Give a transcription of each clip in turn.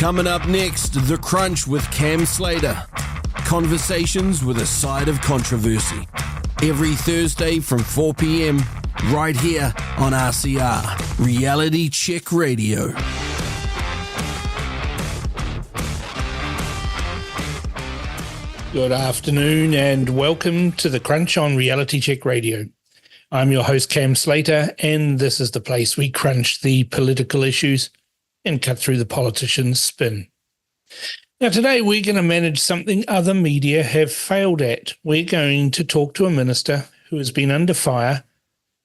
Coming up next, The Crunch with Cam Slater. Conversations with a side of controversy. Every Thursday from 4 p.m, right here on RCR, Reality Check Radio. Good afternoon and welcome to The Crunch on Reality Check Radio. I'm your host, Cam Slater, and this is the place we crunch the political issues and cut through the politicians' spin. Now, today we're going to manage something other media have failed at. We're going to talk to a minister who has been under fire,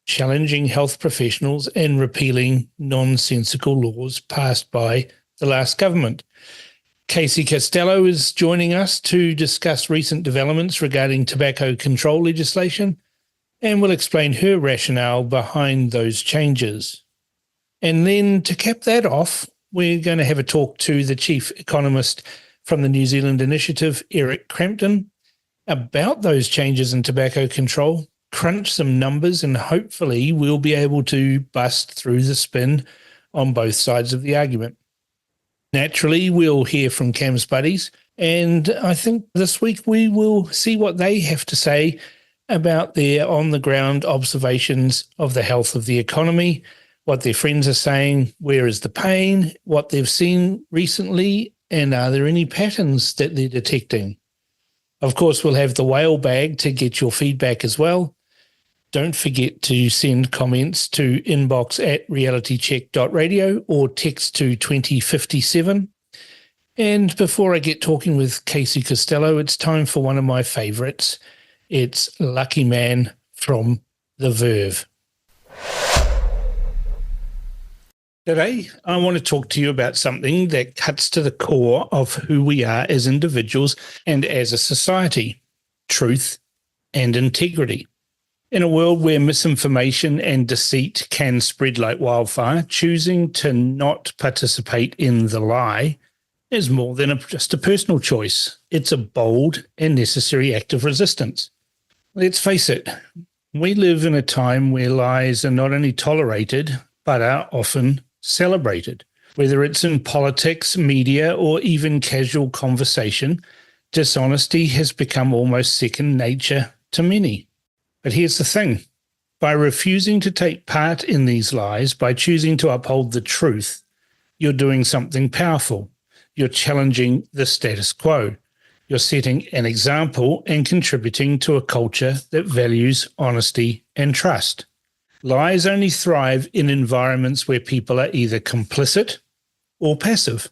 challenging health professionals and repealing nonsensical laws passed by the last government. Costello is joining us to discuss recent developments regarding tobacco control legislation, and will explain her rationale behind those changes. And then to cap that off, we're going to have a talk to the chief economist from the New Zealand Initiative, Crampton, about those changes in tobacco control, crunch some numbers, and hopefully we'll be able to bust through the spin on both sides of the argument. Naturally, we'll hear from Cam's buddies, and I think this week we will see what they have to say about their on-the-ground observations of the health of the economy, what their friends are saying, where is the pain, what they've seen recently, and are there any patterns that they're detecting. Of course, we'll have the whale bag to get your feedback as well. Don't forget to send comments to inbox@realitycheck.radio or text to 2057. And before I get talking with Casey Costello, it's time for one of my favourites. It's Lucky Man from The Verve. Today, I want to talk to you about something that cuts to the core of who we are as individuals and as a society: truth and integrity. In a world where misinformation and deceit can spread like wildfire, choosing to not participate in the lie is more than just a personal choice. It's a bold and necessary act of resistance. Let's face it, we live in a time where lies are not only tolerated, but are often celebrated. Whether it's in politics, media, or even casual conversation, dishonesty has become almost second nature to many. But here's the thing. By refusing to take part in these lies, by choosing to uphold the truth, you're doing something powerful. You're challenging the status quo. You're setting an example and contributing to a culture that values honesty and trust. Lies only thrive in environments where people are either complicit or passive.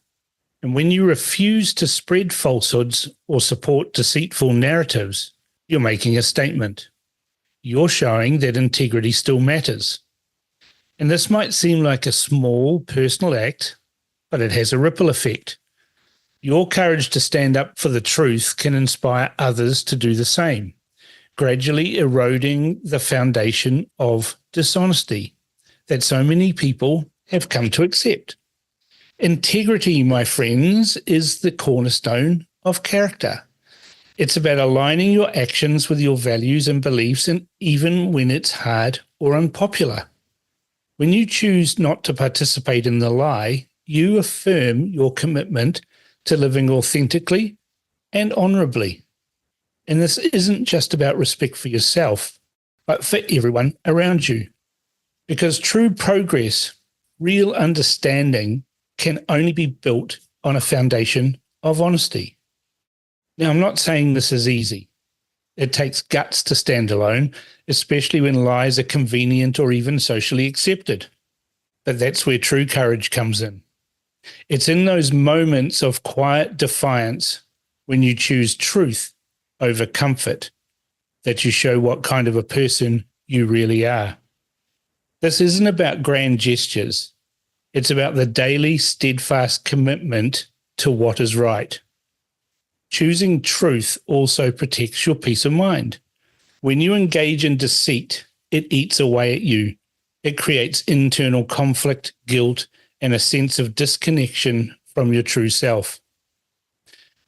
And when you refuse to spread falsehoods or support deceitful narratives, you're making a statement. You're showing that integrity still matters. And this might seem like a small personal act, but it has a ripple effect. Your courage to stand up for the truth can inspire others to do the same, gradually eroding the foundation of dishonesty that so many people have come to accept. Integrity, my friends, is the cornerstone of character. It's about aligning your actions with your values and beliefs, and even when it's hard or unpopular. When you choose not to participate in the lie, you affirm your commitment to living authentically and honorably. And this isn't just about respect for yourself, but for everyone around you. Because true progress, real understanding, can only be built on a foundation of honesty. Now, I'm not saying this is easy. It takes guts to stand alone, especially when lies are convenient or even socially accepted. But that's where true courage comes in. It's in those moments of quiet defiance, when you choose truth over comfort, that you show what kind of a person you really are. This isn't about grand gestures. It's about the daily, steadfast commitment to what is right. Choosing truth also protects your peace of mind. When you engage in deceit, it eats away at you. It creates internal conflict, guilt, and a sense of disconnection from your true self.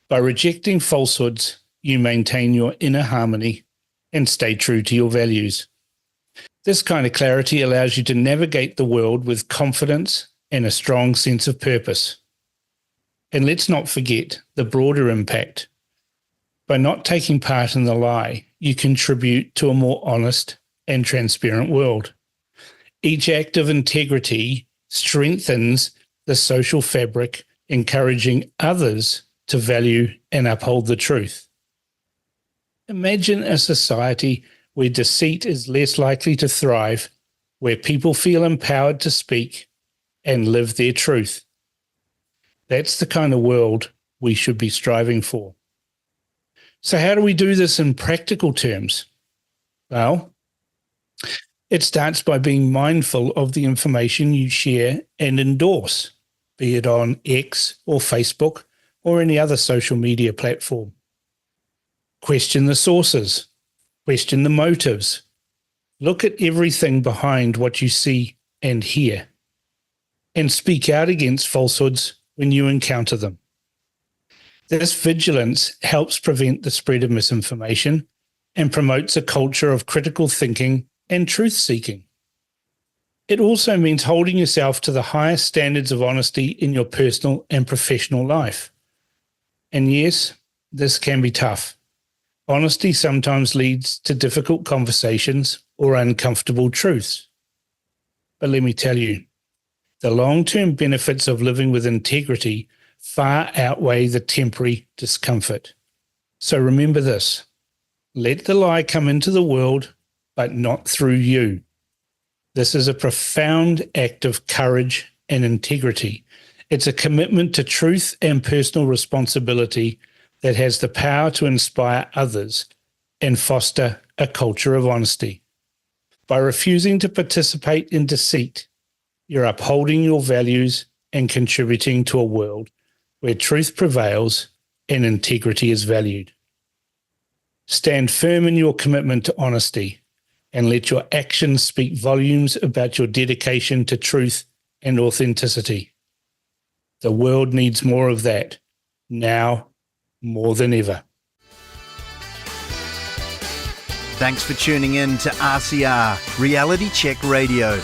By rejecting falsehoods, you maintain your inner harmony and stay true to your values. This kind of clarity allows you to navigate the world with confidence and a strong sense of purpose. And let's not forget the broader impact. By not taking part in the lie, you contribute to a more honest and transparent world. Each act of integrity strengthens the social fabric, encouraging others to value and uphold the truth. Imagine a society where deceit is less likely to thrive, where people feel empowered to speak and live their truth. That's the kind of world we should be striving for. So how do we do this in practical terms? Well, it starts by being mindful of the information you share and endorse, be it on X or Facebook or any other social media platform. Question the sources, question the motives. Look at everything behind what you see and hear, and speak out against falsehoods when you encounter them. This vigilance helps prevent the spread of misinformation and promotes a culture of critical thinking and truth-seeking. It also means holding yourself to the highest standards of honesty in your personal and professional life. And yes, this can be tough. Honesty sometimes leads to difficult conversations or uncomfortable truths. But let me tell you, the long-term benefits of living with integrity far outweigh the temporary discomfort. So remember this: let the lie come into the world, but not through you. This is a profound act of courage and integrity. It's a commitment to truth and personal responsibility that has the power to inspire others and foster a culture of honesty. By refusing to participate in deceit, you're upholding your values and contributing to a world where truth prevails and integrity is valued. Stand firm in your commitment to honesty and let your actions speak volumes about your dedication to truth and authenticity. The world needs more of that, now more than ever. Thanks for tuning in to RCR, Reality Check Radio.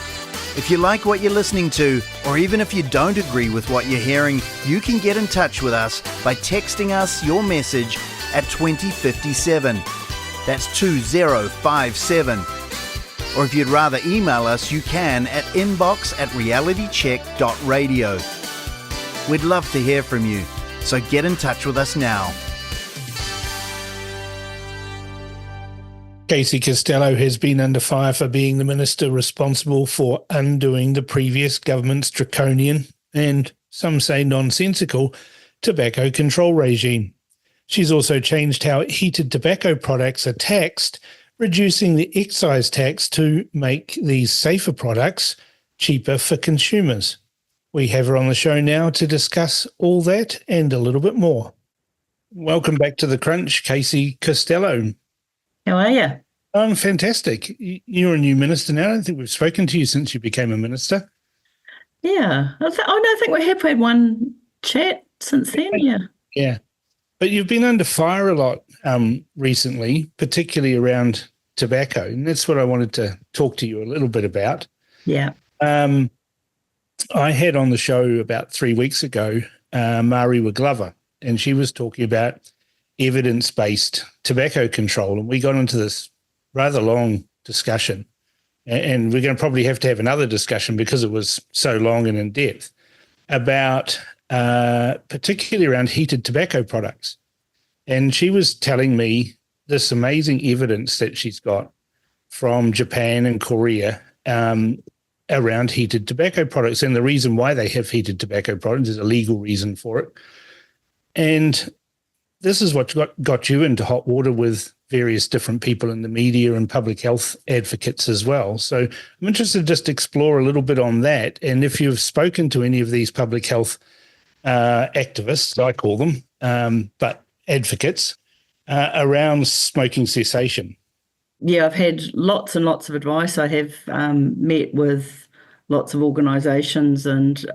If you like what you're listening to, or even if you don't agree with what you're hearing, you can get in touch with us by texting us your message at 2057. That's 2057. Or if you'd rather email us, you can at inbox@realitycheck.radio. We'd love to hear from you, so get in touch with us now. Casey Costello has been under fire for being the minister responsible for undoing the previous government's draconian and, some say, nonsensical tobacco control regime. She's also changed how heated tobacco products are taxed, reducing the excise tax to make these safer products cheaper for consumers. We have her on the show now to discuss all that and a little bit more. Welcome back to The Crunch, Casey Costello. How are you? I'm fantastic. You're a new minister now. I don't think we've spoken to you since you became a minister. Yeah. I think we have had one chat since then, yeah. Yeah. But you've been under fire a lot recently, particularly around tobacco, and that's what I wanted to talk to you a little bit about. Yeah. I had on the show about 3 weeks ago Mari Glover, and she was talking about evidence-based tobacco control, and we got into this rather long discussion, and we're going to probably have to have another discussion because it was so long and in depth about particularly around heated tobacco products. And she was telling me this amazing evidence that she's got from Japan and Korea around heated tobacco products, and the reason why they have heated tobacco products is a legal reason for it. And this is what got you into hot water with various different people in the media and public health advocates as well. So I'm interested to just explore a little bit on that. And if you've spoken to any of these public health activists, I call them, but advocates around smoking cessation. Yeah, I've had lots and lots of advice. I have met with lots of organisations and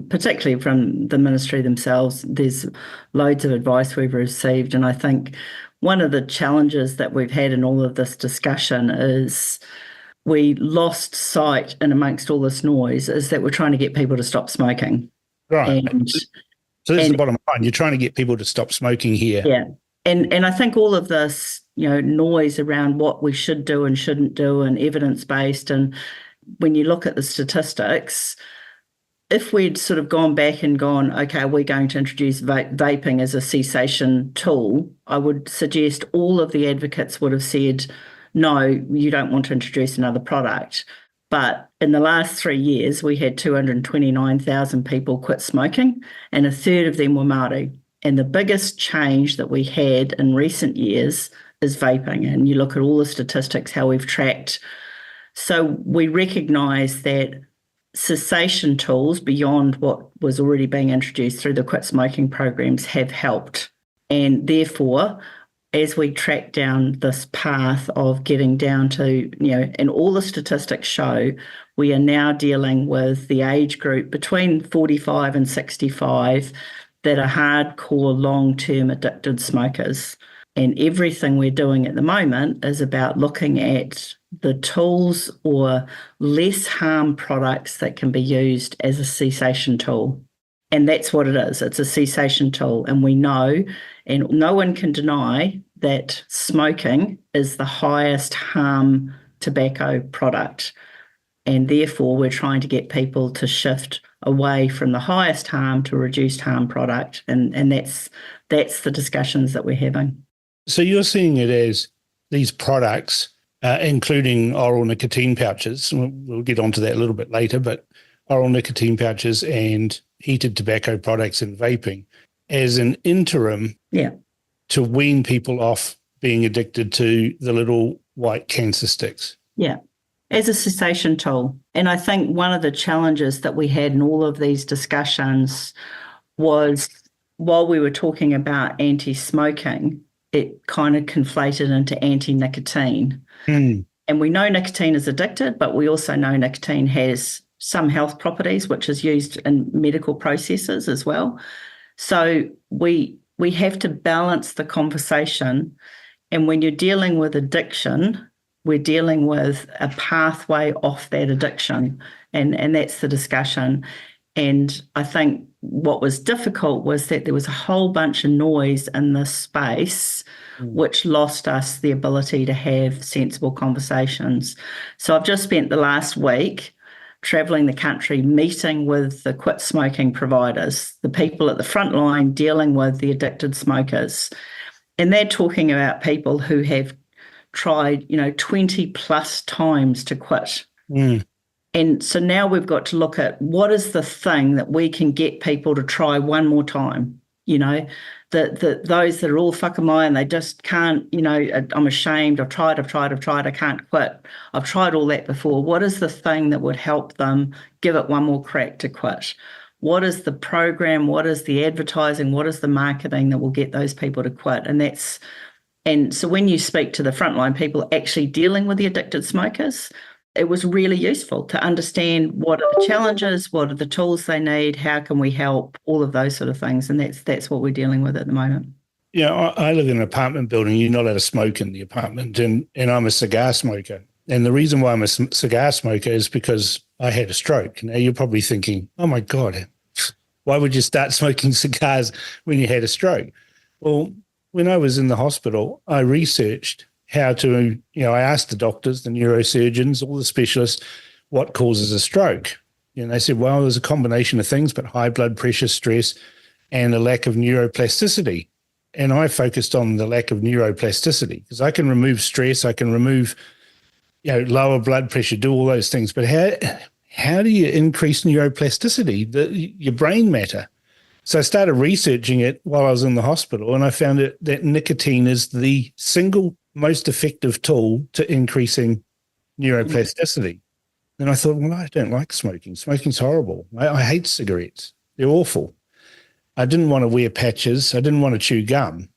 particularly from the ministry themselves, there's loads of advice we've received. And I think one of the challenges that we've had in all of this discussion is we lost sight in amongst all this noise is that we're trying to get people to stop smoking. Right. And So that's the bottom line. You're trying to get people to stop smoking here. Yeah. And I think all of this, noise around what we should do and shouldn't do and evidence-based, and when you look at the statistics, if we'd sort of gone back and gone, okay, we're going to introduce vaping as a cessation tool, I would suggest all of the advocates would have said, no, you don't want to introduce another product. But in the last 3 years, we had 229,000 people quit smoking, and a third of them were Māori. And the biggest change that we had in recent years is vaping. And you look at all the statistics, how we've tracked. So we recognise that cessation tools beyond what was already being introduced through the quit smoking programs have helped. And therefore, as we track down this path of getting down to, and all the statistics show, we are now dealing with the age group between 45 and 65 that are hardcore long-term addicted smokers. And everything we're doing at the moment is about looking at the tools or less harm products that can be used as a cessation tool. And that's what it is. It's a cessation tool. And we know, and no one can deny, that smoking is the highest harm tobacco product. And therefore, we're trying to get people to shift away from the highest harm to reduced harm product. And that's the discussions that we're having. So you're seeing it as these products, including oral nicotine pouches, we'll get onto that a little bit later, but oral nicotine pouches and heated tobacco products and vaping as an interim to wean people off being addicted to the little white cancer sticks. Yeah, as a cessation tool. And I think one of the challenges that we had in all of these discussions was, while we were talking about anti-smoking, it kind of conflated into anti-nicotine. And we know nicotine is addictive, but we also know nicotine has some health properties, which is used in medical processes as well. So we have to balance the conversation. And when you're dealing with addiction, we're dealing with a pathway off that addiction. And that's the discussion. And I think what was difficult was that there was a whole bunch of noise in this space, which lost us the ability to have sensible conversations. So I've just spent the last week travelling the country, meeting with the quit smoking providers, the people at the front line dealing with the addicted smokers. And they're talking about people who have tried, 20 plus times to quit. And so now we've got to look at what is the thing that we can get people to try one more time. Those that are all whakamai and they just can't, I'm ashamed, I've tried, I can't quit. I've tried all that before. What is the thing that would help them give it one more crack to quit? What is the program? What is the advertising? What is the marketing that will get those people to quit? And so when you speak to the frontline people actually dealing with the addicted smokers, it was really useful to understand what are the challenges, what are the tools they need, how can we help, all of those sort of things. And that's what we're dealing with at the moment. I live in an apartment building. You're not allowed to smoke in the apartment, and I'm a cigar smoker. And the reason why I'm a cigar smoker is because I had a stroke. Now you're probably thinking, oh my God, why would you start smoking cigars when you had a stroke? Well, when I was in the hospital, I researched how to, I asked the doctors, the neurosurgeons, all the specialists, what causes a stroke? And they said, well, there's a combination of things, but high blood pressure, stress, and a lack of neuroplasticity. And I focused on the lack of neuroplasticity because I can remove stress, I can remove, lower blood pressure, do all those things. But how do you increase neuroplasticity, your brain matter? So I started researching it while I was in the hospital, and I found that nicotine is the single most effective tool to increasing neuroplasticity. And I thought, well, I don't like smoking. Smoking's horrible. I hate cigarettes. They're awful. I didn't want to wear patches. I didn't want to chew gum.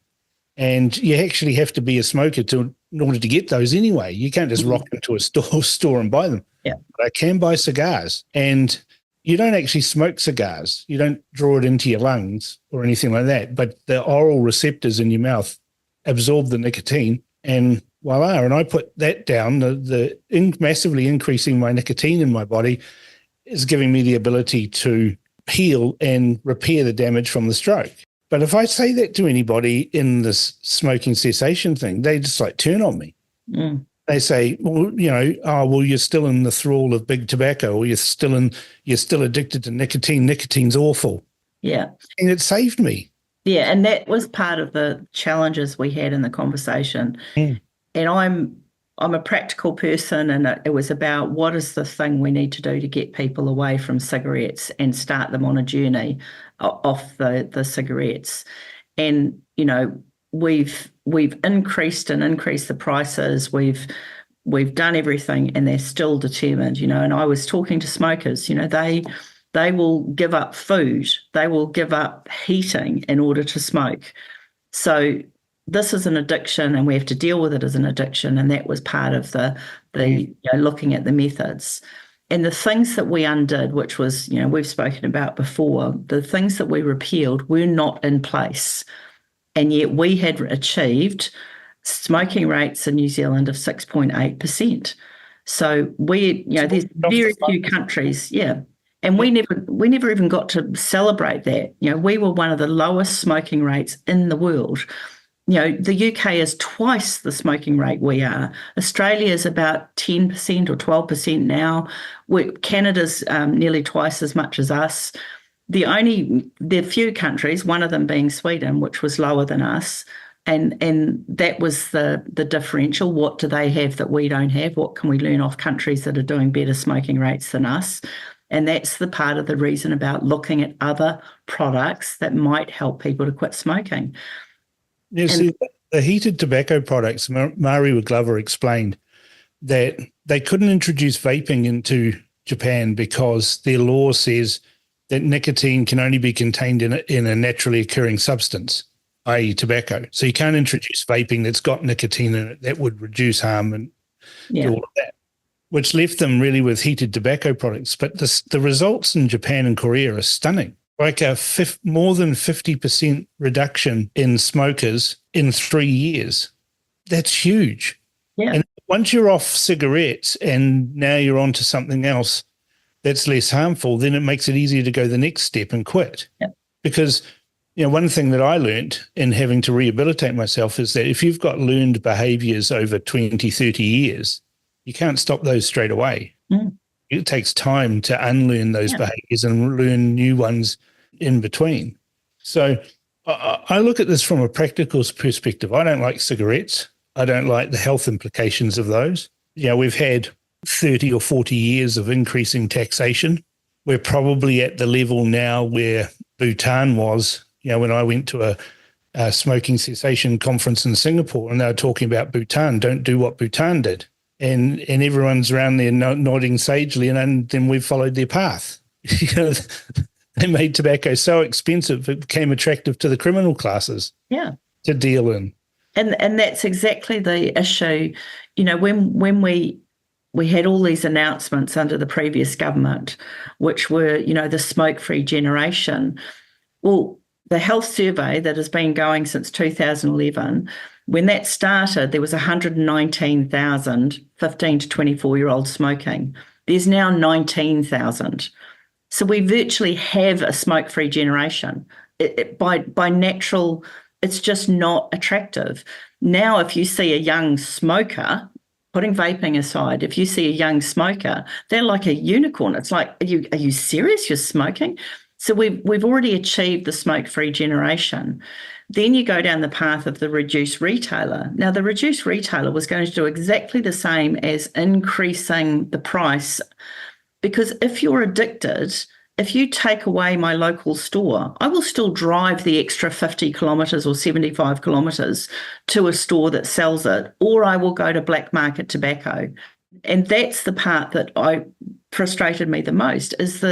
And you actually have to be a smoker in order to get those anyway. You can't just rock into a store and buy them. Yeah. But I can buy cigars. And you don't actually smoke cigars. You don't draw it into your lungs or anything like that. But the oral receptors in your mouth absorb the nicotine, and voila. And I put that down. Massively increasing my nicotine in my body is giving me the ability to heal and repair the damage from the stroke. But if I say that to anybody in this smoking cessation thing, they just like turn on me. Mm. They say, well, you're still in the thrall of big tobacco, or you're still addicted to nicotine. Nicotine's awful. Yeah. And it saved me. Yeah, and that was part of the challenges we had in the conversation. Mm. And I'm a practical person, and it was about what is the thing we need to do to get people away from cigarettes and start them on a journey off the cigarettes. And, we've increased the prices. We've done everything, and they're still determined, and I was talking to smokers, they will give up food, they will give up heating in order to smoke. So this is an addiction, and we have to deal with it as an addiction. And that was part of the looking at the methods. And the things that we undid, which was, we've spoken about before, the things that we repealed were not in place. And yet we had achieved smoking rates in New Zealand of 6.8%. So there's very few countries, and we never even got to celebrate that. We were one of the lowest smoking rates in the world. The UK is twice the smoking rate we are. Australia is about 10% or 12% now. Canada's nearly twice as much as us. There are few countries, one of them being Sweden, which was lower than us. And that was the differential. What do they have that we don't have? What can we learn off countries that are doing better smoking rates than us? And that's the part of the reason about looking at other products that might help people to quit smoking. Yes, the heated tobacco products, Mari Glover explained that they couldn't introduce vaping into Japan because their law says that nicotine can only be contained in a naturally occurring substance, i.e. tobacco. So you can't introduce vaping that's got nicotine in it. That would reduce harm and do all of that, which left them really with heated tobacco products. But the results in Japan and Korea are stunning. Like more than 50% reduction in smokers in 3 years. That's huge. Yeah. And once you're off cigarettes and now you're on to something else that's less harmful, then it makes it easier to go the next step and quit. Yeah. Because, one thing that I learned in having to rehabilitate myself is that if you've got learned behaviors over 20, 30 years, you can't stop those straight away. Mm. It takes time to unlearn those behaviors and learn new ones in between. So I look at this from a practical perspective. I don't like cigarettes. I don't like the health implications of those. We've had 30 or 40 years of increasing taxation. We're probably at the level now where Bhutan was, when I went to a smoking cessation conference in Singapore, and they were talking about Bhutan, don't do what Bhutan did. And everyone's around there nodding sagely, and then we've followed their path. They made tobacco so expensive it became attractive to the criminal classes to deal in. And that's exactly the issue. When we had all these announcements under the previous government, which were, the smoke-free generation. Well, the health survey that has been going since 2011, when that started, there was 119,000 15 to 24-year-olds smoking. There's now 19,000. So we virtually have a smoke-free generation. By natural, it's just not attractive. Now, if you see a young smoker, putting vaping aside, if you see a young smoker, they're like a unicorn. It's like, are you serious? You're smoking? So we've already achieved the smoke-free generation. Then you go down the path of the reduced retailer. Now, the reduced retailer was going to do exactly the same as increasing the price, because if you're addicted, if you take away my local store, I will still drive the extra 50 kilometres or 75 kilometres to a store that sells it, or I will go to black market tobacco. And that's the part that frustrated me the most, is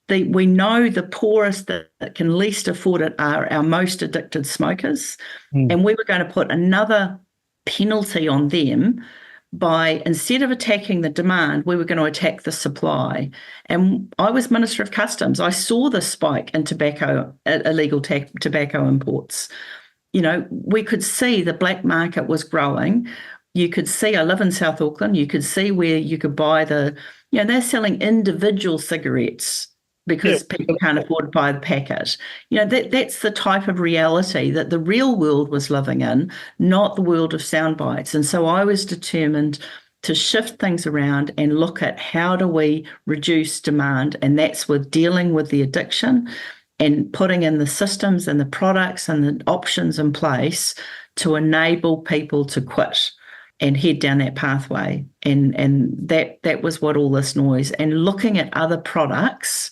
we know the poorest that can least afford it are our most addicted smokers. And we were going to put another penalty on them by, instead of attacking the demand, we were going to attack the supply. And I was Minister of Customs. I saw the spike in illegal tobacco imports. We could see the black market was growing. You could see, I live in South Auckland, you could see where you could buy they're selling individual cigarettes because people can't afford to buy the packet. That's the type of reality that the real world was living in, not the world of sound bites. And so I was determined to shift things around and look at how do we reduce demand, and that's with dealing with the addiction and putting in the systems and the products and the options in place to enable people to quit and head down that pathway. And that was what all this noise, and looking at other products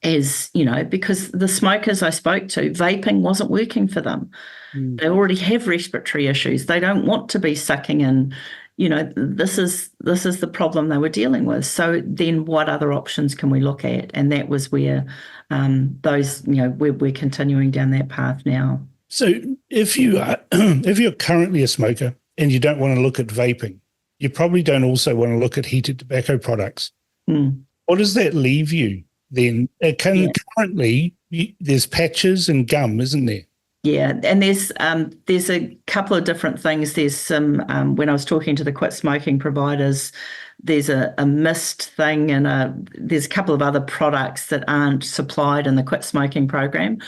as, because the smokers I spoke to, vaping wasn't working for them. They already have respiratory issues. They don't want to be sucking in. This is the problem they were dealing with. So then what other options can we look at? And that was where we're continuing down that path now. So if you're currently a smoker and you don't want to look at vaping, you probably don't also want to look at heated tobacco products. What does that leave you then? Currently, there's patches and gum, isn't there? Yeah, and there's a couple of different things. There's some, when I was talking to the quit smoking providers, there's a mist thing, and there's a couple of other products that aren't supplied in the quit smoking program.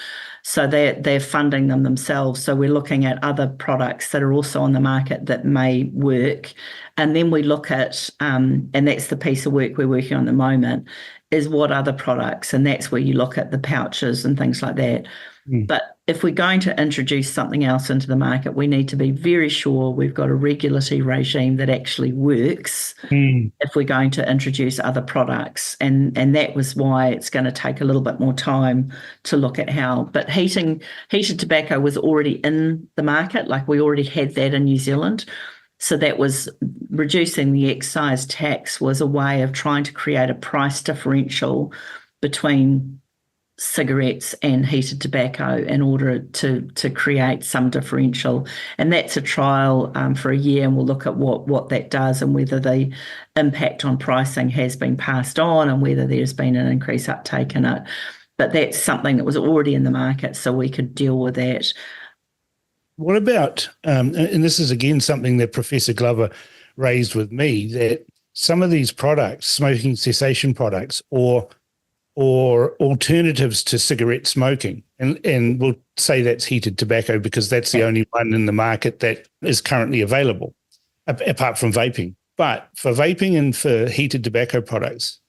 So they're funding them themselves. So we're looking at other products that are also on the market that may work. And then we look at, and that's the piece of work we're working on at the moment, is what other products, and that's where you look at the pouches and things like that. But if we're going to introduce something else into the market, we need to be very sure we've got a regulatory regime that actually works if we're going to introduce other products. And that was why it's going to take a little bit more time to look at how. But heated tobacco was already in the market, like we already had that in New Zealand. So that was reducing the excise tax was a way of trying to create a price differential between cigarettes and heated tobacco in order to create some differential. And that's a trial for a year, and we'll look at what that does and whether the impact on pricing has been passed on and whether there's been an increased uptake in it. But that's something that was already in the market, so we could deal with that. What about, and this is again something that Professor Glover raised with me, that some of these products, smoking cessation products, or alternatives to cigarette smoking, and we'll say that's heated tobacco because that's the only one in the market that is currently available, apart from vaping. But for vaping and for heated tobacco products,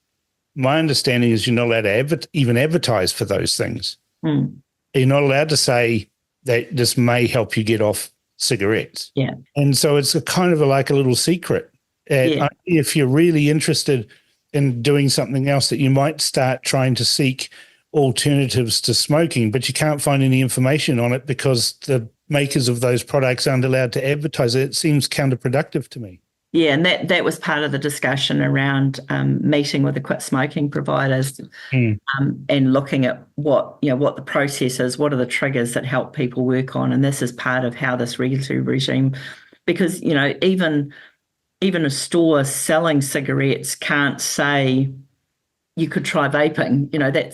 my understanding is you're not allowed to even advertise for those things. You're not allowed to say that this may help you get off cigarettes. Yeah. And so it's like a little secret. If you're really interested in doing something else, that you might start trying to seek alternatives to smoking, but you can't find any information on it because the makers of those products aren't allowed to advertise it. It seems counterproductive to me. Yeah, and that was part of the discussion around meeting with the quit smoking providers and looking at what the process is, what are the triggers that help people work on, and this is part of how this regulatory regime, because even a store selling cigarettes can't say you could try vaping.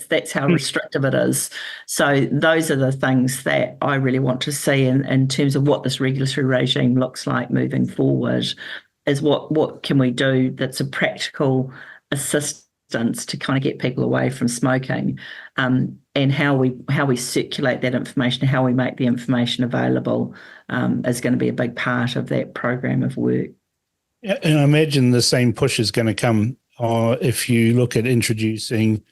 That's how restrictive it is. So those are the things that I really want to see in terms of what this regulatory regime looks like moving forward, is what can we do that's a practical assistance to kind of get people away from smoking, and how we circulate that information, how we make the information available is going to be a big part of that program of work. And I imagine the same push is going to come if you look at introducing,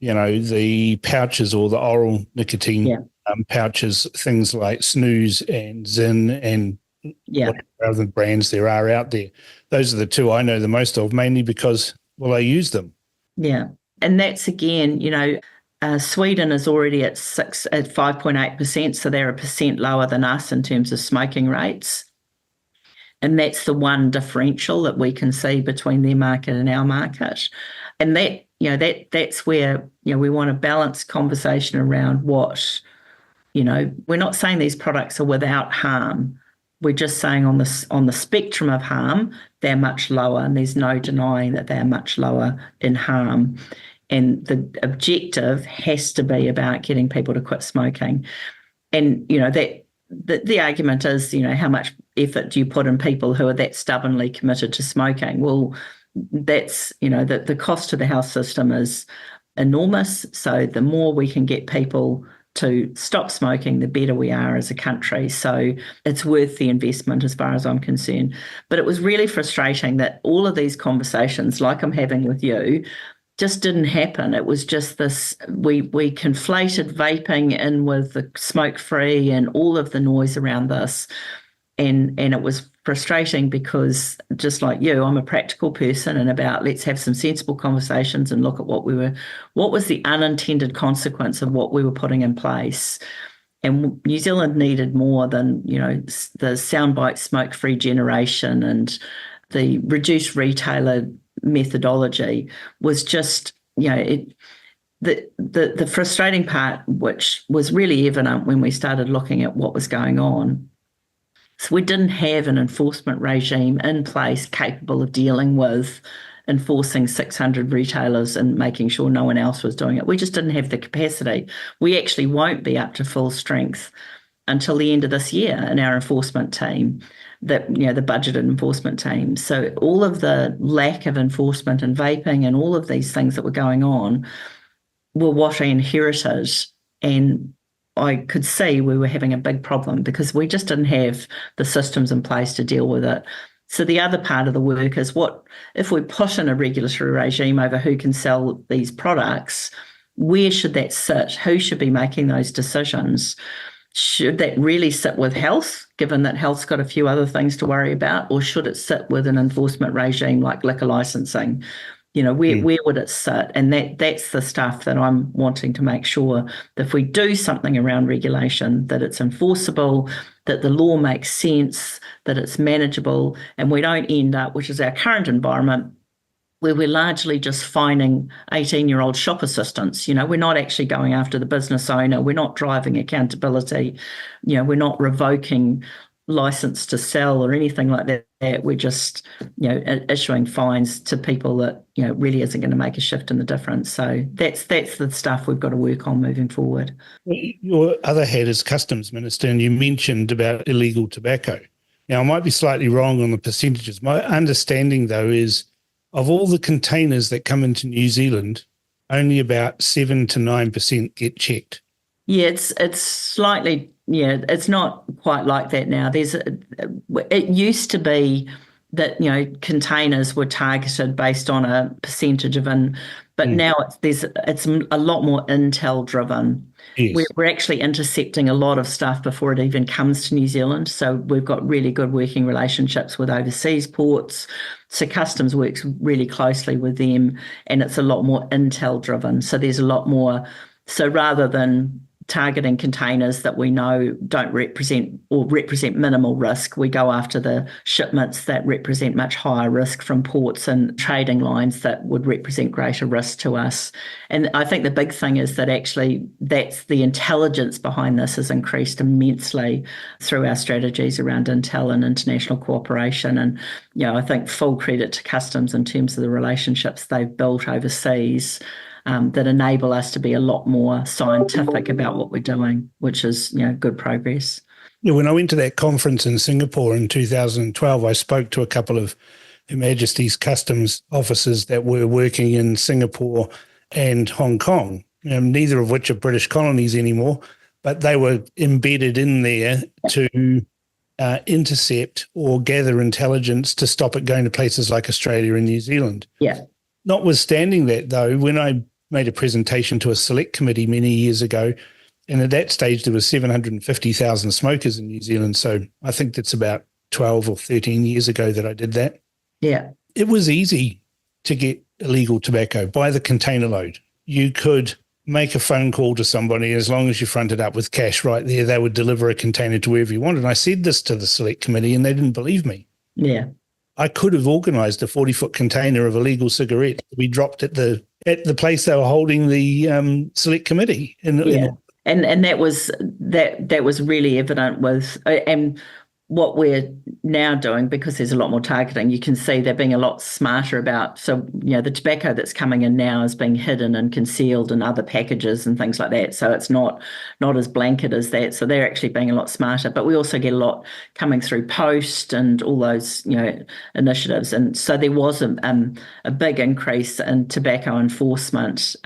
the pouches or the oral nicotine pouches, things like Snooze and Zyn and whatever other brands there are out there. Those are the two I know the most of, mainly because, I use them. Yeah. And that's, again, Sweden is already at 5.8%, so they're 1% lower than us in terms of smoking rates. And that's the one differential that we can see between their market and our market. And that's where, we want a balanced conversation around what, we're not saying these products are without harm. We're just saying on the spectrum of harm, they're much lower, and there's no denying that they're much lower in harm. And the objective has to be about getting people to quit smoking. And, the argument is, how much effort do you put in people who are that stubbornly committed to smoking? Well, that's, the cost to the health system is enormous. So the more we can get people to stop smoking, the better we are as a country. So it's worth the investment as far as I'm concerned. But it was really frustrating that all of these conversations, like I'm having with you, just didn't happen. It was just this, we conflated vaping in with the smoke-free and all of the noise around this. And it was frustrating because, just like you, I'm a practical person, and about let's have some sensible conversations and look at what was the unintended consequence of what we were putting in place. And New Zealand needed more than, the soundbite smoke-free generation, and the reduced retailer methodology was just, the frustrating part, which was really evident when we started looking at what was going on. So we didn't have an enforcement regime in place capable of dealing with enforcing 600 retailers and making sure no one else was doing it. We just didn't have the capacity. We actually won't be up to full strength until the end of this year in our enforcement team, the budgeted enforcement team. So all of the lack of enforcement in vaping and all of these things that were going on were what I inherited, and I could see we were having a big problem because we just didn't have the systems in place to deal with it. So the other part of the work is, what if we put in a regulatory regime over who can sell these products? Where should that sit? Who should be making those decisions? Should that really sit with health, given that health's got a few other things to worry about, or should it sit with an enforcement regime like liquor licensing? Where would it sit? And that's the stuff that I'm wanting to make sure that if we do something around regulation, that it's enforceable, that the law makes sense, that it's manageable, and we don't end up, which is our current environment, where we're largely just fining 18-year-old shop assistants. We're not actually going after the business owner. We're not driving accountability. We're not revoking license to sell or anything like that. We're just, issuing fines to people that, really isn't going to make a shift in the difference. So that's the stuff we've got to work on moving forward. Your other hat is Customs Minister, and you mentioned about illegal tobacco. Now, I might be slightly wrong on the percentages. My understanding, though, is of all the containers that come into New Zealand, only about 7 to 9% get checked. Yeah, it's slightly, it's not quite like that now. It used to be that, containers were targeted based on a percentage of but now it's a lot more intel driven. Yes. We're actually intercepting a lot of stuff before it even comes to New Zealand. So we've got really good working relationships with overseas ports. So Customs works really closely with them, and it's a lot more intel driven. So there's a lot more. So rather than targeting containers that we know don't represent minimal risk, we go after the shipments that represent much higher risk from ports and trading lines that would represent greater risk to us. And I think the big thing is that actually that's the intelligence behind this has increased immensely through our strategies around intel and international cooperation. And, I think full credit to Customs in terms of the relationships they've built overseas that enable us to be a lot more scientific about what we're doing, which is, good progress. Yeah, when I went to that conference in Singapore in 2012, I spoke to a couple of Her Majesty's Customs officers that were working in Singapore and Hong Kong, neither of which are British colonies anymore, but they were embedded in there to intercept or gather intelligence to stop it going to places like Australia and New Zealand. Yeah. Notwithstanding that, though, when I made a presentation to a select committee many years ago, and at that stage there was 750,000 smokers in New Zealand. So I think that's about 12 or 13 years ago that I did that. Yeah. It was easy to get illegal tobacco by the container load. You could make a phone call to somebody, as long as you fronted up with cash right there, they would deliver a container to wherever you wanted. And I said this to the select committee and they didn't believe me. Yeah. I could have organised a 40-foot container of illegal cigarettes to be dropped at the place they were holding the select committee. And that was really evident with, and what we're now doing, because there's a lot more targeting, you can see they're being a lot smarter about, so, the tobacco that's coming in now is being hidden and concealed in other packages and things like that. So it's not as blanket as that. So they're actually being a lot smarter. But we also get a lot coming through post and all those, initiatives. And so there was a big increase in tobacco enforcement,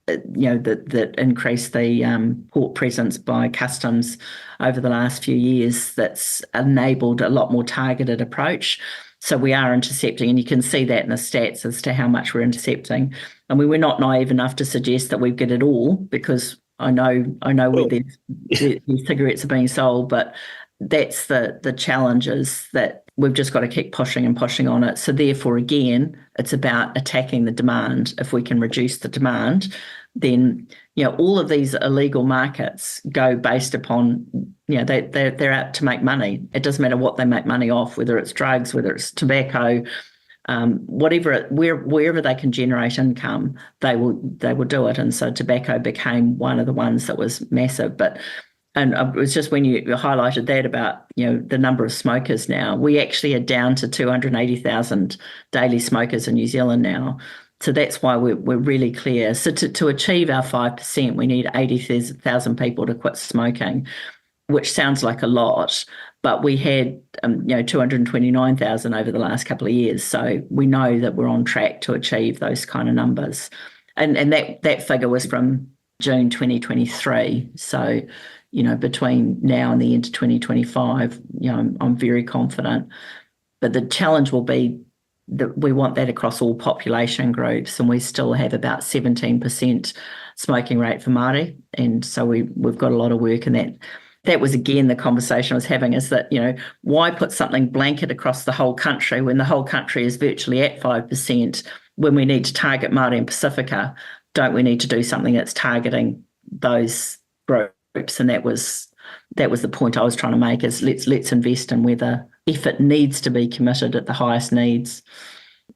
that increased the port presence by customs over the last few years. That's enabled a lot more targeted approach. So we are intercepting, and you can see that in the stats as to how much we're intercepting. And we're not naive enough to suggest that we've got it all, because I know where these cigarettes are being sold, but that's the challenge, is that we've just got to keep pushing and pushing on it. So therefore, again, it's about attacking the demand. If we can reduce the demand, then all of these illegal markets go based upon they're out to make money. It doesn't matter what they make money off, whether it's drugs, whether it's tobacco, wherever they can generate income, they will do it. And so tobacco became one of the ones that was massive. And it was just when you highlighted that about, the number of smokers now, we actually are down to 280,000 daily smokers in New Zealand now. So that's why we're really clear. So to achieve our 5%, we need 80,000 people to quit smoking, which sounds like a lot, but we had 229,000 over the last couple of years. So we know that we're on track to achieve those kind of numbers. And that figure was from June 2023. So, between now and the end of 2025, I'm very confident. But the challenge will be that we want that across all population groups, and we still have about 17% smoking rate for Māori. And so we've got a lot of work in that. That was, again, the conversation I was having, is that, why put something blanket across the whole country when the whole country is virtually at 5%, when we need to target Māori and Pacifica? Don't we need to do something that's targeting those groups? And that was the point I was trying to make, is let's invest in where the effort needs to be committed at the highest needs.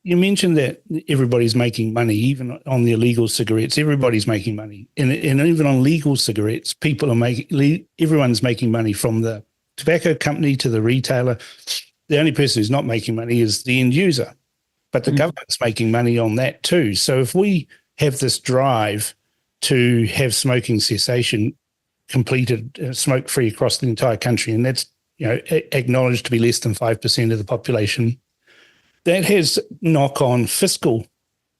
You mentioned that everybody's making money, even on the illegal cigarettes. Everybody's making money, and even on legal cigarettes, everyone's making money, from the tobacco company to the retailer. The only person who's not making money is the end user, but the government's making money on that too. So if we have this drive to have smoking cessation completed, smoke-free across the entire country, and that's acknowledged to be less than 5% of the population, that has knock-on fiscal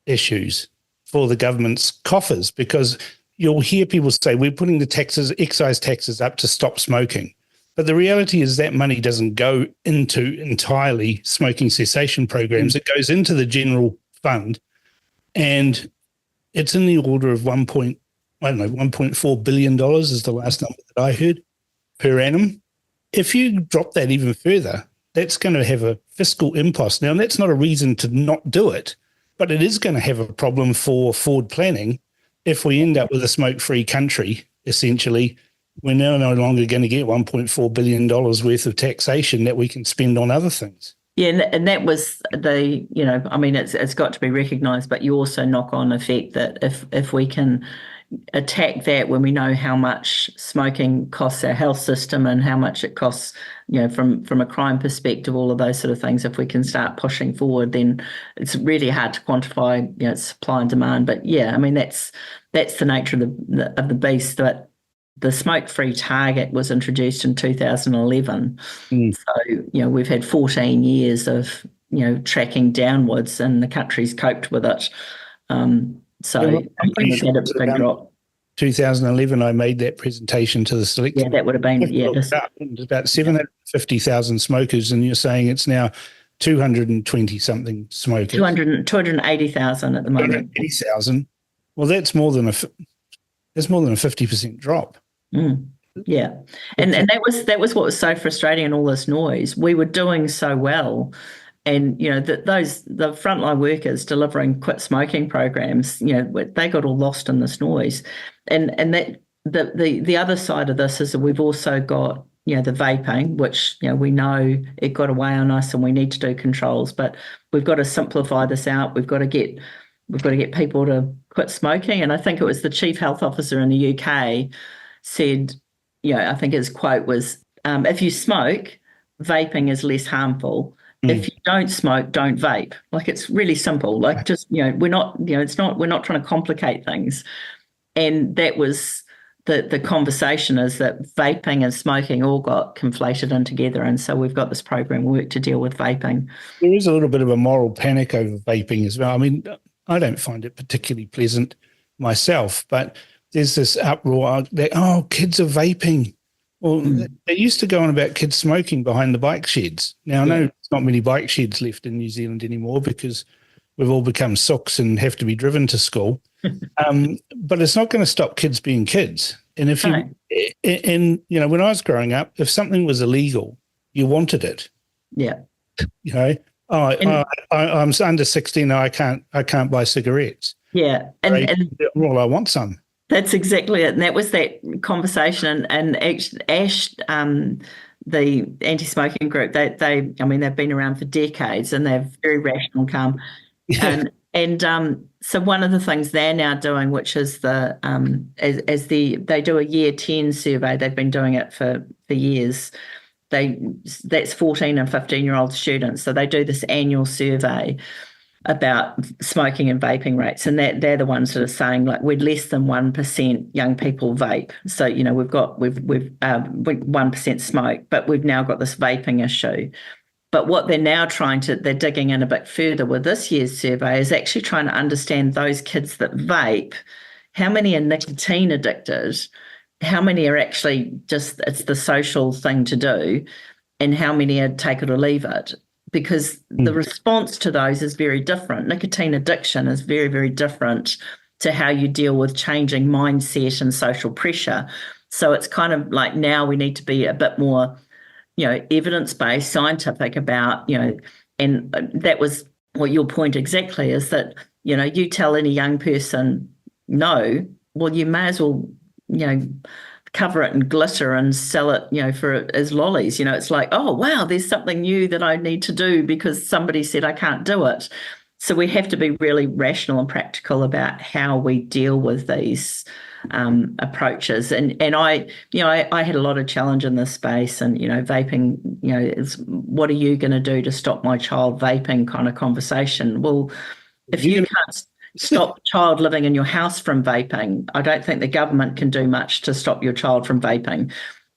issues for the government's coffers, because you'll hear people say, we're putting the excise taxes up to stop smoking. But the reality is that money doesn't go into entirely smoking cessation programs. It goes into the general fund, and it's in the order of $1.4 billion is the last number that I heard per annum. If you drop that even further, that's going to have a fiscal impost. Now, that's not a reason to not do it, but it is going to have a problem for forward planning. If we end up with a smoke-free country, essentially, we're now no longer going to get $1.4 billion worth of taxation that we can spend on other things. Yeah, and that was it's got to be recognised, but you also knock on effect that if we can attack that when we know how much smoking costs our health system and how much it costs, from a crime perspective, all of those sort of things, if we can start pushing forward, then it's really hard to quantify, supply and demand. But yeah, that's the nature of the beast. That the smoke-free target was introduced in 2011. So, we've had 14 years of, tracking downwards, and the country's coped with it. So I'm pretty sure it's a big drop. 2011, I made that presentation to the select. Yeah, that would have been, about 750,000 smokers, and you're saying it's now 220-something smokers. 280,000 at the moment. 280,000. Well, that's more than a 50% drop. Yeah, and that was what was so frustrating in all this noise. We were doing so well. And, the frontline workers delivering quit smoking programs, they got all lost in this noise. And that the other side of this is that we've also got, the vaping, which, we know it got away on us and we need to do controls, but we've got to simplify this out. We've got to get people to quit smoking. And I think it was the chief health officer in the UK said, I think his quote was, if you smoke, vaping is less harmful. If you don't smoke, don't vape. Like, it's really simple. Like, just, we're not, we're not trying to complicate things. And that was the conversation, is that vaping and smoking all got conflated in together. And so we've got this program work to deal with vaping. There is a little bit of a moral panic over vaping as well. I mean, I don't find it particularly pleasant myself, but there's this uproar that, kids are vaping. Well, they used to go on about kids smoking behind the bike sheds. Now, I know there's not many bike sheds left in New Zealand anymore because we've all become sooks and have to be driven to school. But it's not going to stop kids being kids. And if when I was growing up, if something was illegal, you wanted it. Yeah. I'm under 16 now. I can't buy cigarettes. Yeah. Well, I want some. That's exactly it. And that was that conversation. And Ash, the anti-smoking group, they've been around for decades, and they're very rational and calm. Yeah. So one of the things they're now doing, which is they do a year 10 survey. They've been doing it for years. That's 14 and 15-year-old students. So they do this annual survey about smoking and vaping rates, and they're the ones that are saying, like, we're less than 1% young people vape. So we've 1% smoke, but we've now got this vaping issue. But what they're now they're digging in a bit further with this year's survey, is actually trying to understand those kids that vape, how many are nicotine addicted, how many are actually just, it's the social thing to do, and how many are take it or leave it. Because the response to those is very different. Nicotine addiction is very, very different to how you deal with changing mindset and social pressure. So it's kind of like, now we need to be a bit more, evidence-based, scientific about, and that was what your point exactly is, that, you tell any young person no, well, you may as well, cover it in glitter and sell it, as lollies. It's like, oh, wow, there's something new that I need to do because somebody said I can't do it. So we have to be really rational and practical about how we deal with these approaches. And I had a lot of challenge in this space, and, vaping, is, what are you going to do to stop my child vaping kind of conversation? Well, if you can't stop a child living in your house from vaping, I don't think the government can do much to stop your child from vaping,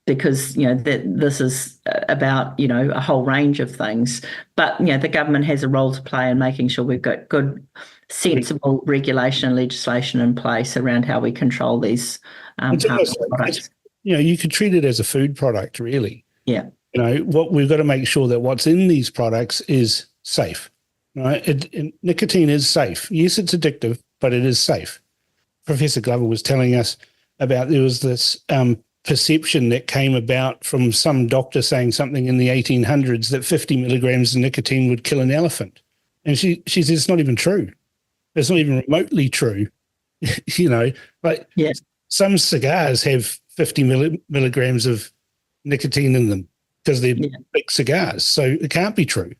because this is about a whole range of things. But the government has a role to play in making sure we've got good, sensible regulation and legislation in place around how we control these products. You could treat it as a food product, really. Yeah. What we've got to make sure that what's in these products is safe. Right? Nicotine is safe. Yes, it's addictive, but it is safe. Professor Glover was telling us about, there was this perception that came about from some doctor saying something in the 1800s that 50 milligrams of nicotine would kill an elephant. And she says it's not even true. It's not even remotely true. Some cigars have 50 milligrams of nicotine in them because they're big cigars. So it can't be true.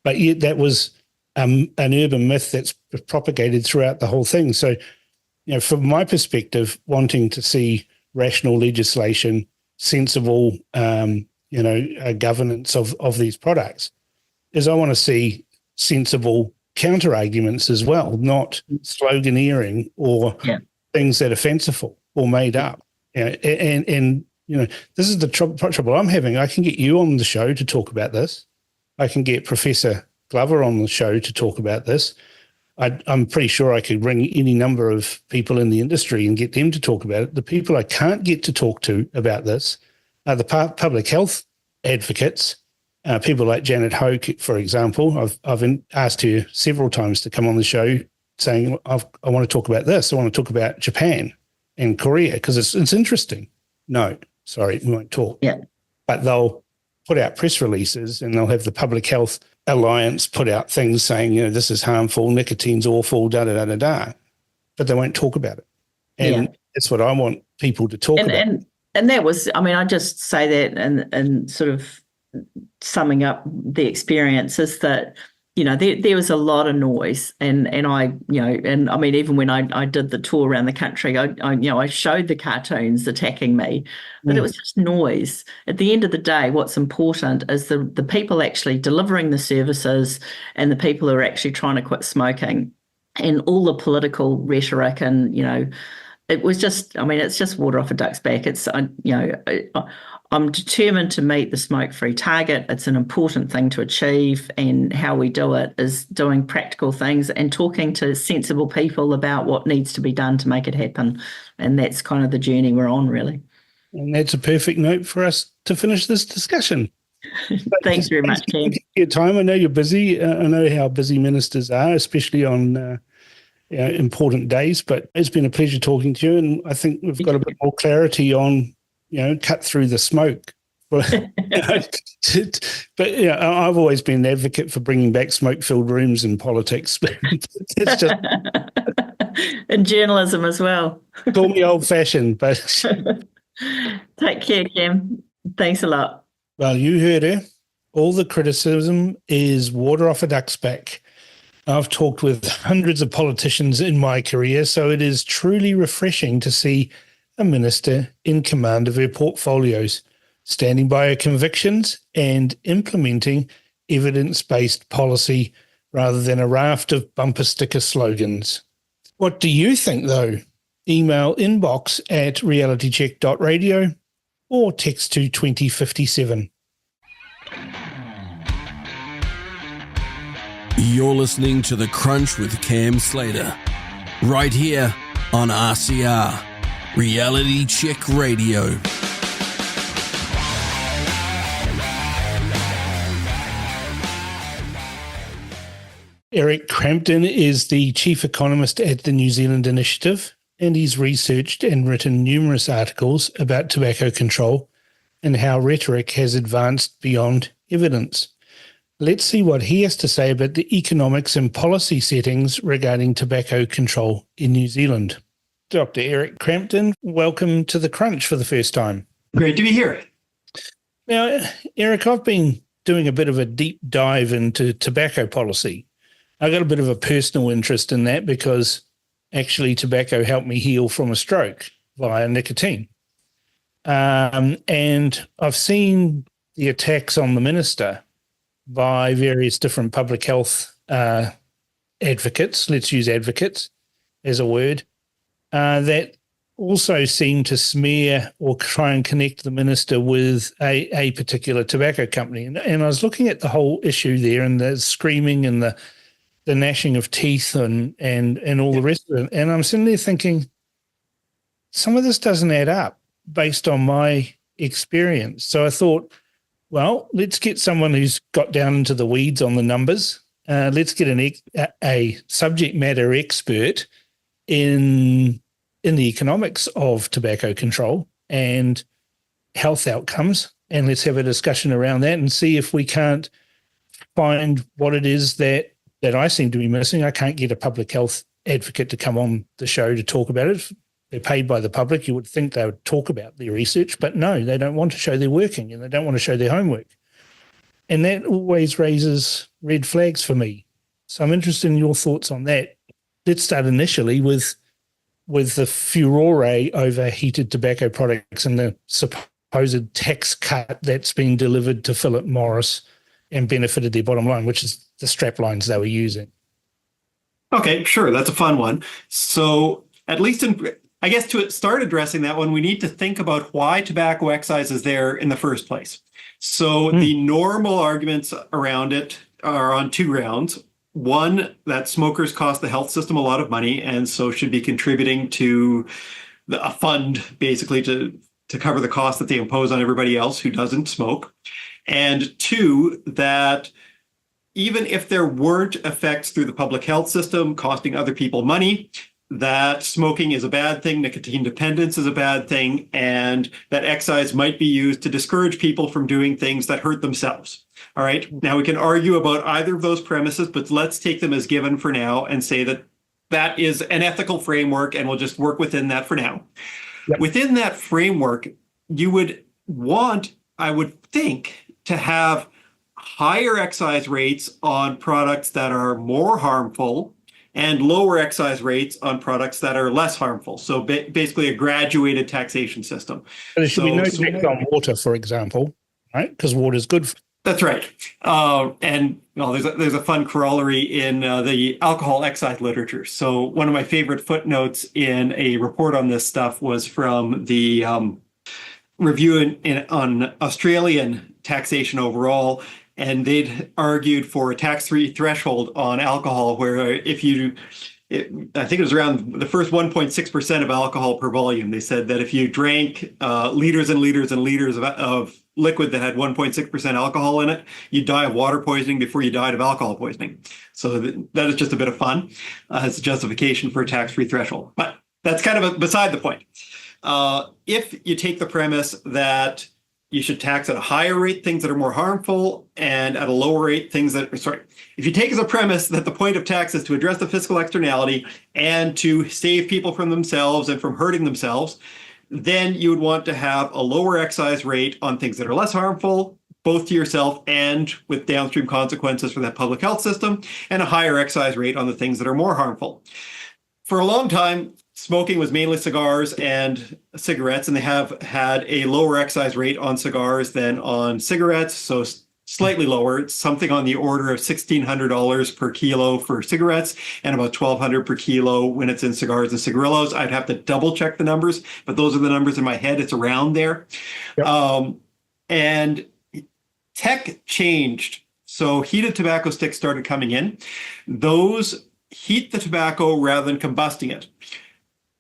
But yet that was an urban myth that's propagated throughout the whole thing. So, from my perspective, wanting to see rational legislation, sensible, governance of these products, is I want to see sensible counter arguments as well, not sloganeering or things that are fanciful or made up. And this is the trouble I'm having. I can get you on the show to talk about this. I can get Professor Glover on the show to talk about this. I'm pretty sure I could bring any number of people in the industry and get them to talk about it. The people I can't get to talk to about this are the public health advocates, people like Janet Hoke, for example. I've asked her several times to come on the show saying, I want to talk about this. I want to talk about Japan and Korea because it's interesting. No, sorry, we won't talk. Yeah. But they'll put out press releases and they'll have the Public Health Alliance put out things saying, this is harmful, nicotine's awful, da-da-da-da-da. But they won't talk about it. And that's what I want people to talk about. And that was, I just say that and sort of summing up the experience is that, there was a lot of noise, and I, and I mean, even when I did the tour around the country, I showed the cartoons attacking me, but it was just noise. At the end of the day, what's important is the people actually delivering the services and the people who are actually trying to quit smoking, and all the political rhetoric and, it was just, I mean, it's just water off a duck's back. I'm determined to meet the smoke-free target. It's an important thing to achieve, and how we do it is doing practical things and talking to sensible people about what needs to be done to make it happen. And that's kind of the journey we're on, really. And that's a perfect note for us to finish this discussion. Thanks very much, Cam. Thank you for your time. I know you're busy. I know how busy ministers are, especially on important days, but it's been a pleasure talking to you, and I think we've got a bit more clarity on cut through the smoke. But I've always been an advocate for bringing back smoke-filled rooms in politics. It's just in journalism as well. Call me old-fashioned, but take care, Cam. Thanks a lot. Well, you heard her. All the criticism is water off a duck's back. I've talked with hundreds of politicians in my career, so it is truly refreshing to see a minister in command of her portfolios, standing by her convictions and implementing evidence-based policy rather than a raft of bumper sticker slogans. What do you think, though? Email inbox@realitycheck.radio or text to 2057. You're listening to The Crunch with Cam Slater, right here on RCR, Reality Check Radio. Eric Crampton is the chief economist at the New Zealand Initiative, and he's researched and written numerous articles about tobacco control and how rhetoric has advanced beyond evidence. Let's see what he has to say about the economics and policy settings regarding tobacco control in New Zealand. Dr. Eric Crampton, welcome to The Crunch for the first time. Great to be here. Now, Eric, I've been doing a bit of a deep dive into tobacco policy. I got a bit of a personal interest in that because actually tobacco helped me heal from a stroke via nicotine. And I've seen the attacks on the minister by various different public health advocates, let's use advocates as a word, that also seem to smear or try and connect the minister with a particular tobacco company. And I was looking at the whole issue there and the screaming and the gnashing of teeth and all the rest of it. And I'm sitting there thinking, some of this doesn't add up based on my experience. So I thought, well, let's get someone who's got down into the weeds on the numbers. Let's get a subject matter expert in the economics of tobacco control and health outcomes, and let's have a discussion around that and see if we can't find what it is that I seem to be missing. I can't get a public health advocate to come on the show to talk about it. They're paid by the public. You would think they would talk about their research, but no, they don't want to show they're working and they don't want to show their homework. And that always raises red flags for me. So I'm interested in your thoughts on that. Let's start initially with the furore over heated tobacco products and the supposed tax cut that's been delivered to Philip Morris and benefited their bottom line, which is the strap lines they were using. Okay, sure. That's a fun one. So at least I guess to start addressing that one, we need to think about why tobacco excise is there in the first place. So the normal arguments around it are on two grounds. One, that smokers cost the health system a lot of money and so should be contributing to a fund basically to cover the cost that they impose on everybody else who doesn't smoke. And two, that even if there weren't effects through the public health system costing other people money, that smoking is a bad thing, nicotine dependence is a bad thing, and that excise might be used to discourage people from doing things that hurt themselves. All right. Now, we can argue about either of those premises, but let's take them as given for now and say that that is an ethical framework, and we'll just work within that for now. Yep. Within that framework, you would want, I would think, to have higher excise rates on products that are more harmful and lower excise rates on products that are less harmful. So basically a graduated taxation system. But there should be no tax on water, for example, right? Because water is good. That's right. And well, there's a fun corollary in the alcohol excise literature. So one of my favorite footnotes in a report on this stuff was from the review on Australian taxation overall. And they'd argued for a tax-free threshold on alcohol, where I think it was around the first 1.6% of alcohol per volume. They said that if you drank liters and liters and liters of liquid that had 1.6% alcohol in it, you'd die of water poisoning before you died of alcohol poisoning. So that is just a bit of fun as a justification for a tax-free threshold. But that's kind of beside the point. If you take the premise that you should tax at a higher rate things that are more harmful and at a lower rate things that, if you take as a premise that the point of tax is to address the fiscal externality and to save people from themselves and from hurting themselves, then you would want to have a lower excise rate on things that are less harmful, both to yourself and with downstream consequences for that public health system, and a higher excise rate on the things that are more harmful. For a long time, smoking was mainly cigars and cigarettes, and they have had a lower excise rate on cigars than on cigarettes, so slightly lower. It's something on the order of $1,600 per kilo for cigarettes and about $1,200 per kilo when it's in cigars and cigarillos. I'd have to double check the numbers, but those are the numbers in my head. It's around there. Yep. And tech changed. So heated tobacco sticks started coming in. Those heat the tobacco rather than combusting it.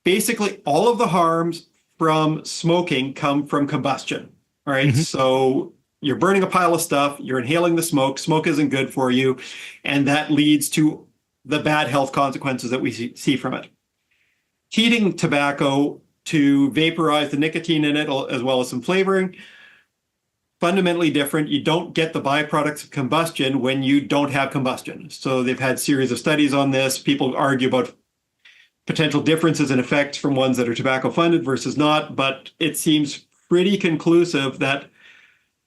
Basically, all of the harms from smoking come from combustion, all right? Mm-hmm. So you're burning a pile of stuff, you're inhaling the smoke, smoke isn't good for you, and that leads to the bad health consequences that we see from it. Heating tobacco to vaporize the nicotine in it, as well as some flavoring, fundamentally different. You don't get the byproducts of combustion when you don't have combustion. So they've had series of studies on this. People argue about potential differences in effects from ones that are tobacco funded versus not, but it seems pretty conclusive that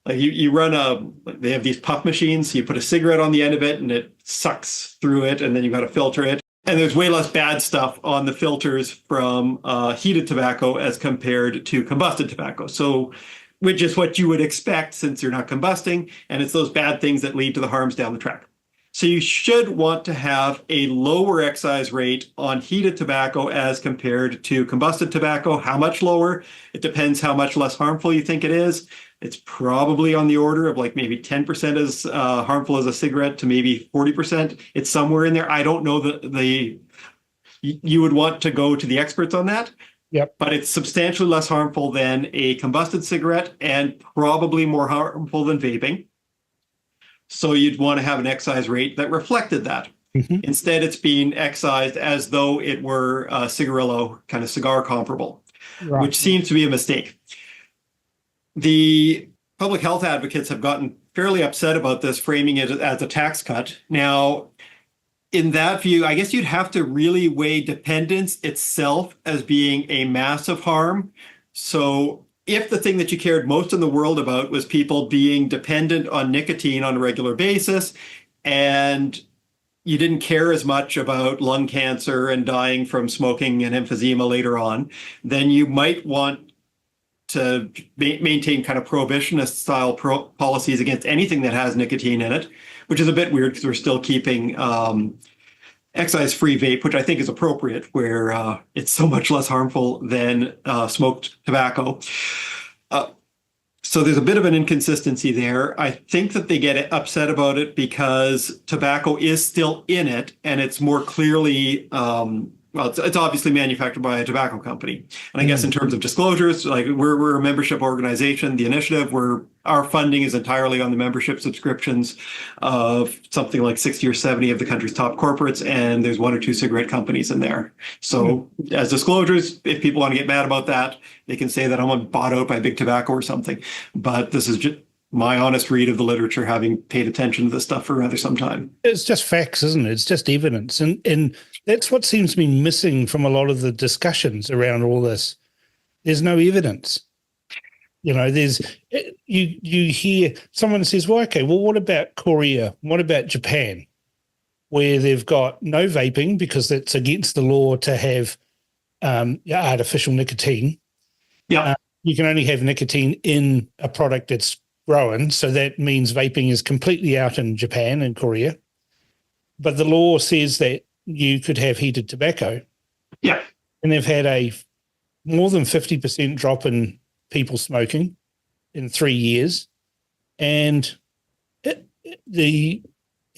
like you run they have these puff machines, so you put a cigarette on the end of it and it sucks through it, and then you've got to filter it. And there's way less bad stuff on the filters from heated tobacco as compared to combusted tobacco. So, which is what you would expect since you're not combusting, and it's those bad things that lead to the harms down the track. So you should want to have a lower excise rate on heated tobacco as compared to combusted tobacco. How much lower? It depends how much less harmful you think it is. It's probably on the order of like maybe 10% as harmful as a cigarette to maybe 40%. It's somewhere in there. I don't know you would want to go to the experts on that. Yep. But it's substantially less harmful than a combusted cigarette and probably more harmful than vaping. So you'd want to have an excise rate that reflected that. Mm-hmm. Instead, it's being excised as though it were a cigarillo, kind of cigar comparable, right, which seems to be a mistake. The public health advocates have gotten fairly upset about this, framing it as a tax cut. Now, in that view, I guess you'd have to really weigh dependence itself as being a massive harm. So if the thing that you cared most in the world about was people being dependent on nicotine on a regular basis, and you didn't care as much about lung cancer and dying from smoking and emphysema later on, then you might want to maintain kind of prohibitionist style policies against anything that has nicotine in it, which is a bit weird because we're still keeping excise-free vape, which I think is appropriate, where it's so much less harmful than smoked tobacco. So there's a bit of an inconsistency there. I think that they get upset about it because tobacco is still in it, and it's more clearly, it's obviously manufactured by a tobacco company. And I guess in terms of disclosures, like we're a membership organization, the initiative, where our funding is entirely on the membership subscriptions of something like 60 or 70 of the country's top corporates, and there's one or two cigarette companies in there. So as disclosures, if people want to get mad about that, they can say that I'm bought out by Big Tobacco or something. But this is just my honest read of the literature, having paid attention to this stuff for rather some time. It's just facts, isn't it? It's just evidence. And that's what seems to be missing from a lot of the discussions around all this. There's no evidence. There's you hear someone says, well, okay, well, what about Korea? What about Japan, where they've got no vaping because it's against the law to have artificial nicotine. Yeah. You can only have nicotine in a product that's grown, so that means vaping is completely out in Japan and Korea. But the law says that you could have heated tobacco. Yeah. And they've had a more than 50% drop in people smoking in 3 years. And the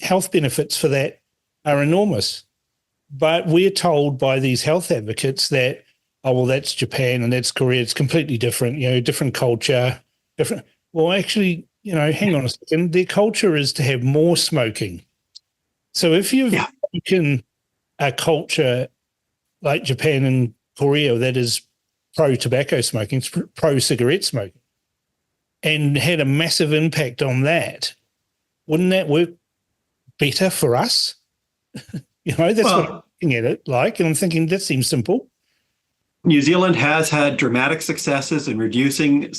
health benefits for that are enormous. But we're told by these health advocates that, oh, well, that's Japan and that's Korea. It's completely different, different culture, different. Well, actually, hang on a second. Their culture is to have more smoking. So if you've taken a culture like Japan and Korea that is pro-tobacco smoking, pro-cigarette smoking, and had a massive impact on that, wouldn't that work better for us? That's what I'm looking at it like, and I'm thinking that seems simple. New Zealand has had dramatic successes in reducing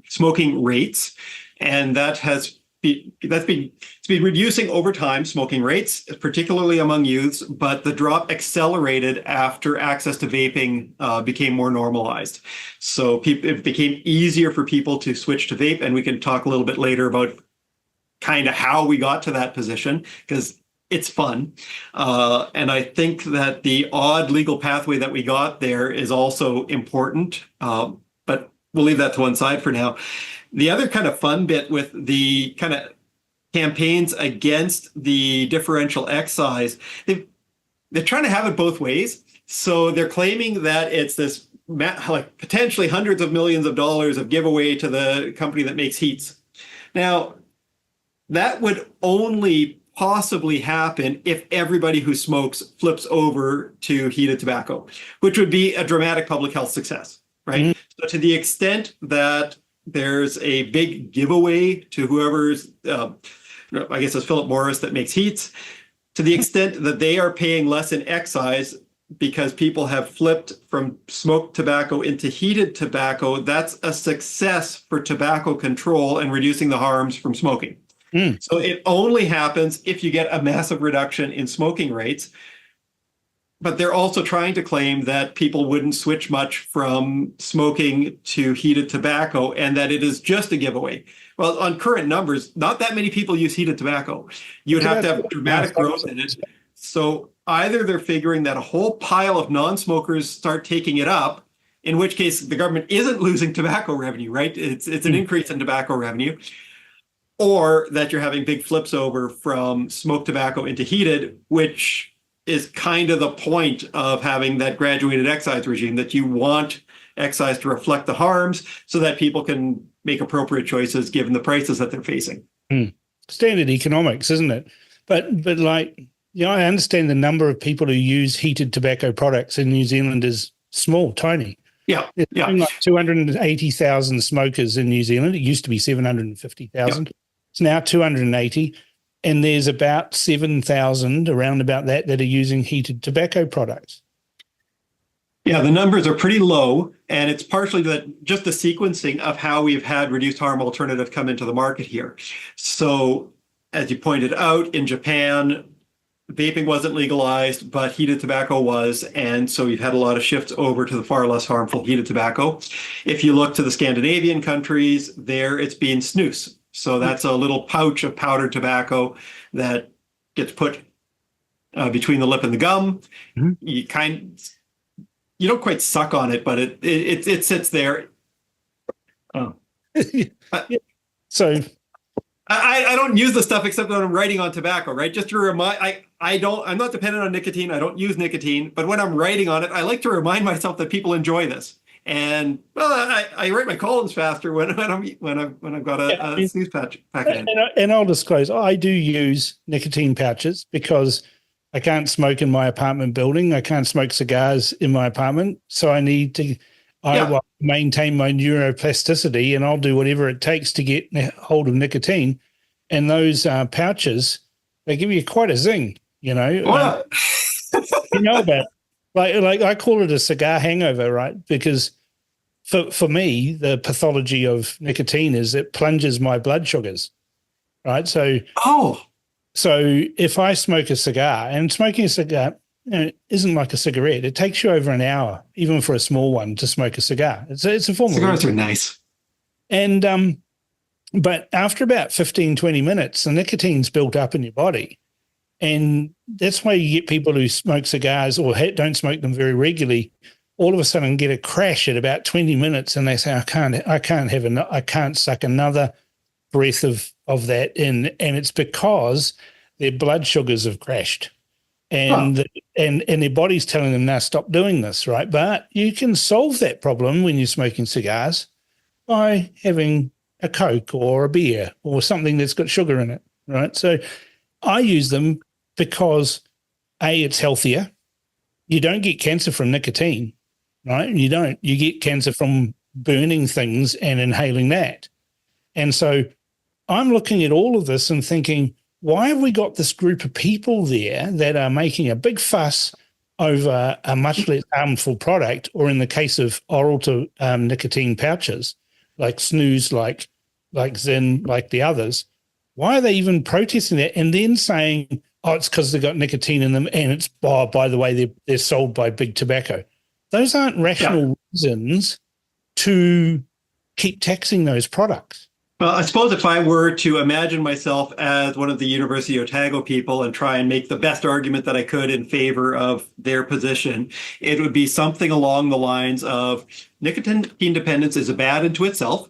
smoking rates, and it's been reducing over time, smoking rates, particularly among youths, but the drop accelerated after access to vaping became more normalized. So it became easier for people to switch to vape, and we can talk a little bit later about kind of how we got to that position, because it's fun. And I think that the odd legal pathway that we got there is also important, but we'll leave that to one side for now. The other kind of fun bit with the kind of campaigns against the differential excise, they're trying to have it both ways. So they're claiming that it's this like potentially hundreds of millions of dollars of giveaway to the company that makes heats. Now, that would only possibly happen if everybody who smokes flips over to heated tobacco, which would be a dramatic public health success, right? Mm-hmm. So to the extent that there's a big giveaway to whoever's, I guess it's Philip Morris that makes heats, to the extent that they are paying less in excise because people have flipped from smoked tobacco into heated tobacco, that's a success for tobacco control and reducing the harms from smoking. Mm. So it only happens if you get a massive reduction in smoking rates. But they're also trying to claim that people wouldn't switch much from smoking to heated tobacco and that it is just a giveaway. Well, on current numbers, not that many people use heated tobacco. You'd have to have dramatic growth in it. So either they're figuring that a whole pile of non-smokers start taking it up, in which case the government isn't losing tobacco revenue, right? It's an increase in tobacco revenue. Or that you're having big flips over from smoked tobacco into heated, which is kind of the point of having that graduated excise regime, that you want excise to reflect the harms so that people can make appropriate choices given the prices that they're facing. Standard economics, isn't it? But like, I understand the number of people who use heated tobacco products in New Zealand is small, tiny. Yeah. There's like 280,000 smokers in New Zealand. It used to be 750,000. It's now 280. And there's about 7,000 around about that are using heated tobacco products. Yeah, the numbers are pretty low, and it's partially just the sequencing of how we've had reduced harm alternative come into the market here. So, as you pointed out, in Japan, vaping wasn't legalized, but heated tobacco was, and so you've had a lot of shifts over to the far less harmful heated tobacco. If you look to the Scandinavian countries, there it's been snus. So that's a little pouch of powdered tobacco that gets put between the lip and the gum. Mm-hmm. You don't quite suck on it, but it sits there. Oh. So I don't use the stuff except when I'm writing on tobacco, right? Just to remind, I'm not dependent on nicotine. I don't use nicotine, but when I'm writing on it, I like to remind myself that people enjoy this. And well, I write my columns faster when I've got a snooze packet in. And I'll disclose, I do use nicotine pouches because I can't smoke in my apartment building. I can't smoke cigars in my apartment, so I need to. I maintain my neuroplasticity, and I'll do whatever it takes to get hold of nicotine. And those pouches, they give you quite a zing, you know. You know about like I call it a cigar hangover, right? Because for me, the pathology of nicotine is it plunges my blood sugars, right? So if I smoke a cigar, and smoking a cigar isn't like a cigarette, it takes you over an hour, even for a small one, to smoke a cigar. It's a form of cigars are nice. And but after about 15, 20 minutes, the nicotine's built up in your body. And that's why you get people who smoke cigars or don't smoke them very regularly, all of a sudden get a crash at about 20 minutes, and they say, I can't suck another breath of that in. And it's because their blood sugars have crashed. And their body's telling them, now stop doing this, right? But you can solve that problem when you're smoking cigars by having a Coke or a beer or something that's got sugar in it, right? So I use them because, A, it's healthier. You don't get cancer from nicotine, right? You don't. You get cancer from burning things and inhaling that. And so I'm looking at all of this and thinking, why have we got this group of people there that are making a big fuss over a much less harmful product, or in the case of oral to nicotine pouches, like snus, like Zyn, like the others? Why are they even protesting that and then saying, oh, it's because they've got nicotine in them and it's, oh, by the way, they're sold by big tobacco? Those aren't rational reasons to keep taxing those products. Well, I suppose if I were to imagine myself as one of the University of Otago people and try and make the best argument that I could in favor of their position, it would be something along the lines of nicotine dependence is bad into itself.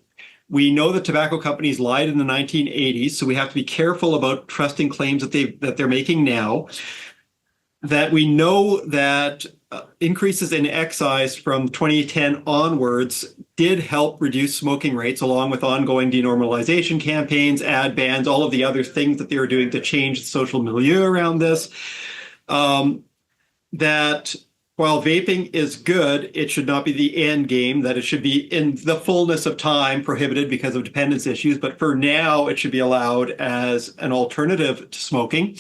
We know that tobacco companies lied in the 1980s, so we have to be careful about trusting claims that they're making now. That we know that increases in excise from 2010 onwards did help reduce smoking rates, along with ongoing denormalization campaigns, ad bans, all of the other things that they were doing to change the social milieu around this. That while vaping is good, it should not be the end game, that it should be in the fullness of time prohibited because of dependence issues. But for now, it should be allowed as an alternative to smoking.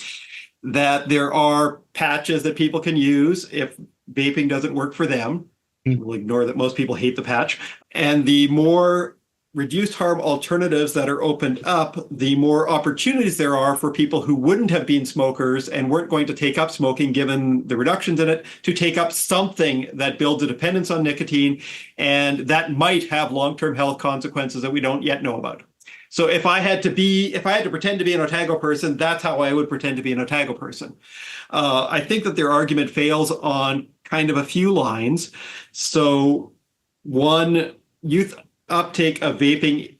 That there are patches that people can use if vaping doesn't work for them. We'll ignore that most people hate the patch. And the more reduced harm alternatives that are opened up, the more opportunities there are for people who wouldn't have been smokers and weren't going to take up smoking, given the reductions in it, to take up something that builds a dependence on nicotine, and that might have long-term health consequences that we don't yet know about. So if I had to pretend to be an Otago person, that's how I would pretend to be an Otago person. I think that their argument fails on kind of a few lines. So one, youth uptake of vaping,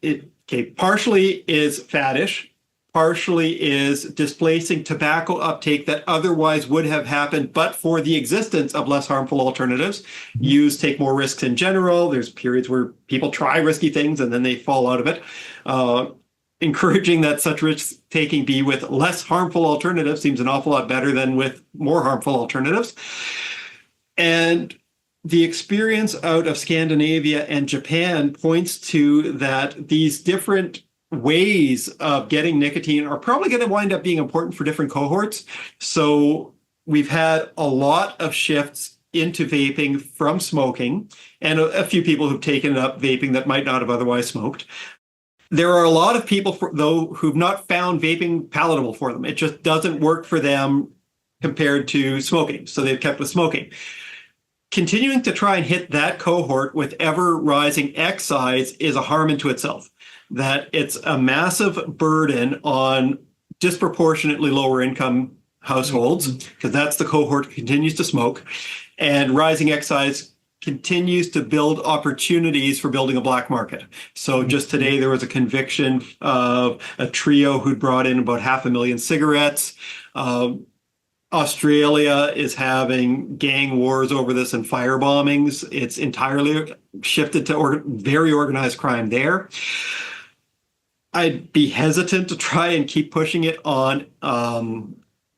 partially is faddish, partially is displacing tobacco uptake that otherwise would have happened but for the existence of less harmful alternatives. Youths take more risks in general. There's periods where people try risky things and then they fall out of it. Encouraging that such risk-taking be with less harmful alternatives seems an awful lot better than with more harmful alternatives. And the experience out of Scandinavia and Japan points to that these different ways of getting nicotine are probably going to wind up being important for different cohorts. So we've had a lot of shifts into vaping from smoking, and a few people who've taken up vaping that might not have otherwise smoked. There are a lot of people, though, who've not found vaping palatable for them. It just doesn't work for them compared to smoking, so they've kept with smoking. Continuing to try and hit that cohort with ever-rising excise is a harm into itself. That it's a massive burden on disproportionately lower income households, because that's the cohort who continues to smoke, and rising excise continues to build opportunities for building a black market. So just today, there was a conviction of a trio who'd brought in about 500,000 cigarettes. Australia is having gang wars over this and fire bombings. It's entirely shifted to very organized crime there. I'd be hesitant to try and keep pushing it on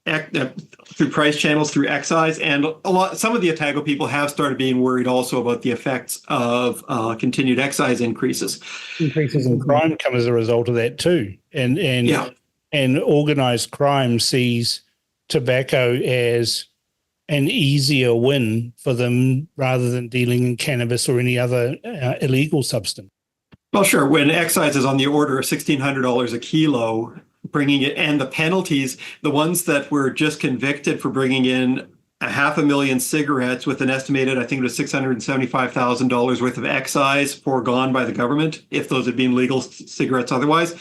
through price channels, through excise, and some of the Otago people have started being worried also about the effects of continued excise increases. Increases in crime come as a result of that too, and organized crime sees tobacco as an easier win for them rather than dealing in cannabis or any other illegal substance. Well, sure. When excise is on the order of $1,600 a kilo, bringing it, and the penalties, the ones that were just convicted for bringing in 500,000 cigarettes with an estimated, I think it was $675,000 worth of excise foregone by the government, if those had been legal cigarettes otherwise.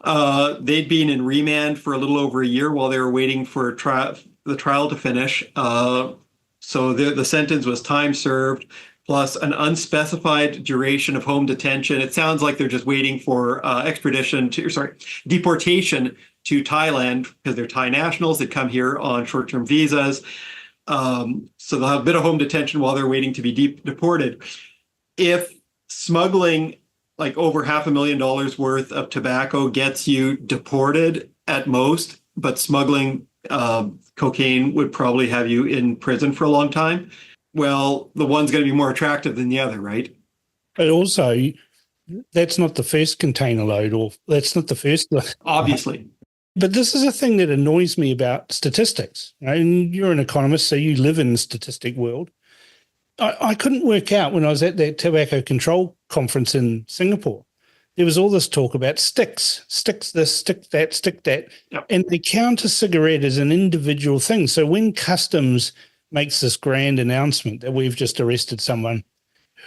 They'd been in remand for a little over a year while they were waiting for the trial to finish. So the sentence was time served plus an unspecified duration of home detention. It sounds like they're just waiting for deportation to Thailand because they're Thai nationals. They come here on short-term visas. So they'll have a bit of home detention while they're waiting to be deported. If smuggling like over $500,000 worth of tobacco gets you deported at most, but smuggling cocaine would probably have you in prison for a long time. Well, the one's going to be more attractive than the other, right? But also, that's not the first container load, or that's not the first. Obviously. But this is a thing that annoys me about statistics. Right? And you're an economist, so you live in the statistic world. I couldn't work out when I was at that tobacco control conference in Singapore. There was all this talk about sticks this, stick that. Yep. And they count a cigarette as an individual thing. So when customs makes this grand announcement that we've just arrested someone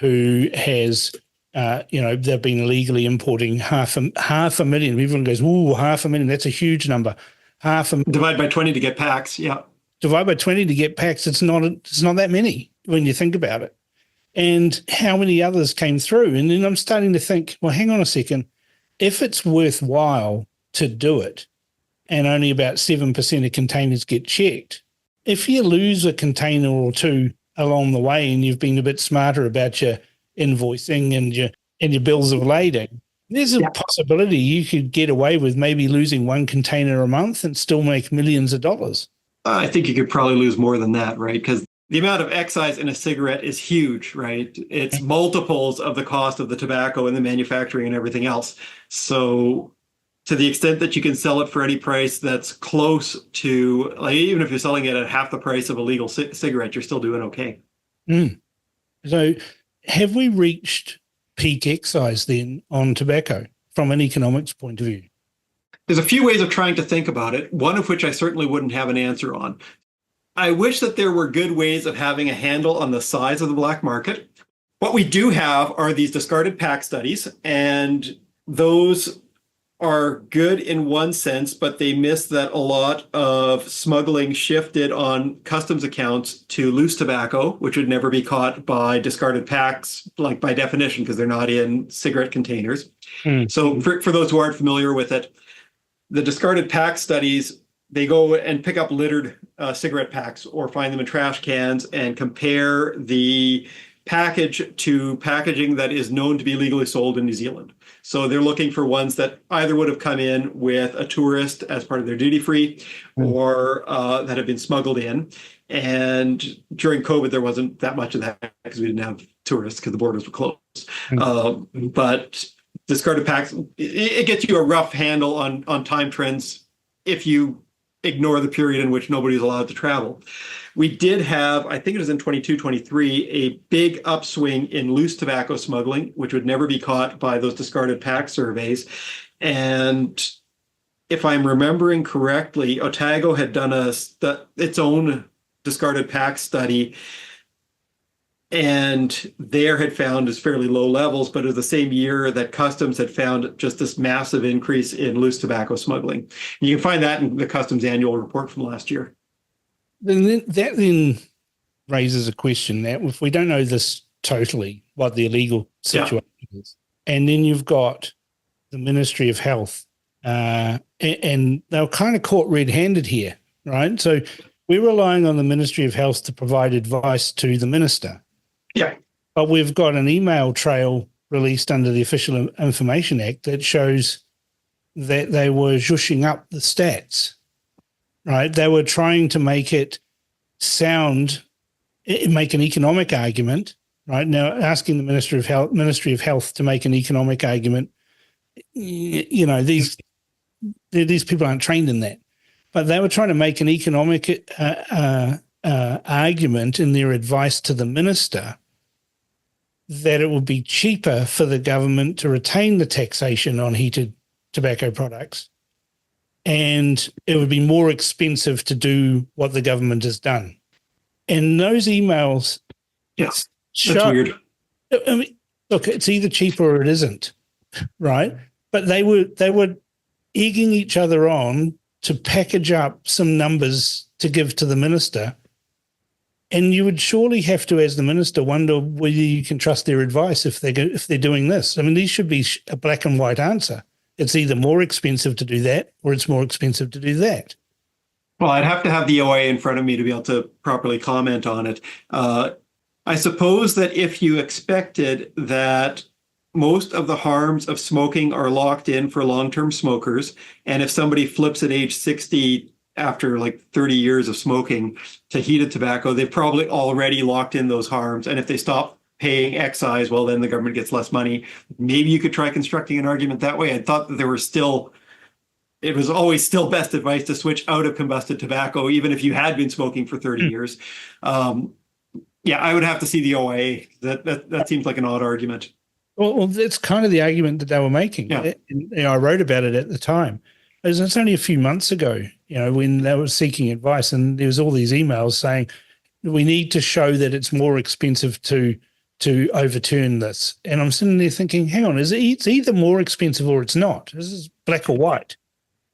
who has, they've been illegally importing half a million. Everyone goes, ooh, 500,000, that's a huge number. Divide by 20 to get packs, yeah. Divide by 20 to get packs, it's not that many when you think about it. And how many others came through? And then I'm starting to think, well, hang on a second. If it's worthwhile to do it and only about 7% of containers get checked, if you lose a container or two along the way and you've been a bit smarter about your invoicing and your bills of lading, there's a possibility you could get away with maybe losing one container a month and still make millions of dollars. I think you could probably lose more than that, right? Because the amount of excise in a cigarette is huge, right? It's multiples of the cost of the tobacco and the manufacturing and everything else. So to the extent that you can sell it for any price that's close to, like, even if you're selling it at half the price of a legal cigarette, you're still doing okay. So have we reached peak excise then on tobacco from an economics point of view? There's a few ways of trying to think about it, one of which I certainly wouldn't have an answer on. I wish that there were good ways of having a handle on the size of the black market. What we do have are these discarded pack studies, and those are good in one sense, but they miss that a lot of smuggling shifted on customs accounts to loose tobacco, which would never be caught by discarded packs, like by definition, because they're not in cigarette containers. So for those who aren't familiar with it, the discarded pack studies, they go and pick up littered cigarette packs or find them in trash cans and compare the package to packaging that is known to be legally sold in New Zealand. So they're looking for ones that either would have come in with a tourist as part of their duty free or that have been smuggled in. And during COVID, there wasn't that much of that because we didn't have tourists because the borders were closed. But discarded packs, it gets you a rough handle on time trends if you ignore the period in which nobody's allowed to travel. We did have, I think it was in 22, 23, a big upswing in loose tobacco smuggling, which would never be caught by those discarded pack surveys. And if I'm remembering correctly, Otago had done its own discarded pack study, and there had found as fairly low levels, but it was the same year that customs had found just this massive increase in loose tobacco smuggling. And you can find that in the customs annual report from last year. Then raises a question that if we don't know this totally, what the illegal situation is, and then you've got the Ministry of Health, and they were kind of caught red-handed here, right? So we're relying on the Ministry of Health to provide advice to the minister. Yeah. But we've got an email trail released under the Official Information Act that shows that they were zhushing up the stats, right? They were trying to make it make an economic argument, right? Now, asking the Ministry of Health to make an economic argument, these people aren't trained in that. But they were trying to make an economic argument in their advice to the minister that it would be cheaper for the government to retain the taxation on heated tobacco products, and it would be more expensive to do what the government has done. And those emails, Yes, that's weird. I mean, look, it's either cheaper or it isn't, right? But they were egging each other on to package up some numbers to give to the minister. And you would surely have to, as the minister, wonder whether you can trust their advice if they're doing this. I mean, these should be a black and white answer. It's either more expensive to do that or it's more expensive to do that. Well, I'd have to have the OA in front of me to be able to properly comment on it. I suppose that if you expected that most of the harms of smoking are locked in for long-term smokers, and if somebody flips at age 60 after like 30 years of smoking to heated tobacco, they've probably already locked in those harms. And if they stop paying excise, well, then the government gets less money. Maybe you could try constructing an argument that way. I thought that it was always still best advice to switch out of combusted tobacco, even if you had been smoking for 30 years. Yeah, I would have to see the OA. That seems like an odd argument. Well, that's kind of the argument that they were making. Yeah. And I wrote about it at the time. It's only a few months ago, when they were seeking advice, and there was all these emails saying we need to show that it's more expensive to overturn this. And I'm sitting there thinking, hang on, it's either more expensive or it's not. This is black or white.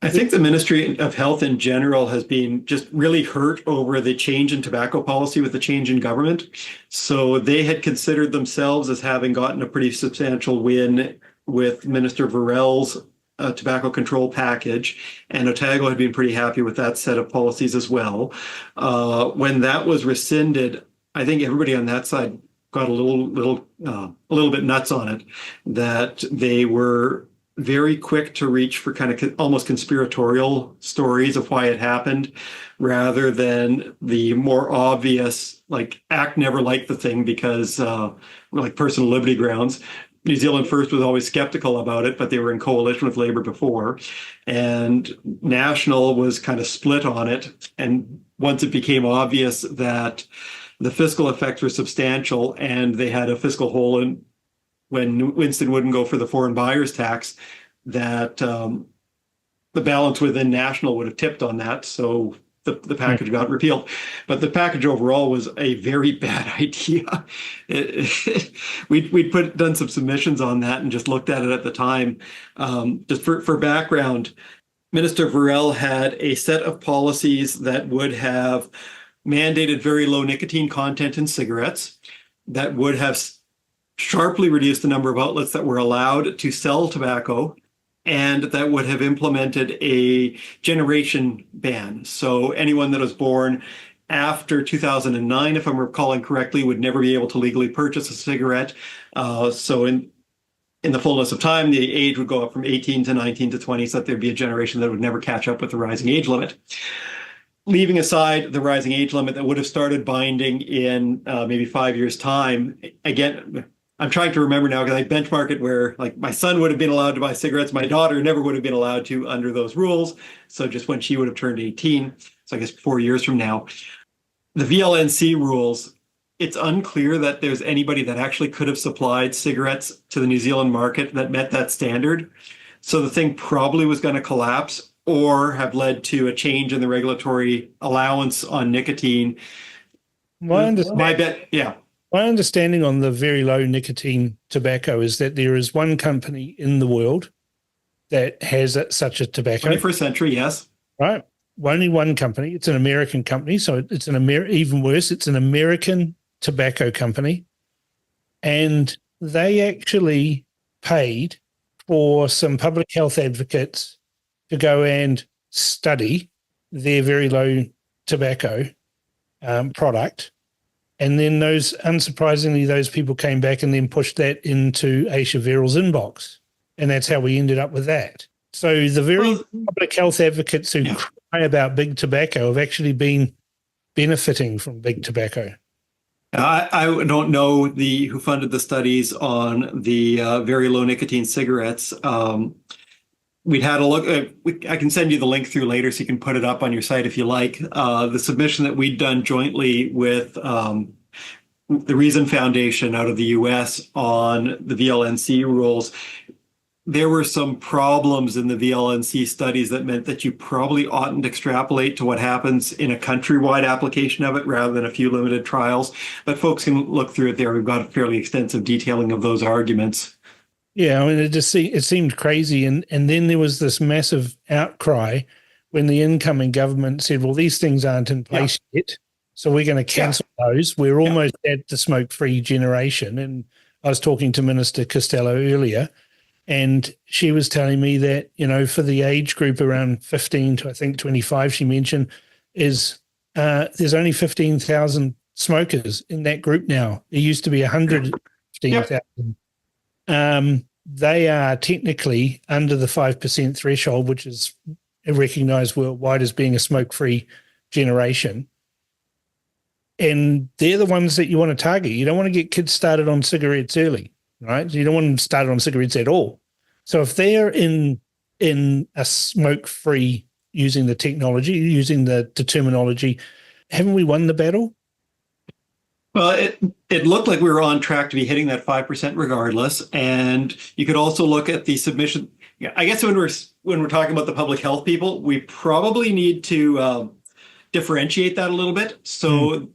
I think the Ministry of Health in general has been just really hurt over the change in tobacco policy with the change in government. So they had considered themselves as having gotten a pretty substantial win with Minister Varel's tobacco control package, and Otago had been pretty happy with that set of policies as well. When that was rescinded, I think everybody on that side got a little bit nuts on it, that they were very quick to reach for kind of almost conspiratorial stories of why it happened, rather than the more obvious, like, ACT never liked the thing because like personal liberty grounds. New Zealand First was always skeptical about it, but they were in coalition with Labour before. And National was kind of split on it. And once it became obvious that the fiscal effects were substantial and they had a fiscal hole in when Winston wouldn't go for the foreign buyers tax, that the balance within National would have tipped on that. So the package got repealed. But the package overall was a very bad idea. We'd done some submissions on that and just looked at it at the time. Just for background, Minister Varel had a set of policies that would have mandated very low nicotine content in cigarettes, that would have sharply reduced the number of outlets that were allowed to sell tobacco, and that would have implemented a generation ban. So anyone that was born after 2009, if I'm recalling correctly, would never be able to legally purchase a cigarette. So in the fullness of time, the age would go up from 18 to 19 to 20, so that there'd be a generation that would never catch up with the rising age limit. Leaving aside the rising age limit that would have started binding in maybe 5 years' time, again, I'm trying to remember now because I benchmark it where, like, my son would have been allowed to buy cigarettes. My daughter never would have been allowed to under those rules. So just when she would have turned 18, so I guess 4 years from now, the VLNC rules, it's unclear that there's anybody that actually could have supplied cigarettes to the New Zealand market that met that standard. So the thing probably was going to collapse or have led to a change in the regulatory allowance on nicotine. My bet, yeah. My understanding on the very low nicotine tobacco is that there is one company in the world that has such a tobacco. 21st century, yes. Right. Only one company. It's an American company. So it's even worse. It's an American tobacco company. And they actually paid for some public health advocates to go and study their very low tobacco product. And then unsurprisingly, those people came back and then pushed that into Aisha Verrill's inbox. And that's how we ended up with that. So the very public health advocates who cry about big tobacco have actually been benefiting from big tobacco. I don't know who funded the studies on the very low nicotine cigarettes. we'd had a look. I can send you the link through later so you can put it up on your site if you like. The submission that we'd done jointly with the Reason Foundation out of the US on the VLNC rules. There were some problems in the VLNC studies that meant that you probably oughtn't extrapolate to what happens in a countrywide application of it rather than a few limited trials. But folks can look through it there. We've got a fairly extensive detailing of those arguments. Yeah, I mean, it seemed crazy. And then there was this massive outcry when the incoming government said, well, these things aren't in place yet, so we're going to cancel those. We're almost at the smoke-free generation. And I was talking to Minister Costello earlier, and she was telling me that, for the age group around 15 to, I think, 25, she mentioned, is there's only 15,000 smokers in that group now. There used to be 115,000. They are technically under the 5% threshold, which is recognized worldwide as being a smoke-free generation. And they're the ones that you want to target. You don't want to get kids started on cigarettes early, right? You don't want them started on cigarettes at all. So if they're in a smoke-free, using the technology, using the terminology, haven't we won the battle? Well, it looked like we were on track to be hitting that 5% regardless. And you could also look at the submission. I guess when we're talking about the public health people, we probably need to differentiate that a little bit. So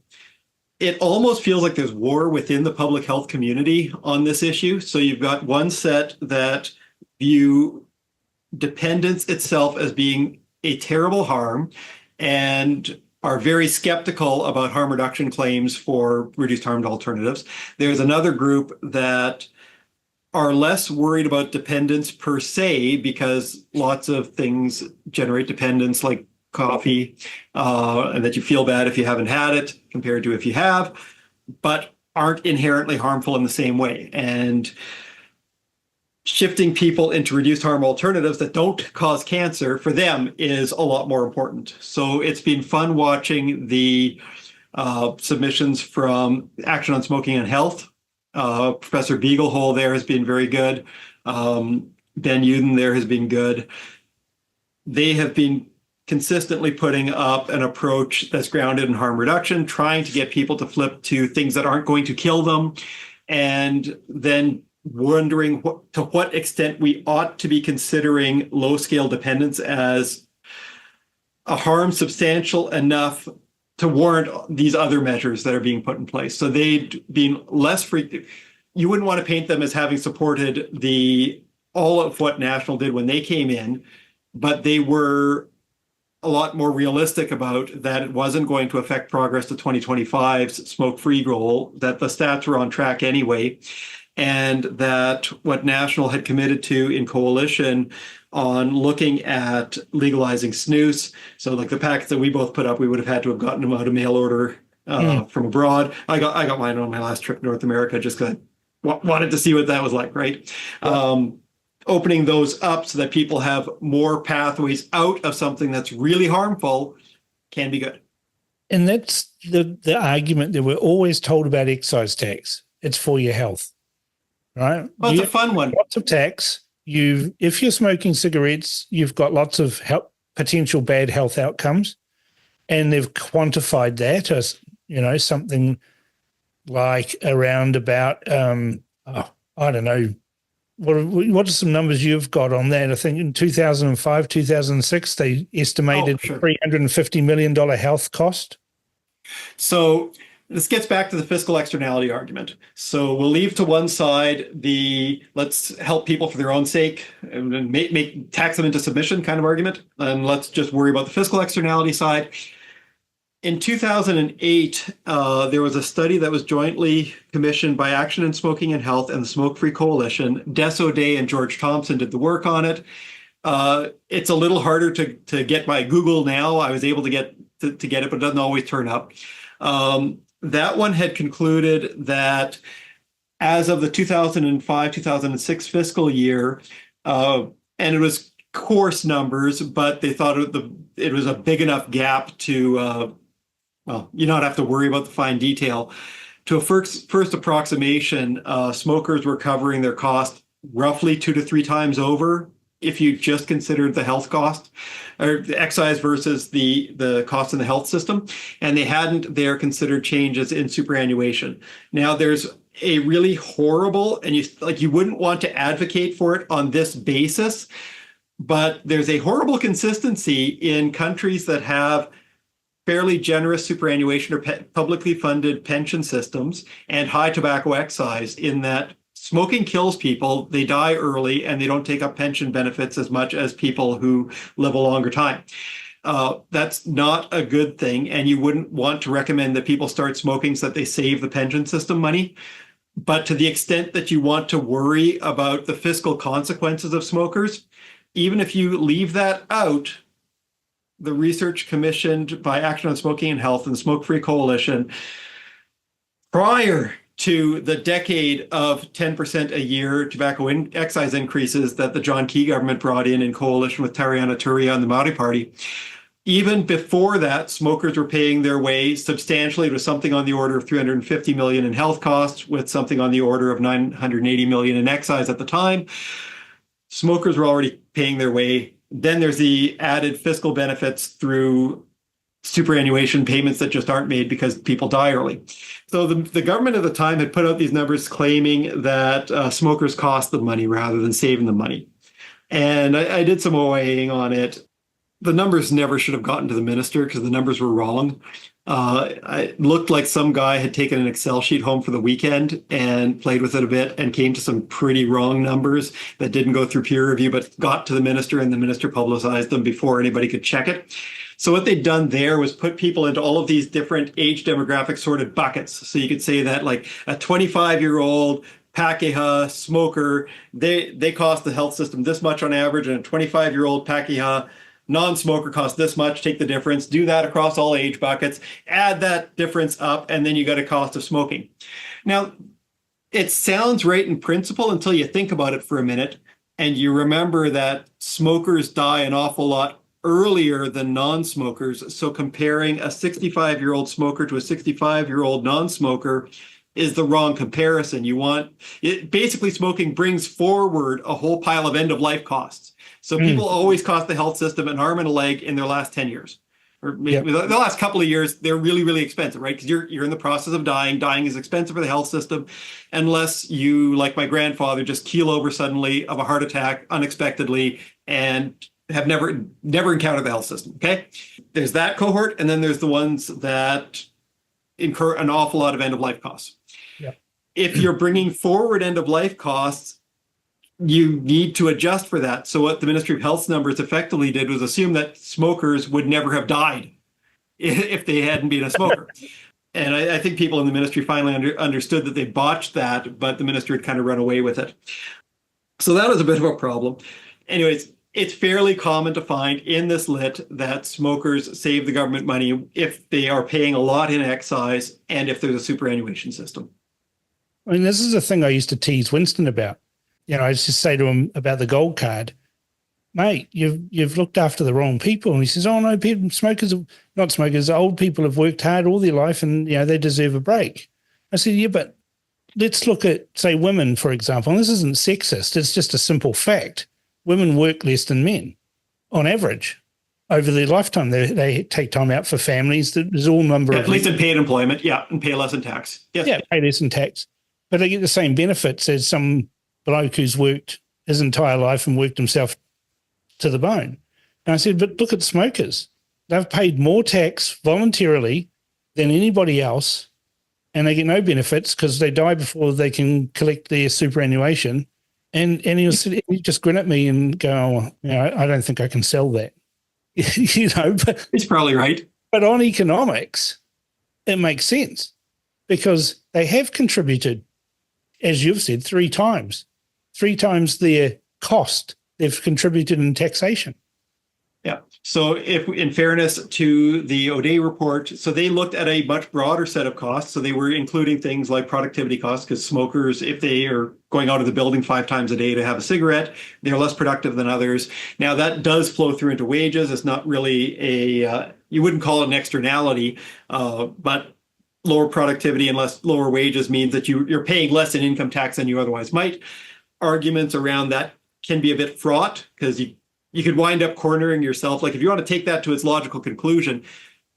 it almost feels like there's war within the public health community on this issue. So you've got one set that view dependence itself as being a terrible harm and are very skeptical about harm reduction claims for reduced harm alternatives. There's another group that are less worried about dependence per se because lots of things generate dependence like coffee, and that you feel bad if you haven't had it compared to if you have, but aren't inherently harmful in the same way. And shifting people into reduced harm alternatives that don't cause cancer for them is a lot more important. So it's been fun watching the submissions from Action on Smoking and Health. Professor Beaglehole there has been very good. Ben Uden there has been good. They have been consistently putting up an approach that's grounded in harm reduction, trying to get people to flip to things that aren't going to kill them, and then wondering to what extent we ought to be considering low-scale dependence as a harm substantial enough to warrant these other measures that are being put in place. So they'd been less free. You wouldn't want to paint them as having supported all of what National did when they came in, but they were a lot more realistic about that it wasn't going to affect progress to 2025's smoke-free goal, that the stats were on track anyway, and that what National had committed to in coalition on looking at legalizing snus. So like the packets that we both put up, we would have had to have gotten them out of mail order from abroad. I got mine on my last trip to North America just because I wanted to see what that was like, right? Opening those up so that people have more pathways out of something that's really harmful can be good. And that's the argument that we're always told about excise tax. It's for your health, right? Well, it's a fun one. Lots of tax. If you're smoking cigarettes, you've got lots of potential bad health outcomes, and they've quantified that as something like around about I don't know. What are some numbers you've got on that? I think in 2005, 2006, they estimated $350 million health cost. So this gets back to the fiscal externality argument. So we'll leave to one side the let's help people for their own sake and make tax them into submission kind of argument, and let's just worry about the fiscal externality side. In 2008, there was a study that was jointly commissioned by Action on Smoking and Health and the Smoke Free Coalition. Des O'Day and George Thompson did the work on it. It's a little harder to get by Google now. I was able to get it, but it doesn't always turn up. That one had concluded that as of the 2005-2006 fiscal year, and it was coarse numbers, but they thought it was a big enough gap to you not have to worry about the fine detail. To a first approximation, smokers were covering their cost roughly 2 to 3 times over if you just considered the health cost or the excise versus the cost in the health system, and they hadn't there considered changes in superannuation. Now there's a really horrible, and you wouldn't want to advocate for it on this basis, but there's a horrible consistency in countries that have fairly generous superannuation or publicly funded pension systems and high tobacco excise, in that smoking kills people, they die early, and they don't take up pension benefits as much as people who live a longer time. That's not a good thing, and you wouldn't want to recommend that people start smoking so that they save the pension system money. But to the extent that you want to worry about the fiscal consequences of smokers, even if you leave that out, the research commissioned by Action on Smoking and Health and the Smoke Free Coalition, prior to the decade of 10% a year tobacco excise increases that the John Key government brought in coalition with Tariana Turia and the Maori Party, even before that, smokers were paying their way substantially. It was something on the order of $350 million in health costs, with something on the order of $980 million in excise at the time. Smokers were already paying their way. Then there's the added fiscal benefits through superannuation payments that just aren't made because people die early. So the government at the time had put out these numbers claiming that smokers cost them money rather than saving them money. And I did some OIing on it. The numbers never should have gotten to the minister because the numbers were wrong. It looked like some guy had taken an Excel sheet home for the weekend and played with it a bit and came to some pretty wrong numbers that didn't go through peer review, but got to the minister, and the minister publicized them before anybody could check it. So what they'd done there was put people into all of these different age demographic sorted buckets. So you could say that like a 25-year-old Pakeha smoker, they cost the health system this much on average, and a 25-year-old Pakeha non-smoker costs this much, take the difference, do that across all age buckets, add that difference up, and then you got a cost of smoking. Now, it sounds right in principle until you think about it for a minute, and you remember that smokers die an awful lot earlier than non-smokers. So comparing a 65-year-old smoker to a 65-year-old non-smoker is the wrong comparison. Basically, smoking brings forward a whole pile of end-of-life costs. So people always cost the health system an arm and a leg in their last 10 years. Or maybe the last couple of years, they're really, really expensive, right? Because you're in the process of dying. Dying is expensive for the health system, unless you, like my grandfather, just keel over suddenly of a heart attack unexpectedly and have never encountered the health system, okay? There's that cohort, and then there's the ones that incur an awful lot of end-of-life costs. Yeah. If you're bringing forward end-of-life costs, you need to adjust for that. So what the Ministry of Health's numbers effectively did was assume that smokers would never have died if they hadn't been a smoker. And I think people in the ministry finally understood that they botched that, but the minister had kind of run away with it. So that was a bit of a problem. Anyways, it's fairly common to find in this lit that smokers save the government money if they are paying a lot in excise and if there's a superannuation system. I mean, this is a thing I used to tease Winston about. I just say to him about the gold card, mate, you've looked after the wrong people. And he says, oh, no, not smokers, old people have worked hard all their life and, they deserve a break. I said, yeah, but let's look at, say, women, for example. And this isn't sexist. It's just a simple fact. Women work less than men on average over their lifetime. They take time out for families. There's all number of... At least in paid employment, and pay less in tax. Yes. Yeah, pay less in tax. But they get the same benefits as some bloke who's worked his entire life and worked himself to the bone. And I said, but look at smokers. They've paid more tax voluntarily than anybody else, and they get no benefits because they die before they can collect their superannuation. And he just grin at me and go, I don't think I can sell that. But he's probably right. But on economics, it makes sense because they have contributed, as you've said, three times their cost they've contributed in taxation. Yeah. So if in fairness to the O'Day report, so they looked at a much broader set of costs. So they were including things like productivity costs, because smokers, if they are going out of the building 5 times a day to have a cigarette, they're less productive than others. Now that does flow through into wages. It's not really you wouldn't call it an externality, but lower productivity and lower wages means that you're paying less in income tax than you otherwise might. Arguments around that can be a bit fraught because you could wind up cornering yourself. Like if you want to take that to its logical conclusion,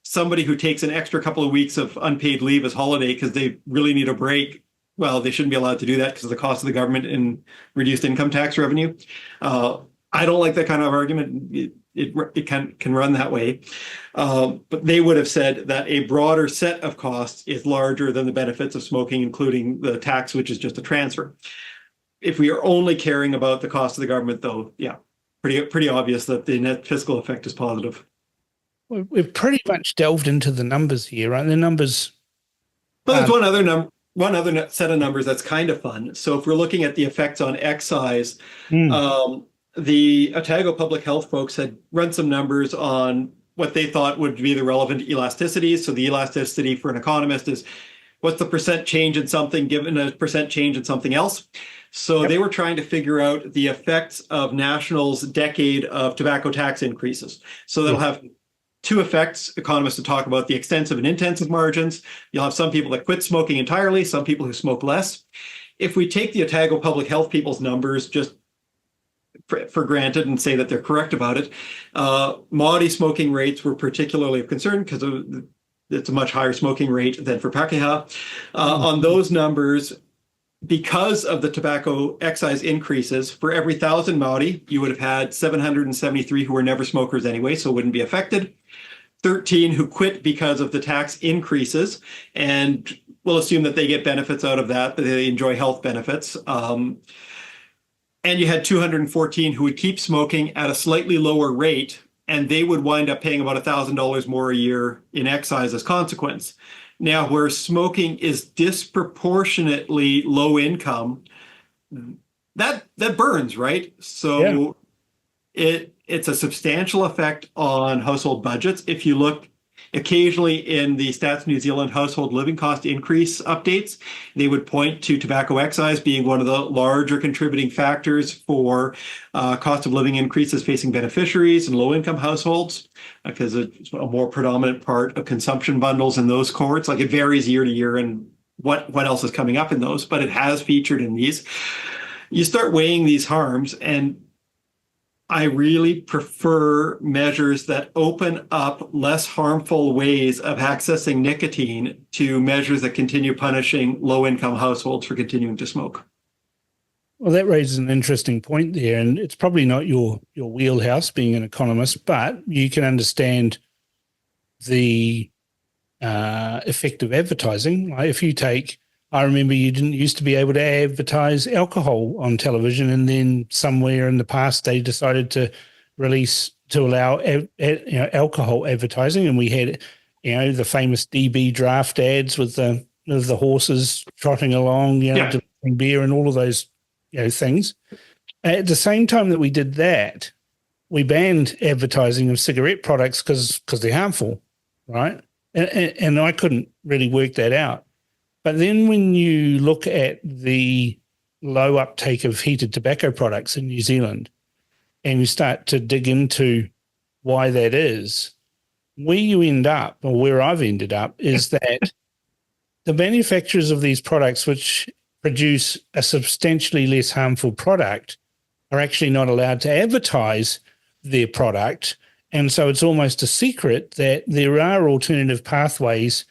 somebody who takes an extra couple of weeks of unpaid leave as holiday because they really need a break, well, they shouldn't be allowed to do that because of the cost of the government and reduced income tax revenue. I don't like that kind of argument. It can run that way. But they would have said that a broader set of costs is larger than the benefits of smoking, including the tax, which is just a transfer. If we are only caring about the cost of the government, though, yeah, pretty obvious that the net fiscal effect is positive. We've pretty much delved into the numbers here, right? The numbers. But there's one other set of numbers that's kind of fun. So if we're looking at the effects on excise, the Otago public health folks had run some numbers on what they thought would be the relevant elasticities. So the elasticity for an economist is what's the percent change in something given a percent change in something else. So they were trying to figure out the effects of National's decade of tobacco tax increases. So that'll have two effects. Economists will talk about the extensive and intensive margins. You'll have some people that quit smoking entirely, some people who smoke less. If we take the Otago public health people's numbers just for granted and say that they're correct about it, Māori smoking rates were particularly of concern because it's a much higher smoking rate than for Pākehā. On those numbers, because of the tobacco excise increases, for every 1,000 Māori, you would have had 773 who were never smokers anyway, so wouldn't be affected. 13 who quit because of the tax increases, and we'll assume that they get benefits out of that they enjoy health benefits. And you had 214 who would keep smoking at a slightly lower rate, and they would wind up paying about $1,000 more a year in excise as consequence. Now, where smoking is disproportionately low income, that burns, right? So it's a substantial effect on household budgets. If you look occasionally in the Stats New Zealand household living cost increase updates, they would point to tobacco excise being one of the larger contributing factors for cost of living increases facing beneficiaries and low-income households, because it's a more predominant part of consumption bundles in those cohorts. Like it varies year to year and what else is coming up in those, but it has featured in these. You start weighing these harms, and I really prefer measures that open up less harmful ways of accessing nicotine to measures that continue punishing low-income households for continuing to smoke. Well, that raises an interesting point there, and it's probably not your wheelhouse being an economist, but you can understand the effect of advertising. Like if you take, I remember you didn't used to be able to advertise alcohol on television, and then somewhere in the past they decided to allow alcohol advertising, and we had the famous DB draft ads with the horses trotting along, delivering beer and all of those things. At the same time that we did that, we banned advertising of cigarette products because they're harmful, right? And I couldn't really work that out. But then when you look at the low uptake of heated tobacco products in New Zealand and you start to dig into why that is, where you end up, or where I've ended up, is that the manufacturers of these products, which produce a substantially less harmful product, are actually not allowed to advertise their product. And so it's almost a secret that there are alternative pathways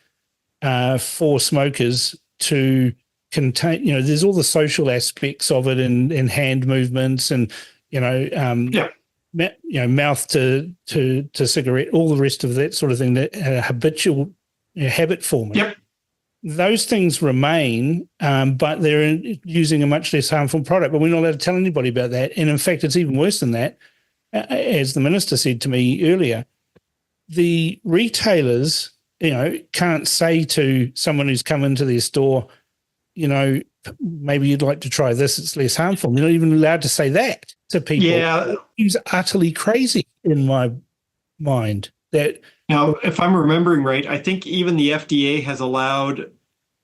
for smokers to contain, there's all the social aspects of it and hand movements and, mouth to cigarette, all the rest of that sort of thing, that habitual habit forming. Yep. Those things remain, but they're using a much less harmful product, but we're not allowed to tell anybody about that. And in fact, it's even worse than that. As the minister said to me earlier, the retailers can't say to someone who's come into their store, maybe you'd like to try this, it's less harmful. They're not even allowed to say that to people. Yeah. It's utterly crazy in my mind. Now, if I'm remembering right, I think even the FDA has allowed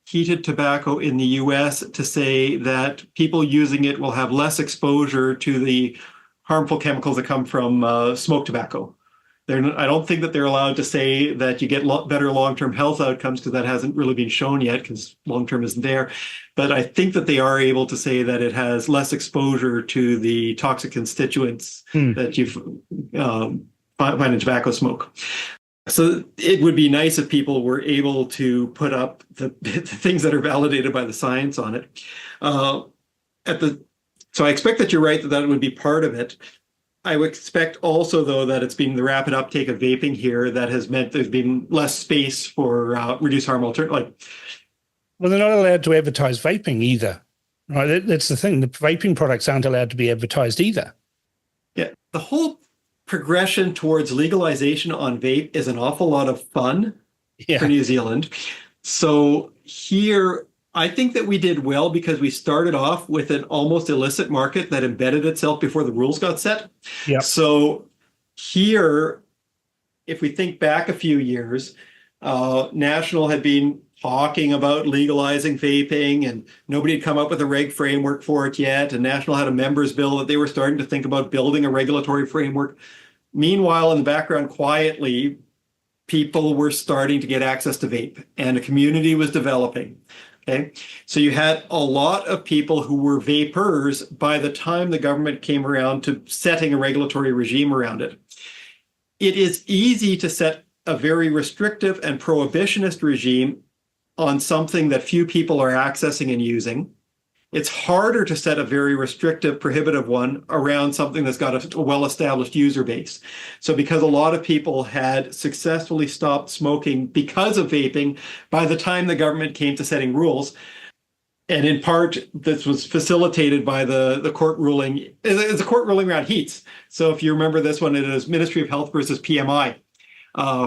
heated tobacco in the US to say that people using it will have less exposure to the harmful chemicals that come from smoked tobacco. I don't think that they're allowed to say that you get better long-term health outcomes, because that hasn't really been shown yet, because long-term isn't there. But I think that they are able to say that it has less exposure to the toxic constituents that you find in tobacco smoke. So it would be nice if people were able to put up the things that are validated by the science on it. So I expect that you're right that would be part of it. I would expect also, though, that it's been the rapid uptake of vaping here that has meant there's been less space for reduced harm alternatives. Well, they're not allowed to advertise vaping either, right? That's the thing. The vaping products aren't allowed to be advertised either. Yeah, the whole progression towards legalization on vape is an awful lot of fun for New Zealand. So here, I think that we did well because we started off with an almost illicit market that embedded itself before the rules got set. Yep. So here, if we think back a few years, National had been talking about legalizing vaping, and nobody had come up with a reg framework for it yet. And National had a members bill that they were starting to think about building a regulatory framework. Meanwhile, in the background, quietly, people were starting to get access to vape, and a community was developing. Okay, so you had a lot of people who were vapers by the time the government came around to setting a regulatory regime around it. It is easy to set a very restrictive and prohibitionist regime on something that few people are accessing and using. It's harder to set a very restrictive, prohibitive one around something that's got a well-established user base. So because a lot of people had successfully stopped smoking because of vaping by the time the government came to setting rules, and in part, this was facilitated by the court ruling. It's a court ruling around HEATS. So if you remember this one, it is Ministry of Health versus PMI,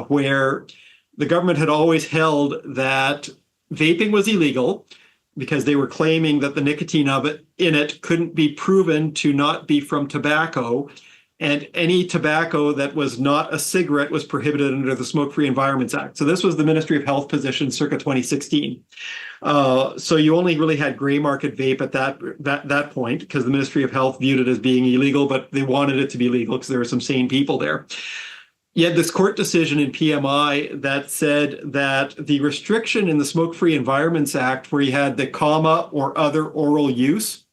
where the government had always held that vaping was illegal because they were claiming that the nicotine of it in it couldn't be proven to not be from tobacco, and any tobacco that was not a cigarette was prohibited under the Smoke-Free Environments Act. So this was the Ministry of Health position circa 2016. So you only really had gray market vape at that point, because the Ministry of Health viewed it as being illegal, but they wanted it to be legal because there were some sane people there. You had this court decision in PMI that said that the restriction in the Smoke-Free Environments Act, where you had the comma or other oral use,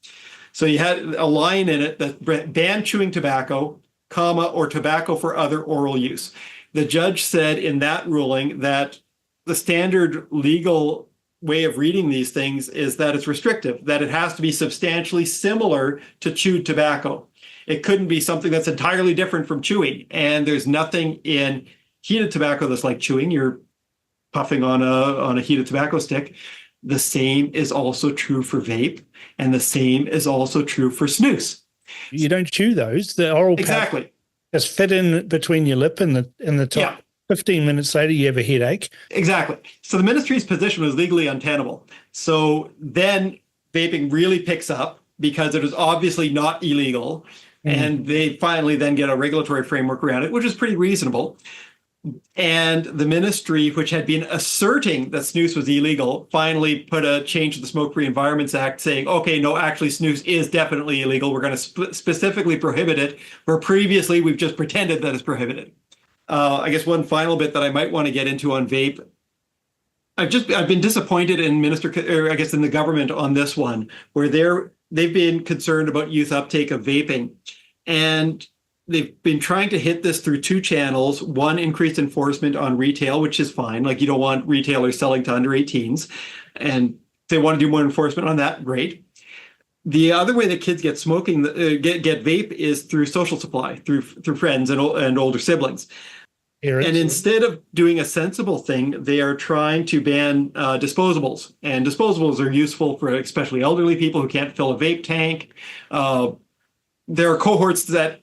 so you had a line in it that banned chewing tobacco, comma, or tobacco for other oral use. The judge said in that ruling that the standard legal way of reading these things is that it's restrictive, that it has to be substantially similar to chewed tobacco. It couldn't be something that's entirely different from chewing. And there's nothing in heated tobacco that's like chewing. You're puffing on a heated tobacco stick. The same is also true for vape, and the same is also true for snus. You don't chew those. The oral exactly just fit in between your lip and the top. Yeah. 15 minutes later, you have a headache. Exactly. So the ministry's position was legally untenable. So then vaping really picks up because it was obviously not illegal. And they finally then get a regulatory framework around it, which is pretty reasonable. And the ministry, which had been asserting that snus was illegal, finally put a change to the Smoke-Free Environments Act saying, okay, no, actually snus is definitely illegal. We're going to specifically prohibit it, where previously we've just pretended that it's prohibited. I guess one final bit that I might want to get into on vape. I've been disappointed in in the government on this one, where they've been concerned about youth uptake of vaping. And they've been trying to hit this through two channels. One, increased enforcement on retail, which is fine. Like, you don't want retailers selling to under 18s. And if they want to do more enforcement on that, great. The other way that kids get smoking, get vape, is through social supply, through friends and older siblings. And instead of doing a sensible thing, they are trying to ban disposables. And disposables are useful for especially elderly people who can't fill a vape tank. There are cohorts that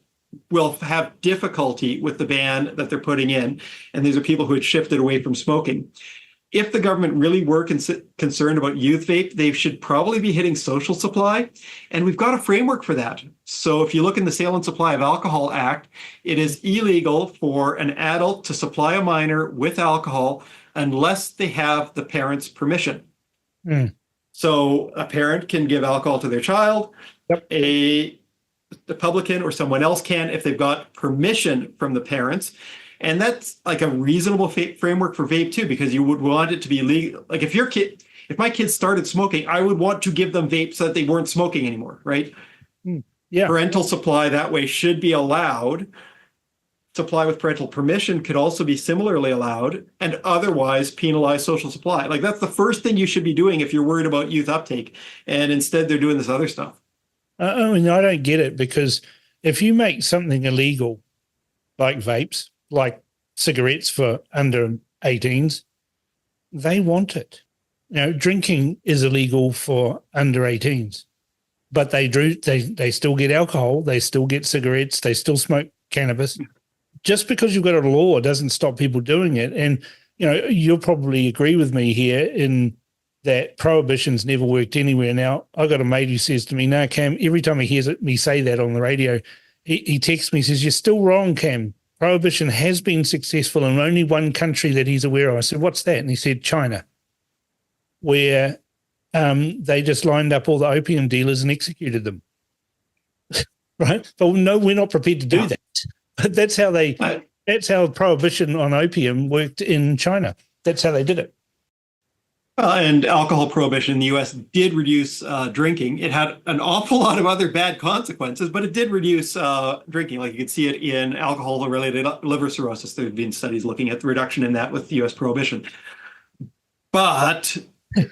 will have difficulty with the ban that they're putting in. And these are people who had shifted away from smoking. If the government really were concerned about youth vape, they should probably be hitting social supply. And we've got a framework for that. So if you look in the Sale and Supply of Alcohol Act, it is illegal for an adult to supply a minor with alcohol unless they have the parent's permission. So a parent can give alcohol to their child. Yep. The publican or someone else can if they've got permission from the parents. And that's like a reasonable framework for vape too, because you would want it to be legal. Like if my kids started smoking, I would want to give them vapes so that they weren't smoking anymore, right? Yeah. Parental supply that way should be allowed. Supply with parental permission could also be similarly allowed, and otherwise penalize social supply. Like that's the first thing you should be doing if you're worried about youth uptake. And instead they're doing this other stuff. I mean, I don't get it, because if you make something illegal, like vapes, like cigarettes for under 18s, they want it. Drinking is illegal for under 18s, but they still get alcohol, they still get cigarettes, they still smoke cannabis. Just because you've got a law doesn't stop people doing it. And, you'll probably agree with me here in that prohibition's never worked anywhere. Now, I got a mate who says to me, no, Cam, every time he hears me say that on the radio, he texts me, says, you're still wrong, Cam. Prohibition has been successful in only one country that he's aware of. I said, what's that? And he said, China, where they just lined up all the opium dealers and executed them. Right? But no, we're not prepared to do that. But that's how prohibition on opium worked in China. That's how they did it. And alcohol prohibition in the U.S. did reduce drinking. It had an awful lot of other bad consequences, but it did reduce drinking. Like you could see it in alcohol-related liver cirrhosis. There have been studies looking at the reduction in that with U.S. prohibition. But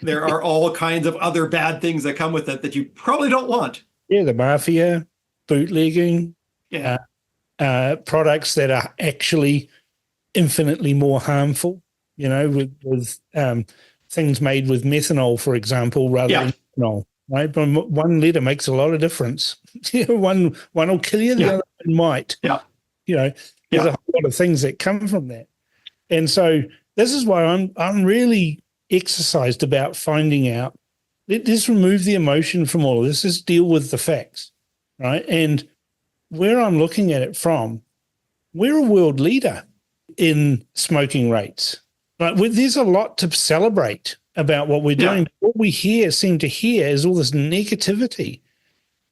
there are all kinds of other bad things that come with it that you probably don't want. Yeah, the mafia, bootlegging, products that are actually infinitely more harmful, with things made with methanol, for example, rather than ethanol, right? But 1 liter makes a lot of difference. One will kill you, the other one might. Yeah. There's a whole lot of things that come from that. And so this is why I'm really exercised about finding out, let's remove the emotion from all of this. Let's deal with the facts, right? And where I'm looking at it from, we're a world leader in smoking rates. Right? There's a lot to celebrate about what we're doing. What we seem to hear is all this negativity.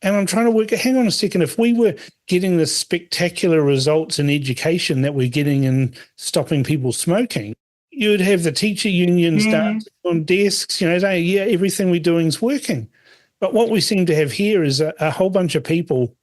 And I'm trying to work out, hang on a second, if we were getting the spectacular results in education that we're getting in stopping people smoking, you would have the teacher unions dancing on desks, saying, yeah, everything we're doing is working. But what we seem to have here is a whole bunch of people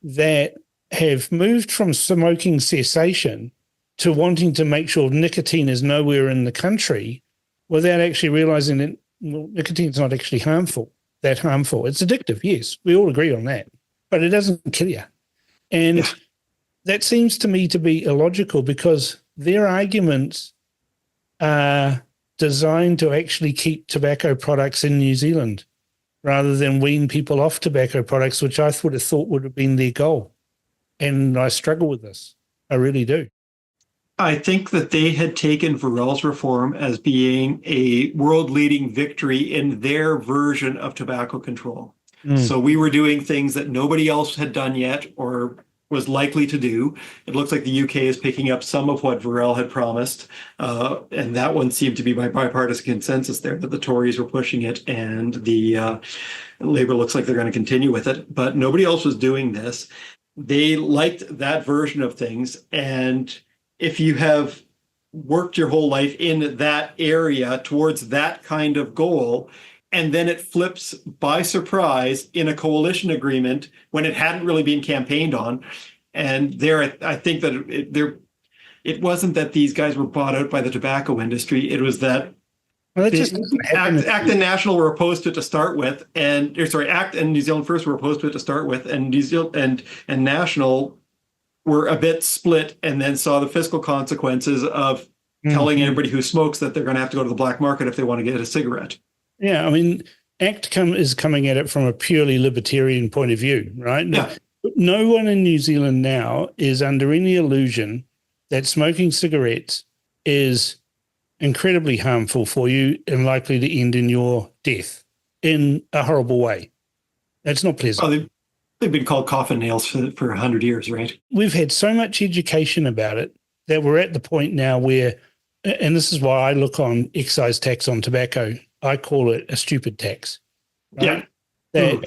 that have moved from smoking cessation to wanting to make sure nicotine is nowhere in the country without actually realizing that nicotine is not actually that harmful. It's addictive, yes, we all agree on that, but it doesn't kill you. And that seems to me to be illogical, because their arguments are designed to actually keep tobacco products in New Zealand rather than wean people off tobacco products, which I would have thought would have been their goal. And I struggle with this. I really do. I think that they had taken Varel's reform as being a world-leading victory in their version of tobacco control. So we were doing things that nobody else had done yet or was likely to do. It looks like the UK is picking up some of what Varel had promised. And that one seemed to be by bipartisan consensus there, that the Tories were pushing it and the Labour looks like they're going to continue with it. But nobody else was doing this. They liked that version of things. And if you have worked your whole life in that area towards that kind of goal, and then it flips by surprise in a coalition agreement when it hadn't really been campaigned on. And there, I think that it wasn't that these guys were bought out by the tobacco industry. It was that Act and National were opposed to it to start with, Act and New Zealand First were opposed to it to start with, and New Zealand and National were a bit split, and then saw the fiscal consequences of telling anybody who smokes that they're going to have to go to the black market if they want to get a cigarette. Yeah, I mean, ACT is coming at it from a purely libertarian point of view, right? Yeah. No one in New Zealand now is under any illusion that smoking cigarettes is incredibly harmful for you and likely to end in your death in a horrible way. That's not pleasant. Oh, they've been called coffin nails for 100 years, right? We've had so much education about it that we're at the point now where, and this is why I look on excise tax on tobacco, I call it a stupid tax. Right? Yeah.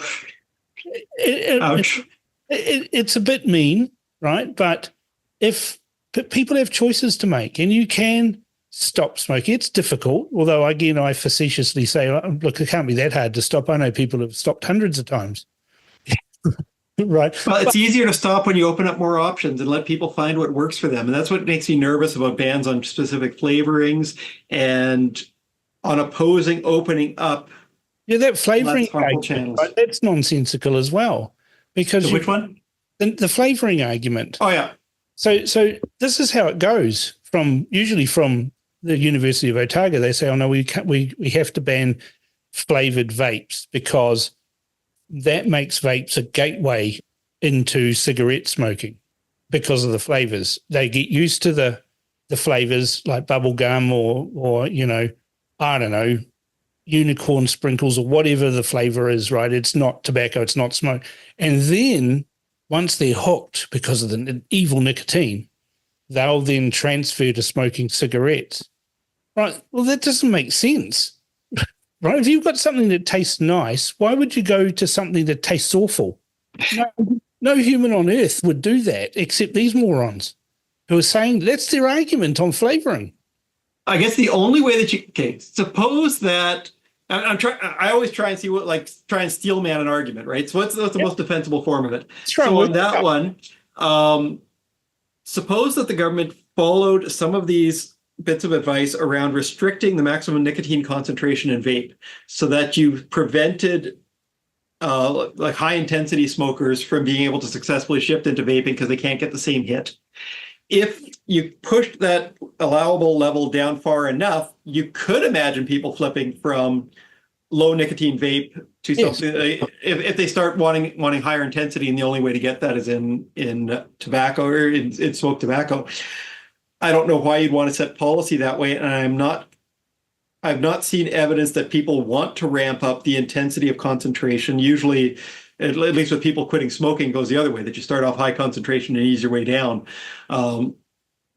Ouch. It's a bit mean, right? But if But people have choices to make, and you can stop smoking. It's difficult, although, again, I facetiously say, look, it can't be that hard to stop. I know people have stopped hundreds of times. Right. Well, it's easier to stop when you open up more options and let people find what works for them. And that's what makes me nervous about bans on specific flavorings and on opposing opening up. Yeah, that flavoring harmful argument, channels. right, that's nonsensical as well. Because which one? The flavoring argument. Oh, yeah. So this is how it goes usually from the University of Otago. They say, oh, no, we have to ban flavored vapes because that makes vapes a gateway into cigarette smoking because of the flavors. They get used to the flavors like bubble gum or I don't know, unicorn sprinkles or whatever the flavor is, right? It's not tobacco, it's not smoke. And then once they're hooked because of the evil nicotine, they'll then transfer to smoking cigarettes. Right. Well, that doesn't make sense. Right? If you've got something that tastes nice, why would you go to something that tastes awful? No human on earth would do that except these morons who are saying that's their argument on flavoring. I guess the only way that suppose that I always try and see try and steel man an argument, right? So what's the most defensible form of it? So on that one, suppose that the government followed some of these bits of advice around restricting the maximum nicotine concentration in vape so that you prevented high intensity smokers from being able to successfully shift into vaping because they can't get the same hit. If you pushed that allowable level down far enough, you could imagine people flipping from low nicotine vape to something. If they start wanting higher intensity, and the only way to get that is in tobacco or in smoked tobacco. I don't know why you'd want to set policy that way, and I've not seen evidence that people want to ramp up the intensity of concentration. Usually, at least with people quitting smoking, goes the other way, that you start off high concentration and ease your way down.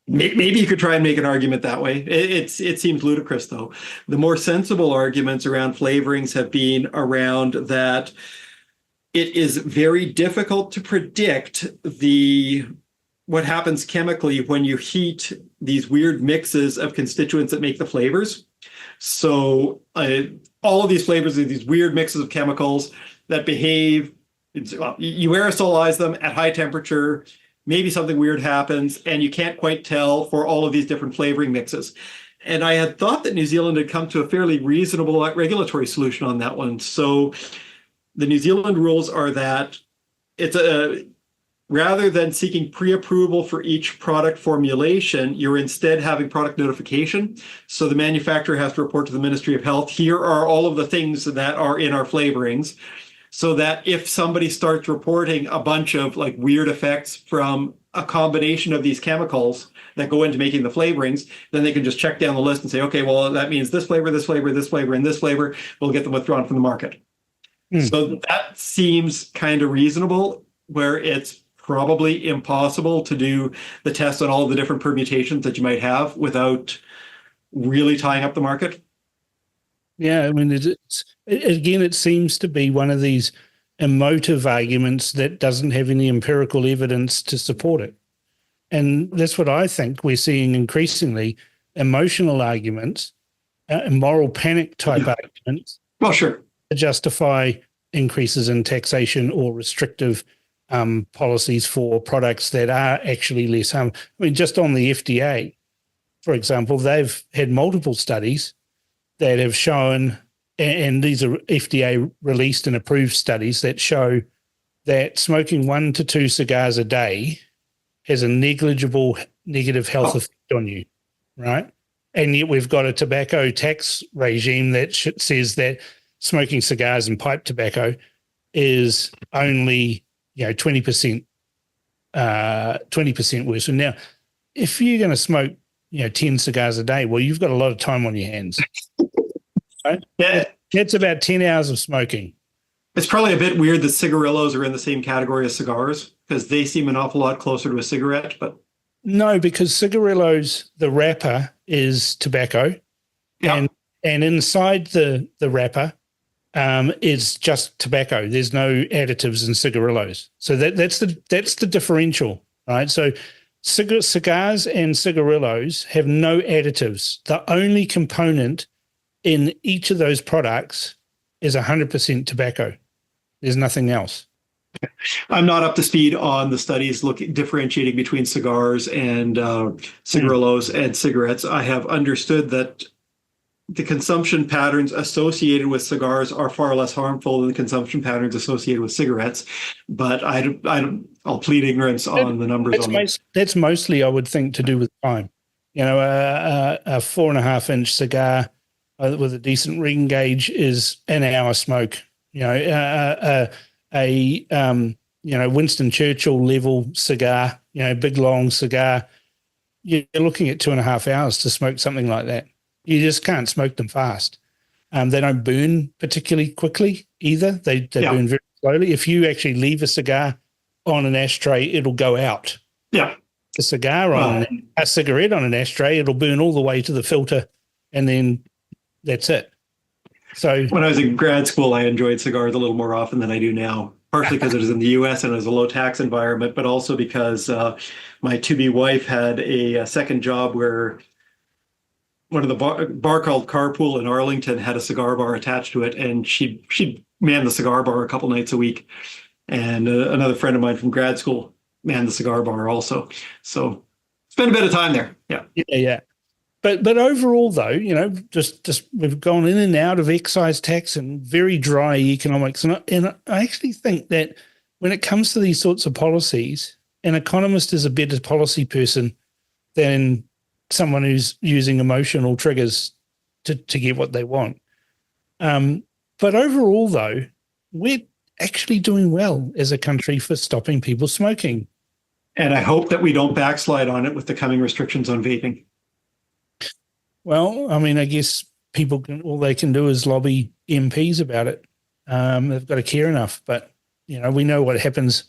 Maybe you could try and make an argument that way. It seems ludicrous, though. The more sensible arguments around flavorings have been around that it is very difficult to predict what happens chemically when you heat these weird mixes of constituents that make the flavors. So all of these flavors are these weird mixes of chemicals that behave. You aerosolize them at high temperature. Maybe something weird happens, and you can't quite tell for all of these different flavoring mixes. And I had thought that New Zealand had come to a fairly reasonable regulatory solution on that one. So the New Zealand rules are that rather than seeking pre-approval for each product formulation, you're instead having product notification. So the manufacturer has to report to the Ministry of Health, here are all of the things that are in our flavorings. So that if somebody starts reporting a bunch of weird effects from a combination of these chemicals that go into making the flavorings, then they can just check down the list and say, okay, well, that means this flavor, this flavor, this flavor, and this flavor will get them withdrawn from the market. So that seems kind of reasonable, where it's probably impossible to do the test on all the different permutations that you might have without really tying up the market. Yeah, I mean, it seems to be one of these emotive arguments that doesn't have any empirical evidence to support it. And that's what I think we're seeing increasingly, emotional arguments, moral panic type arguments. Well, sure. To justify increases in taxation or restrictive policies for products that are actually less harmful. I mean, just on the FDA, for example, they've had multiple studies that have shown, and these are FDA released and approved studies that show that smoking 1 to 2 cigars a day has a negligible negative health effect on you, right? And yet we've got a tobacco tax regime that says that smoking cigars and pipe tobacco is only 20% worse. And now, if you're going to smoke 10 cigars a day, well, you've got a lot of time on your hands. Right? Yeah. That's about 10 hours of smoking. It's probably a bit weird that cigarillos are in the same category as cigars, because they seem an awful lot closer to a cigarette. But no, because cigarillos, the wrapper is tobacco, and inside the wrapper is just tobacco. There's no additives in cigarillos, so that's the differential, right? So cigars and cigarillos have no additives. The only component in each of those products is 100% tobacco. There's nothing else. I'm not up to speed on the studies differentiating between cigars and cigarillos and cigarettes. I have understood that the consumption patterns associated with cigars are far less harmful than the consumption patterns associated with cigarettes. But I'll plead ignorance on the numbers. That's mostly, I would think, to do with time. You know, a 4.5-inch cigar with a decent ring gauge is an hour smoke. You know, Winston Churchill level cigar, big long cigar, you're looking at 2.5 hours to smoke something like that. You just can't smoke them fast. They don't burn particularly quickly either. They burn very slowly. If you actually leave a cigar on an ashtray, it'll go out. Yeah. A cigarette on an ashtray, it'll burn all the way to the filter, and then that's it. So when I was in grad school, I enjoyed cigars a little more often than I do now, partially because it was in the U.S. and it was a low tax environment, but also because my to-be wife had a second job where one of the bar called Carpool in Arlington had a cigar bar attached to it, and she'd man the cigar bar a couple nights a week. And another friend of mine from grad school manned the cigar bar also. So spent a bit of time there. Yeah. Yeah. But overall, though, just we've gone in and out of excise tax and very dry economics. And I actually think that when it comes to these sorts of policies, an economist is a better policy person than someone who's using emotional triggers to get what they want. But overall, though, we're actually doing well as a country for stopping people smoking. And I hope that we don't backslide on it with the coming restrictions on vaping. Well, I mean, I guess all they can do is lobby MPs about it. They've got to care enough. But, we know what happens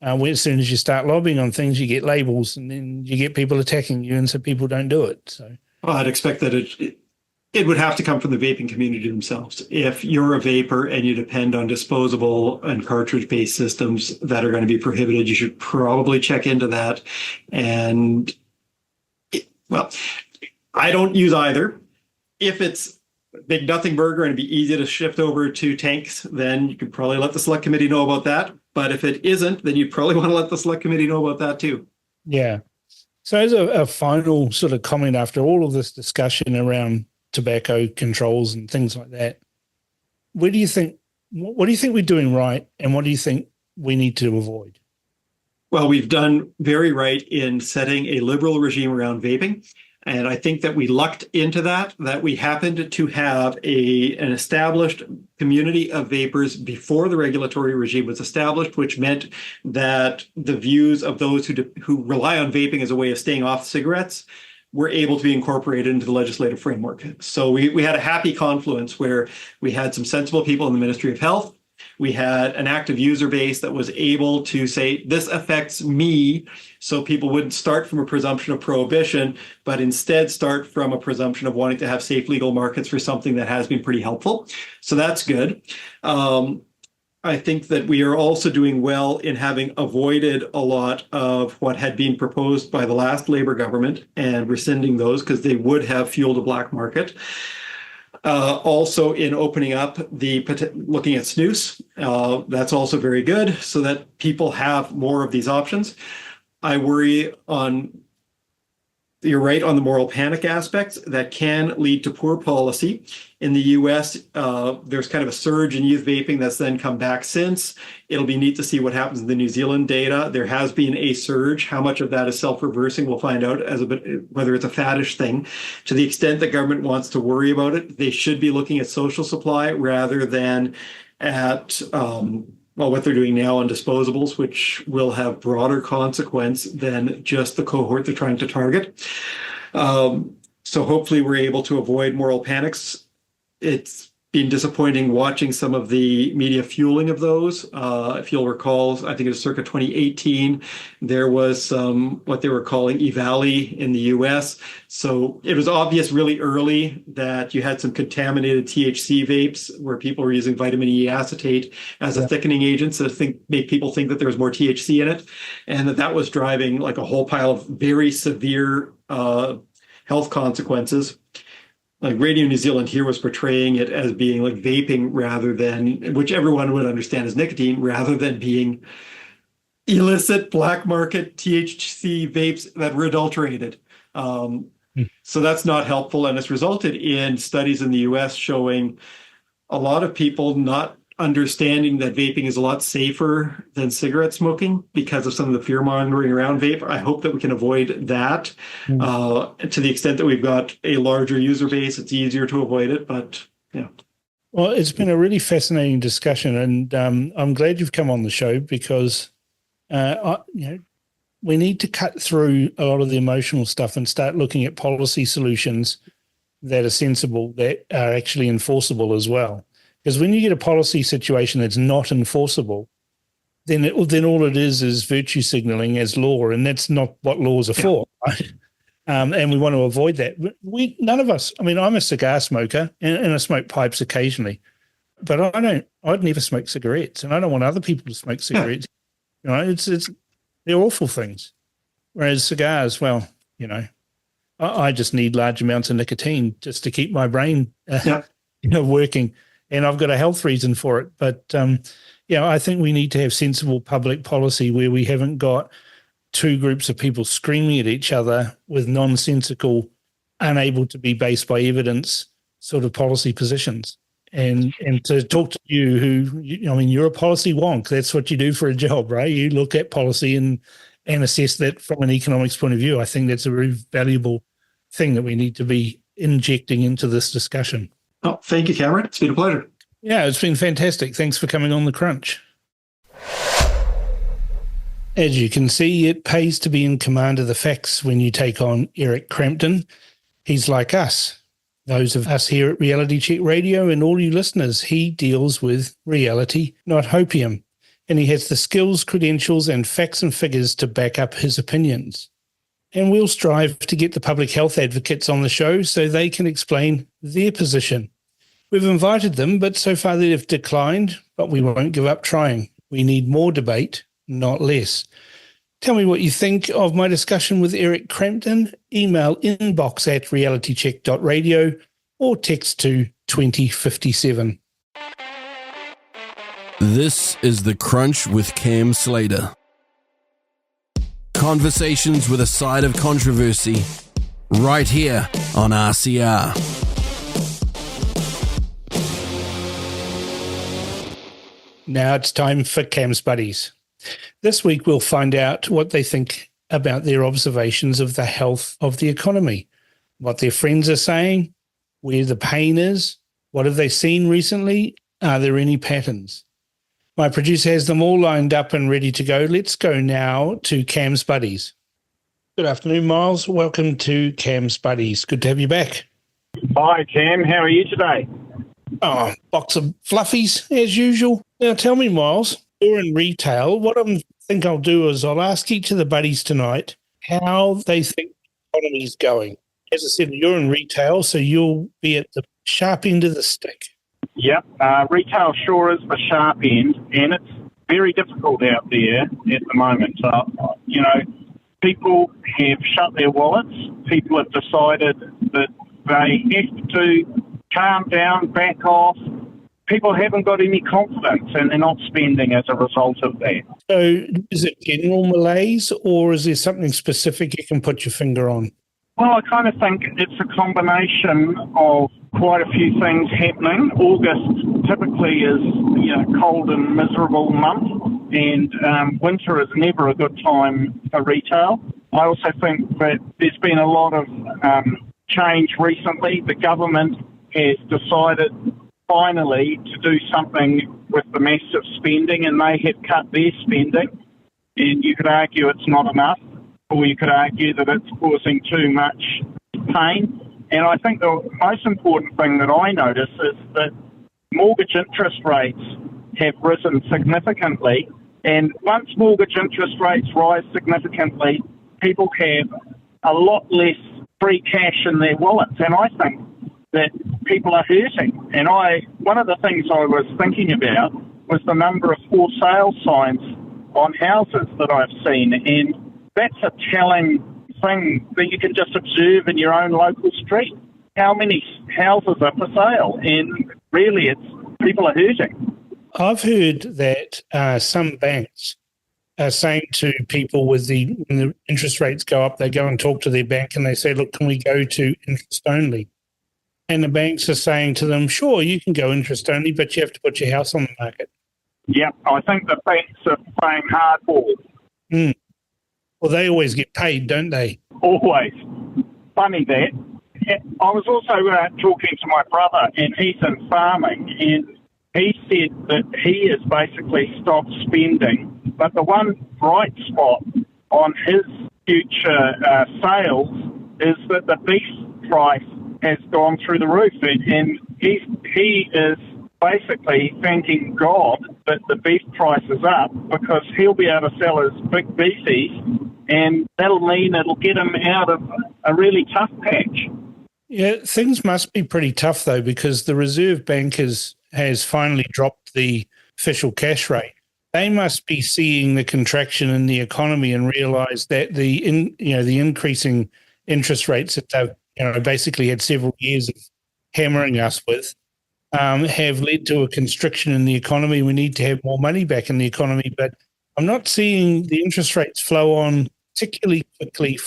as soon as you start lobbying on things, you get labels and then you get people attacking you, and so people don't do it. So, well, I'd expect that it would have to come from the vaping community themselves. If you're a vapor and you depend on disposable and cartridge-based systems that are going to be prohibited, you should probably check into that. And, I don't use either. If it's big nothing burger and it'd be easy to shift over to tanks, then you could probably let the select committee know about that. But if it isn't, then you'd probably want to let the select committee know about that too. Yeah. So as a final sort of comment after all of this discussion around tobacco controls and things like that, what do you think we're doing right, and what do you think we need to avoid? Well, we've done very right in setting a liberal regime around vaping. And I think that we lucked into that we happened to have an established community of vapors before the regulatory regime was established, which meant that the views of those who rely on vaping as a way of staying off cigarettes were able to be incorporated into the legislative framework. So we had a happy confluence where we had some sensible people in the Ministry of Health. We had an active user base that was able to say, this affects me. So people wouldn't start from a presumption of prohibition, but instead start from a presumption of wanting to have safe legal markets for something that has been pretty helpful. So that's good. I think that we are also doing well in having avoided a lot of what had been proposed by the last Labour government and rescinding those because they would have fueled a black market. Also in opening up looking at snus, that's also very good so that people have more of these options. I worry you're right on the moral panic aspects that can lead to poor policy. In the US, there's kind of a surge in youth vaping that's then come back since. It'll be neat to see what happens in the New Zealand data. There has been a surge. How much of that is self-reversing, we'll find out whether it's a faddish thing. To the extent that government wants to worry about it, they should be looking at social supply rather than at what they're doing now on disposables, which will have broader consequence than just the cohort they're trying to target. So hopefully we're able to avoid moral panics. It's been disappointing watching some of the media fueling of those. If you'll recall, I think it was circa 2018, there was what they were calling EVALI in the US. So it was obvious really early that you had some contaminated THC vapes where people were using vitamin E acetate as a thickening agent to make people think that there was more THC in it, and that was driving like a whole pile of very severe health consequences. Like Radio New Zealand here was portraying it as being like vaping rather than, which everyone would understand as nicotine, rather than being illicit black market THC vapes that were adulterated. So that's not helpful. And it's resulted in studies in the US showing a lot of people not understanding that vaping is a lot safer than cigarette smoking because of some of the fear mongering around vape. I hope that we can avoid that. To the extent that we've got a larger user base, it's easier to avoid it, but yeah. Well, it's been a really fascinating discussion, and I'm glad you've come on the show because, we need to cut through a lot of the emotional stuff and start looking at policy solutions that are sensible, that are actually enforceable as well. Because when you get a policy situation that's not enforceable, then all it is virtue signaling as law, and that's not what laws are for. Right? And we want to avoid that. None of us. I mean, I'm a cigar smoker, and I smoke pipes occasionally, but I'd never smoke cigarettes, and I don't want other people to smoke cigarettes. They're awful things. Whereas cigars, well, I just need large amounts of nicotine just to keep my brain, working. And I've got a health reason for it. But, I think we need to have sensible public policy where we haven't got two groups of people screaming at each other with nonsensical, unable to be based by evidence sort of policy positions. And to talk to you you're a policy wonk. That's what you do for a job, right? You look at policy and assess that from an economics point of view. I think that's a very valuable thing that we need to be injecting into this discussion. Oh, thank you, Cameron. It's been a pleasure. Yeah, it's been fantastic. Thanks for coming on The Crunch. As you can see, it pays to be in command of the facts when you take on Eric Crampton. He's like us, those of us here at Reality Check Radio and all you listeners. He deals with reality, not hopium, and he has the skills, credentials, and facts and figures to back up his opinions. And we'll strive to get the public health advocates on the show so they can explain their position. We've invited them, but so far they've declined, but we won't give up trying. We need more debate, not less. Tell me what you think of my discussion with Eric Crampton. Email inbox@realitycheck.radio or text to 2057. This is The Crunch with Cam Slater. Conversations with a side of controversy, right here on RCR. Now it's time for Cam's Buddies. This week we'll find out what they think about their observations of the health of the economy, what their friends are saying, where the pain is, what have they seen recently, are there any patterns? My producer has them all lined up and ready to go. Let's go now to Cam's Buddies. Good afternoon, Miles. Welcome to Cam's Buddies. Good to have you back. Hi, Cam. How are you today? Oh, box of fluffies, as usual. Now, tell me, Miles, you're in retail. What I think I'll do is I'll ask each of the buddies tonight how they think the economy's going. As I said, you're in retail, so you'll be at the sharp end of the stick. Yep. Retail sure is the sharp end, and it's very difficult out there at the moment. People have shut their wallets. People have decided that they have to calm down, back off. People haven't got any confidence and they're not spending as a result of that. So is it general malaise or is there something specific you can put your finger on? Well, I kind of think it's a combination of quite a few things happening. August typically is, cold and miserable month, and winter is never a good time for retail. I also think that there's been a lot of change recently. The government has decided finally to do something with the massive spending, and they have cut their spending. And you could argue it's not enough, or you could argue that it's causing too much pain. And I think the most important thing that I notice is that mortgage interest rates have risen significantly. And once mortgage interest rates rise significantly, people have a lot less free cash in their wallets. And I think that people are hurting. And one of the things I was thinking about was the number of for sale signs on houses that I've seen. And that's a telling thing that you can just observe in your own local street. How many houses are for sale? And really, people are hurting. I've heard that some banks are saying to people when the interest rates go up, they go and talk to their bank and they say, look, can we go to interest only? And the banks are saying to them, sure, you can go interest only, but you have to put your house on the market. Yeah, I think the banks are playing hardball. Well, they always get paid, don't they? Always. Funny that. I was also talking to my brother, and he's in farming, and he said that he has basically stopped spending, but the one bright spot on his future sales is that the beef price has gone through the roof, and he is basically thanking God that the beef price is up, because he'll be able to sell his big beefies, and that'll mean it'll get him out of a really tough patch. Yeah, things must be pretty tough, though, because the Reserve Bank has finally dropped the official cash rate. They must be seeing the contraction in the economy and realise that the increasing interest rates that they've basically had several years of hammering us with have led to a constriction in the economy. We need to have more money back in the economy, but I'm not seeing the interest rates flow on particularly quickly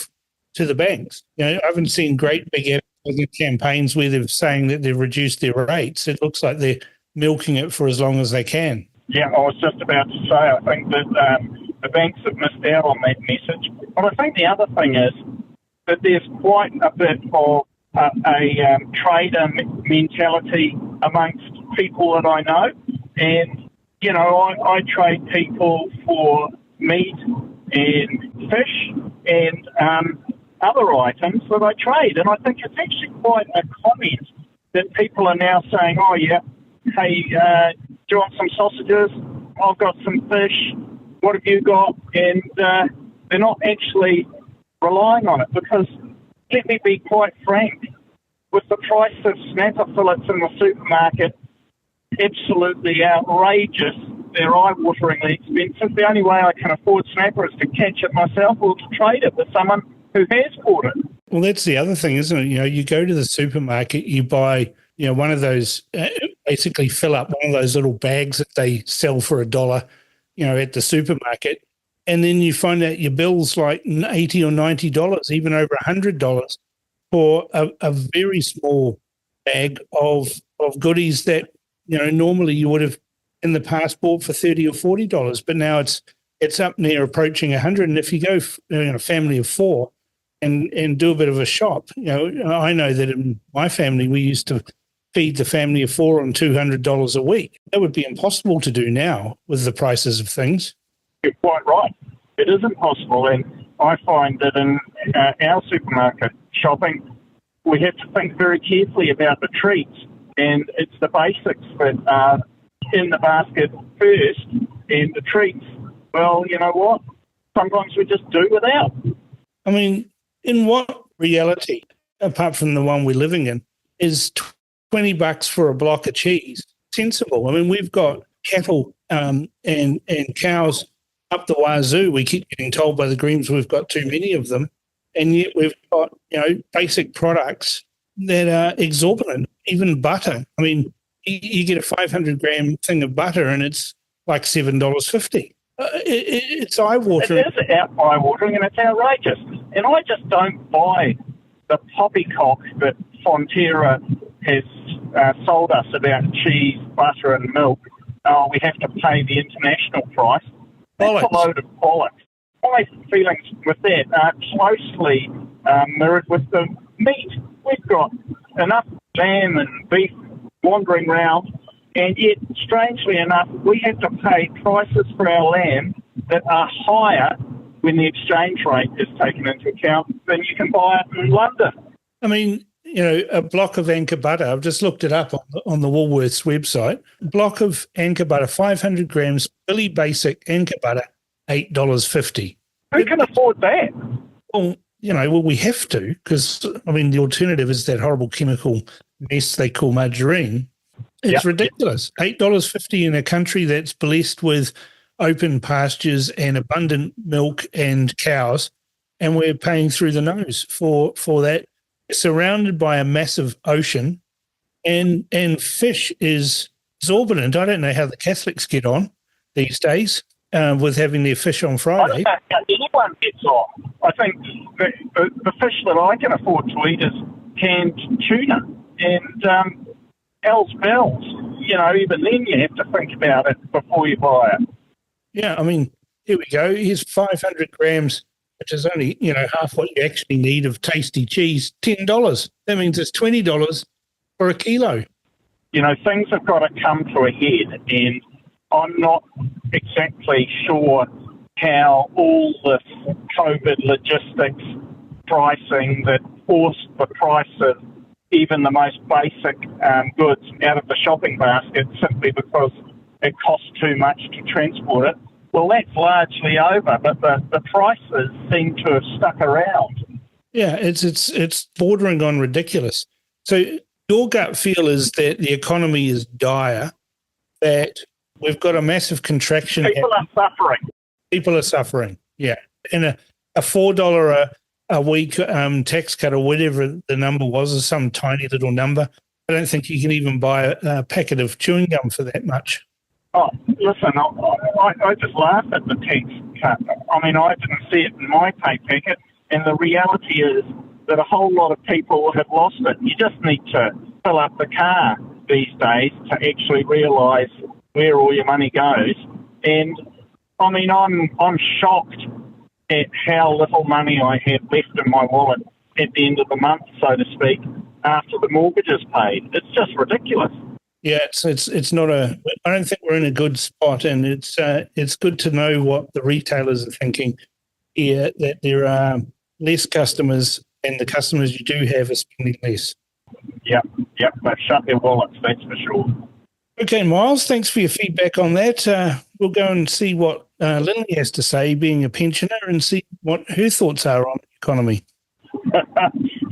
to the banks. I haven't seen great big advertising campaigns where they're saying that they've reduced their rates. It looks like they're milking it for as long as they can. Yeah, I was just about to say, I think that the banks have missed out on that message. But I think the other thing is that there's quite a bit of a trader mentality amongst people that I know. And, I trade people for meat and fish and other items that I trade. And I think it's actually quite a comment that people are now saying, oh, yeah, hey, do you want some sausages? I've got some fish. What have you got? And they're not actually relying on it, because let me be quite frank, with the price of snapper fillets in the supermarket, absolutely outrageous. They're eye-wateringly expensive. The only way I can afford snapper is to catch it myself or to trade it with someone who has caught it. Well, that's the other thing, isn't it? You go to the supermarket, you buy, one of those, basically fill up one of those little bags that they sell for $1, at the supermarket. And then you find out your bill's like $80 or $90, even over $100 for a very small bag of goodies that, normally you would have in the past bought for $30 or $40, but now it's up near approaching $100. And if you go, a family of four and do a bit of a shop, I know that in my family, we used to feed the family of four on $200 a week. That would be impossible to do now with the prices of things. You're quite right. It is impossible. And I find that in our supermarket shopping, we have to think very carefully about the treats. And it's the basics that are in the basket first. And the treats, well, you know what? Sometimes we just do without. I mean, in what reality, apart from the one we're living in, is $20 for a block of cheese sensible? I mean, we've got cattle and cows up the wazoo. We keep getting told by the Greens we've got too many of them, and yet we've got basic products that are exorbitant. Even butter. I mean, you get a 500-gram thing of butter and it's like $7.50. It's eye-watering. It is eye-watering and it's outrageous. And I just don't buy the poppycock that Fonterra has sold us about cheese, butter and milk. Oh, we have to pay the international price. That's a load of bollocks. My feelings with that are closely mirrored with the meat. We've got enough lamb and beef wandering around, and yet, strangely enough, we have to pay prices for our lamb that are higher when the exchange rate is taken into account than you can buy it in London. I mean, a block of Anchor butter, I've just looked it up on the Woolworths website, block of Anchor butter, 500 grams, Billy Basic Anchor butter, $8.50. Who can afford that? Well, we have to, because, the alternative is that horrible chemical mess they call margarine. It's ridiculous. $8.50 in a country that's blessed with open pastures and abundant milk and cows, and we're paying through the nose for that. Surrounded by a massive ocean, and fish is exorbitant. I don't know how the Catholics get on these days with having their fish on Friday. I don't know how anyone gets on. I think the fish that I can afford to eat is canned tuna and Hell's bells. Even then you have to think about it before you buy it. Yeah, here we go. Here's 500 grams, which is only, half what you actually need of tasty cheese, $10. That means it's $20 for a kilo. Things have got to come to a head, and I'm not exactly sure how all this COVID logistics pricing that forced the price of even the most basic goods out of the shopping basket simply because it costs too much to transport it. Well, that's largely over, but the prices seem to have stuck around. Yeah, it's bordering on ridiculous. So your gut feel is that the economy is dire, that we've got a massive contraction. People are suffering. People are suffering, yeah. And a $4 a week tax cut or whatever the number was, is some tiny little number. I don't think you can even buy a packet of chewing gum for that much. Oh, listen, I just laugh at the tax cut. I didn't see it in my pay packet, and the reality is that a whole lot of people have lost it. You just need to fill up the car these days to actually realise where all your money goes. And, I'm shocked at how little money I have left in my wallet at the end of the month, so to speak, after the mortgage is paid. It's just ridiculous. Yeah, it's not I don't think we're in a good spot, and it's good to know what the retailers are thinking here, that there are less customers, and the customers you do have are spending less. Yep, they've shut their wallets, that's for sure. Okay, Miles, thanks for your feedback on that. We'll go and see what Lily has to say, being a pensioner, and see what her thoughts are on the economy.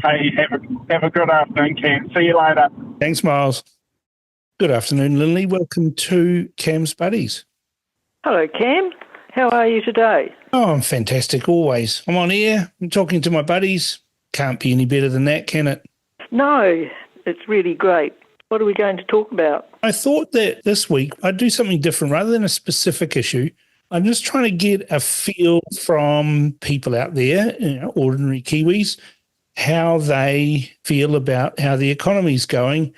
Hey, have a good afternoon, Cam. See you later. Thanks, Miles. Good afternoon, Lily. Welcome to Cam's Buddies. Hello, Cam. How are you today? Oh, I'm fantastic, always. I'm on air. I'm talking to my buddies. Can't be any better than that, can it? No, it's really great. What are we going to talk about? I thought that this week I'd do something different rather than a specific issue. I'm just trying to get a feel from people out there, ordinary Kiwis, how they feel about how the economy's going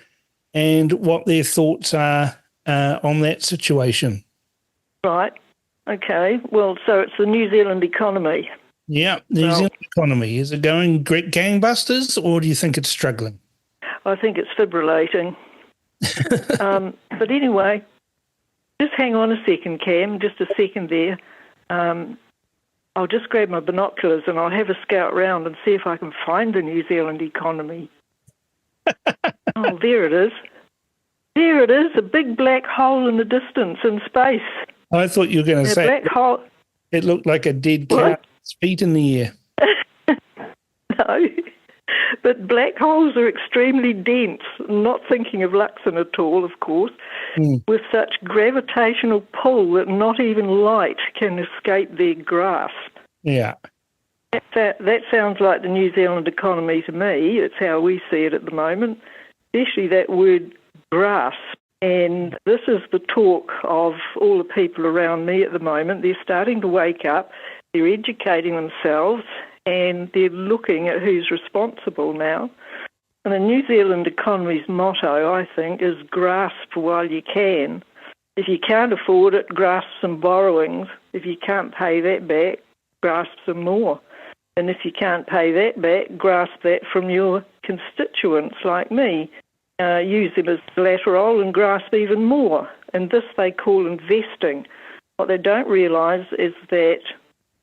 and what their thoughts are on that situation. Right. Okay. Well, so it's the New Zealand economy. Yeah, the New Zealand economy. Is it going great gangbusters, or do you think it's struggling? I think it's fibrillating. But anyway, just hang on a second, Cam, just a second there. I'll just grab my binoculars and I'll have a scout round and see if I can find the New Zealand economy. Oh, there it is. There it is, a big black hole in the distance in space. I thought you were going to say black hole. It looked like a dead cow, feet in the air. No, but black holes are extremely dense, not thinking of Luxon at all, of course, with such gravitational pull that not even light can escape their grasp. Yeah. That sounds like the New Zealand economy to me. It's how we see it at the moment, especially that word grasp. And this is the talk of all the people around me at the moment. They're starting to wake up, they're educating themselves, and they're looking at who's responsible now. And the New Zealand economy's motto, I think, is grasp while you can. If you can't afford it, grasp some borrowings. If you can't pay that back, grasp some more. And if you can't pay that back, grasp that from your constituents like me. Use them as collateral and grasp even more. And this they call investing. What they don't realise is that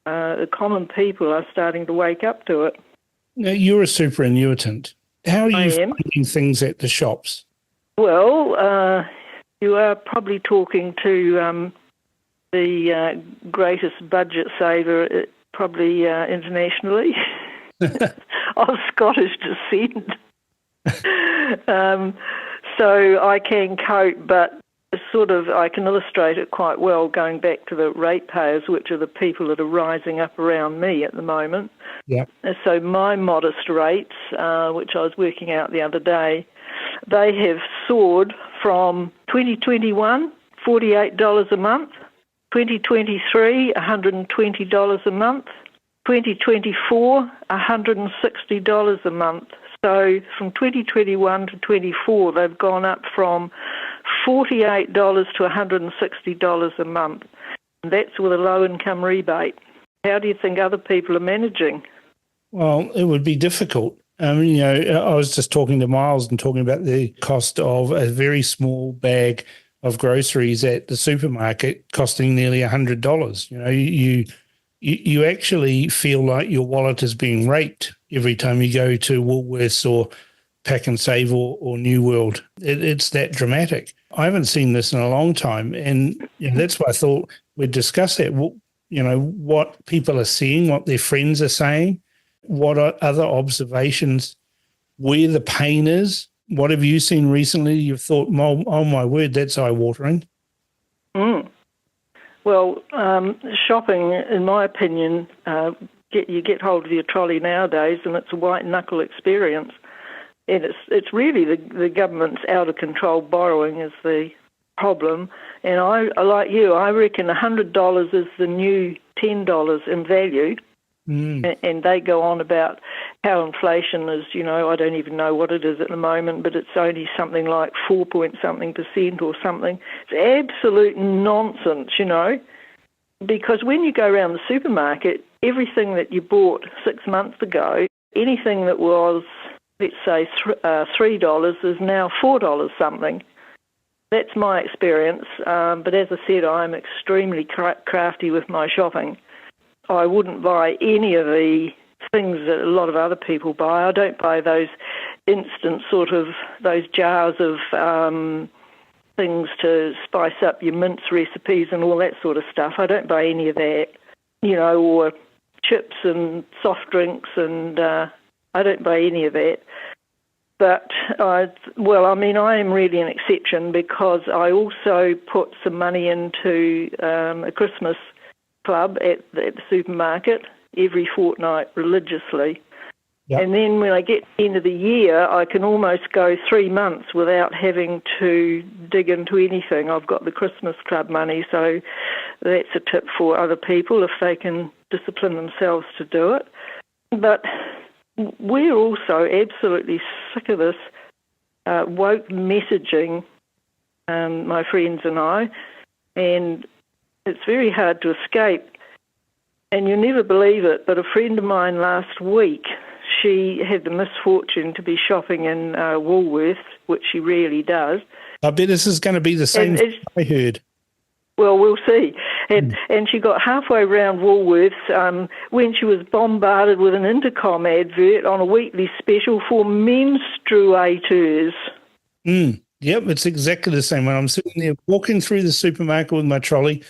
the common people are starting to wake up to it. Now, you're a superannuitant. How are I you am. finding things at the shops? Well, you are probably talking to the greatest budget saver, probably internationally, of Scottish descent. So I can cope, but I can illustrate it quite well going back to the ratepayers, which are the people that are rising up around me at the moment. Yeah. So my modest rates, which I was working out the other day, they have soared from 2021, $48 a month, 2023, $120 a month, 2024, $160 a month. So from 2021 to 24, they've gone up from $48 to $160 a month. And that's with a low-income rebate. How do you think other people are managing? Well, it would be difficult. I was just talking to Miles and talking about the cost of a very small bag of groceries at the supermarket costing nearly $100. You actually feel like your wallet is being raped every time you go to Woolworths or Pack and Save or New World. It's that dramatic. I haven't seen this in a long time, and that's why I thought we'd discuss that. What people are seeing, what their friends are saying, what are other observations, where the pain is. What have you seen recently? You've thought, oh my word, that's eye-watering. Well, shopping, in my opinion, you get hold of your trolley nowadays, and it's a white-knuckle experience. And it's really the government's out-of-control borrowing is the problem. And I like you, I reckon $100 is the new $10 in value. And they go on about how inflation is, I don't even know what it is at the moment, but it's only something like 4-point-something% or something. It's absolute nonsense, because when you go around the supermarket, everything that you bought 6 months ago, anything that was, let's say, $3 is now $4 something. That's my experience. But as I said, I'm extremely crafty with my shopping. I wouldn't buy any of the things that a lot of other people buy. I don't buy those instant those jars of things to spice up your mince recipes and all that sort of stuff. I don't buy any of that, or chips and soft drinks, and I don't buy any of that. But, I am really an exception because I also put some money into a Christmas club at the supermarket every fortnight religiously. Yep. And then when I get to the end of the year, I can almost go 3 months without having to dig into anything. I've got the Christmas club money, so that's a tip for other people if they can discipline themselves to do it. But we're also absolutely sick of this woke messaging, my friends and I, and it's very hard to escape. And you'll never believe it, but a friend of mine last week, she had the misfortune to be shopping in Woolworths, which she rarely does. I bet this is going to be the same I heard. Well, we'll see. And she got halfway around Woolworths when she was bombarded with an intercom advert on a weekly special for menstruators. Yep, it's exactly the same. When I'm sitting there walking through the supermarket with my trolley,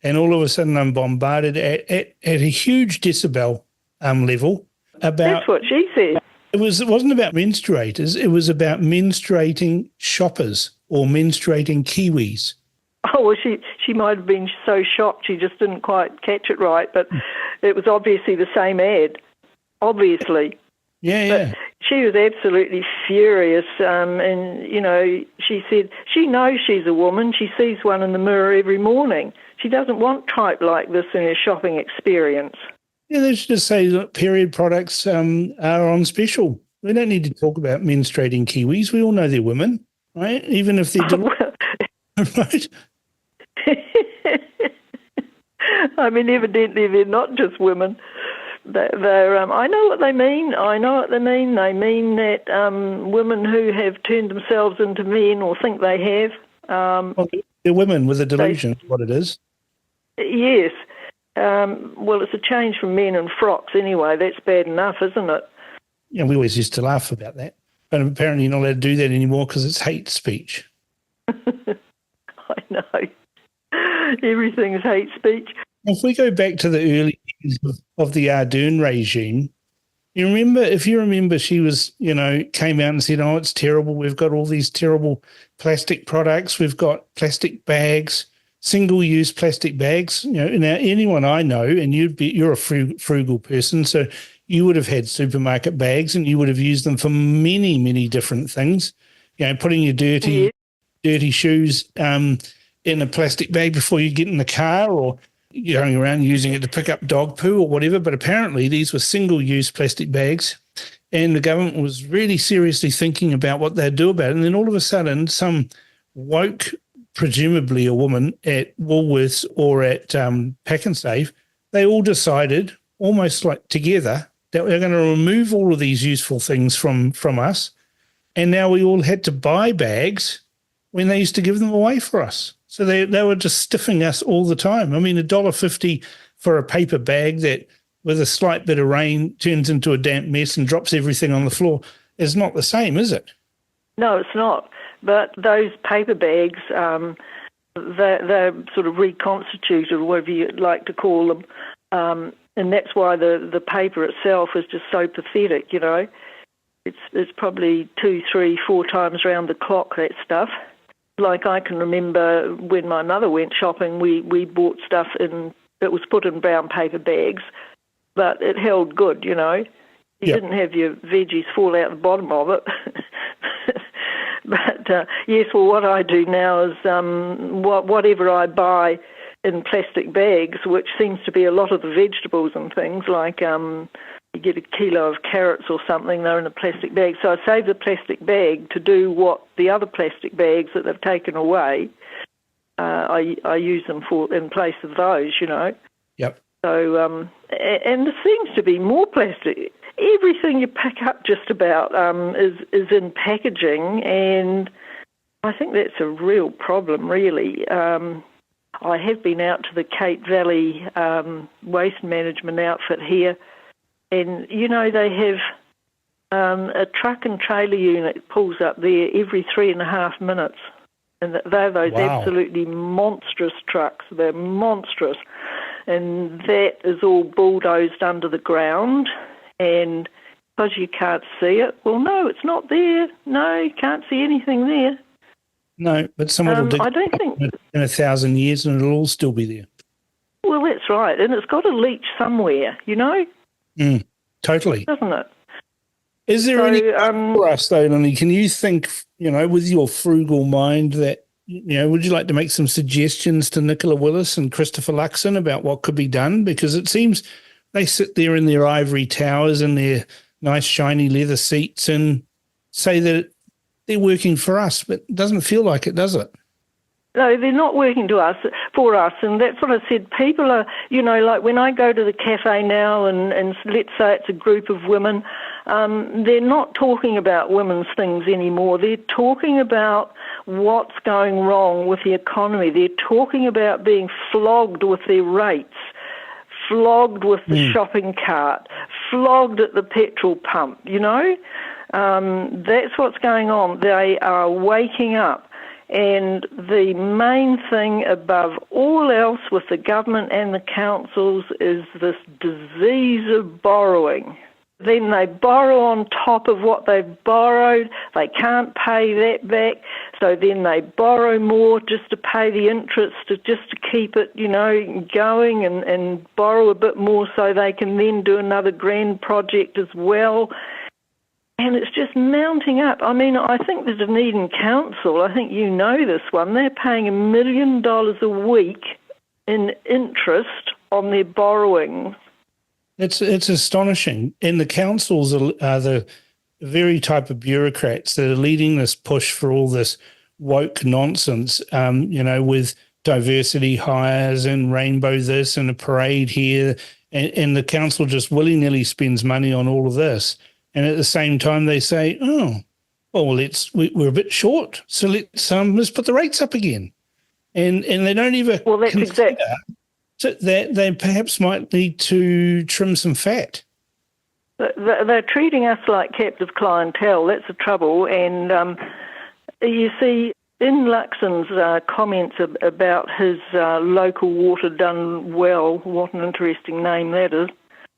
and all of a sudden I'm bombarded at a huge decibel level about... That's what she said. It wasn't about menstruators. It was about menstruating shoppers or menstruating Kiwis. Oh, well, she might have been so shocked she just didn't quite catch it right, but it was obviously the same ad. Obviously. Yeah. But she was absolutely furious, and, she said she knows she's a woman. She sees one in the mirror every morning. She doesn't want type like this in her shopping experience. Yeah, they should just say that period products are on special. We don't need to talk about menstruating Kiwis. We all know they're women, right? Even if they're... right? I mean, evidently they're not just women. They're I know what they mean. They mean that women who have turned themselves into men or think they have. They're women with a delusion, is what it is. Yes. Well, it's a change from men in frocks anyway. That's bad enough, isn't it? Yeah, we always used to laugh about that. but apparently you're not allowed to do that anymore because it's hate speech. I know. Everything's hate speech. If we go back to the early years of the Ardern regime, if you remember, she was, came out and said, oh, it's terrible. We've got all these terrible plastic products. We've got plastic bags, single-use plastic bags. Now anyone I know, and you're a frugal person, so you would have had supermarket bags and you would have used them for many, many different things. Putting your dirty shoes in a plastic bag before you get in the car, or going around using it to pick up dog poo or whatever. But apparently these were single-use plastic bags, and the government was really seriously thinking about what they'd do about it. And then all of a sudden, some woke, presumably a woman at Woolworths or at Pack and Save, they all decided, almost like together, that we're going to remove all of these useful things from us. And now we all had to buy bags when they used to give them away for us. So they were just stiffing us all the time. I mean, $1.50 for a paper bag that, with a slight bit of rain, turns into a damp mess and drops everything on the floor is not the same, is it? No, it's not. But those paper bags, they're sort of reconstituted, whatever you like to call them, and that's why the paper itself is just so pathetic. It's probably 2, 3, 4 times round the clock, that stuff. Like I can remember when my mother went shopping, we bought stuff that was put in brown paper bags, but it held good, You didn't have your veggies fall out the bottom of it. But yes, well, what I do now is whatever I buy in plastic bags, which seems to be a lot of the vegetables and things, like you get a kilo of carrots or something, they're in a plastic bag. So I save the plastic bag to do what the other plastic bags that they've taken away, I use them for in place of those, Yep. So, and there seems to be more plastic. Everything you pick up just about is in packaging, and I think that's a real problem, really. I have been out to the Cape Valley waste management outfit here, and, they have a truck and trailer unit pulls up there every 3.5 minutes. And they're those absolutely monstrous trucks. They're monstrous. And that is all bulldozed under the ground. And because you can't see it, well, no, it's not there. No, you can't see anything there. No, but someone will dig I don't think in 1,000 years and it'll all still be there. Well, that's right. And it's got to leach somewhere, Totally. Doesn't it? Is there any for us, though, Lily? Can you think, with your frugal mind that, would you like to make some suggestions to Nicola Willis and Christopher Luxon about what could be done? Because it seems they sit there in their ivory towers and their nice shiny leather seats and say that they're working for us, but it doesn't feel like it, does it? No, they're not working for us, and that's what I said. People are, like when I go to the cafe now and let's say it's a group of women, they're not talking about women's things anymore. They're talking about what's going wrong with the economy. They're talking about being flogged with their rates, flogged with the shopping cart, flogged at the petrol pump, That's what's going on. They are waking up. And the main thing above all else with the government and the councils is this disease of borrowing. Then they borrow on top of what they've borrowed. They can't pay that back, so then they borrow more just to pay the interest, just to keep it, going, and borrow a bit more so they can then do another grand project as well. And it's just mounting up. I mean, I think the Dunedin Council, I think you know this one, they're paying $1 million a week in interest on their borrowing. It's astonishing. And the councils are the very type of bureaucrats that are leading this push for all this woke nonsense, with diversity hires and rainbow this and a parade here. And the council just willy-nilly spends money on all of this. And at the same time, they say, we're a bit short, so let's put the rates up again. And they don't even consider that they perhaps might need to trim some fat. They're treating us like captive clientele. That's the trouble. And you see, in Luxon's comments about his local water done well, what an interesting name that is.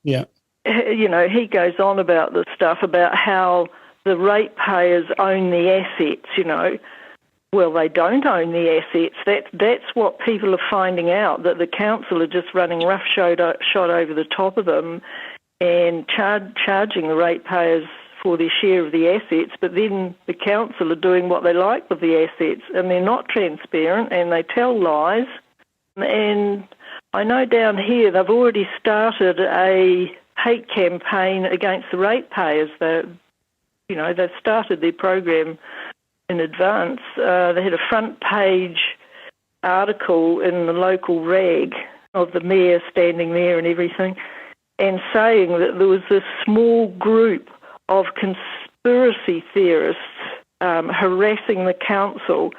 Yeah. You know, he goes on about this stuff, about how the ratepayers own the assets, you know. Well, they don't own the assets. That's what people are finding out, that the council are just running roughshod over the top of them and charging the ratepayers for their share of the assets, but then the council are doing what they like with the assets, and they're not transparent, and they tell lies. And I know down here they've already started a hate campaign against the ratepayers. They've started their program in advance. They had a front page article in the local rag of the mayor standing there and everything, and saying that there was this small group of conspiracy theorists harassing the council.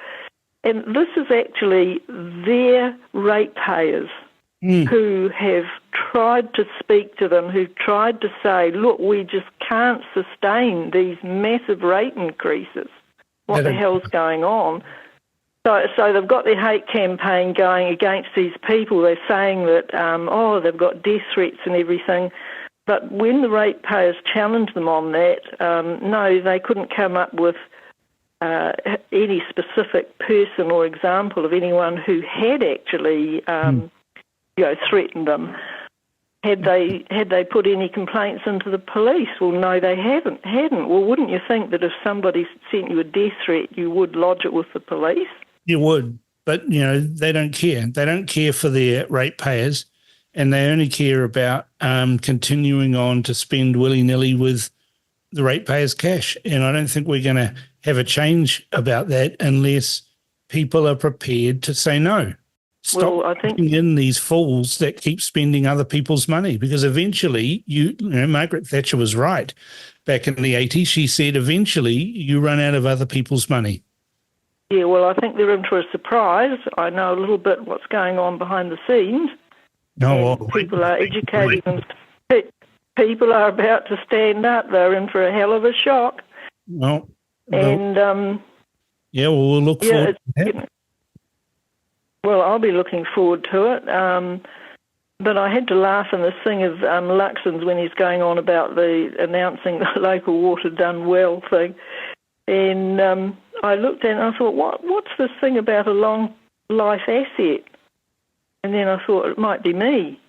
And this is actually their ratepayers who have tried to speak to them, who've tried to say, look, we just can't sustain these massive rate increases. What the hell's going on? So they've got their hate campaign going against these people. They're saying that, they've got death threats and everything. But when the ratepayers challenged them on that, no, they couldn't come up with any specific person or example of anyone who had actually, threatened them. Had they put any complaints into the police? Well, no, they hadn't. Well, wouldn't you think that if somebody sent you a death threat, you would lodge it with the police? You would, but, they don't care. They don't care for their ratepayers, and they only care about continuing on to spend willy-nilly with the ratepayers' cash. And I don't think we're going to have a change about that unless people are prepared to say no. Stop putting in these fools that keep spending other people's money, because eventually, Margaret Thatcher was right back in the 80s. She said eventually you run out of other people's money. Yeah, well, I think they're in for a surprise. I know a little bit what's going on behind the scenes. People are educating them. People are about to stand up. They're in for a hell of a shock. We'll look forward to that. Well, I'll be looking forward to it. But I had to laugh in this thing of Luxon's when he's going on about announcing the local water done well thing. And I looked at it and I thought, what's this thing about a long life asset? And then I thought it might be me.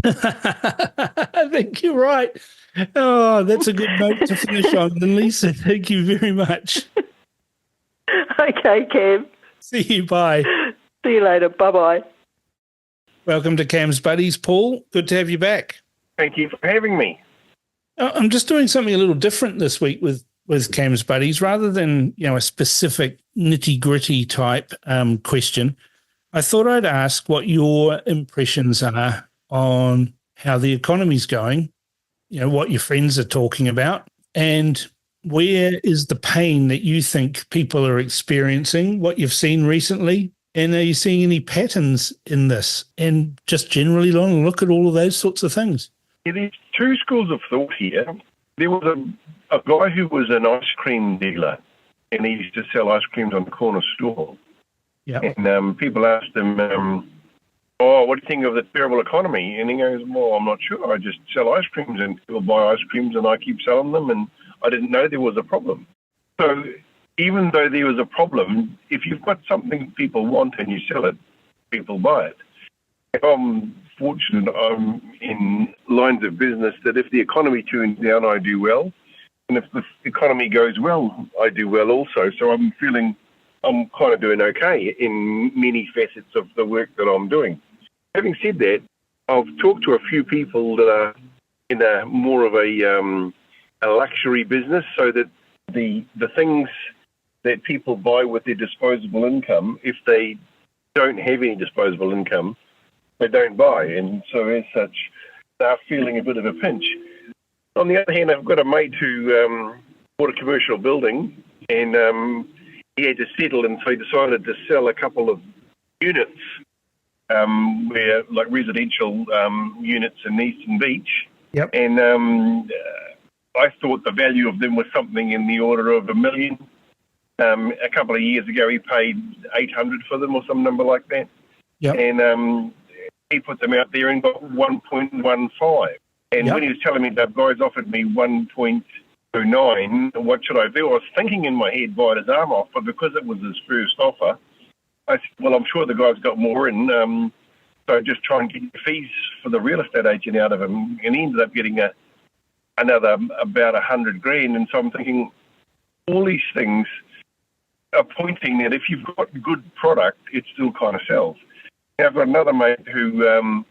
I think you're right. Oh, that's a good note to finish on. And Lisa, thank you very much. Okay, Cam. See you. Bye. See you later. Bye-bye. Welcome to Cam's Buddies, Paul. Good to have you back. Thank you for having me. I'm just doing something a little different this week with Cam's Buddies. Rather than, a specific nitty-gritty type question, I thought I'd ask what your impressions are on how the economy's going, what your friends are talking about, and where is the pain that you think people are experiencing, what you've seen recently, and are you seeing any patterns in this? And just generally look at all of those sorts of things. Yeah, there's two schools of thought here. There was a guy who was an ice cream dealer, and he used to sell ice creams on the corner store. Yeah. And people asked him, what do you think of the terrible economy? And he goes, well, I'm not sure. I just sell ice creams and people buy ice creams and I keep selling them, and I didn't know there was a problem. So even though there was a problem, if you've got something people want and you sell it, people buy it. If I'm fortunate, I'm in lines of business that if the economy tunes down, I do well. And if the economy goes well, I do well also. So I'm feeling I'm kind of doing okay in many facets of the work that I'm doing. Having said that, I've talked to a few people that are in a more of a luxury business, so that the things that people buy with their disposable income, if they don't have any disposable income, they don't buy. And so as such, they're feeling a bit of a pinch. On the other hand, I've got a mate who bought a commercial building, and he had to settle, and so he decided to sell a couple of units, where like residential units in Eastern Beach. Yep. And I thought the value of them was something in the order of $1 million. A couple of years ago, he paid 800 for them or some number like that. Yep. And he put them out there and got 1.15. And when he was telling me that guys offered me 1.09, what should I do? I was thinking in my head, bite his arm off, but because it was his first offer, I said, well, I'm sure the guy's got more in, so just try and get the fees for the real estate agent out of him. And he ended up getting another about $100,000. And so I'm thinking all these things are pointing that if you've got good product, it still kind of sells. Now, I've got another mate who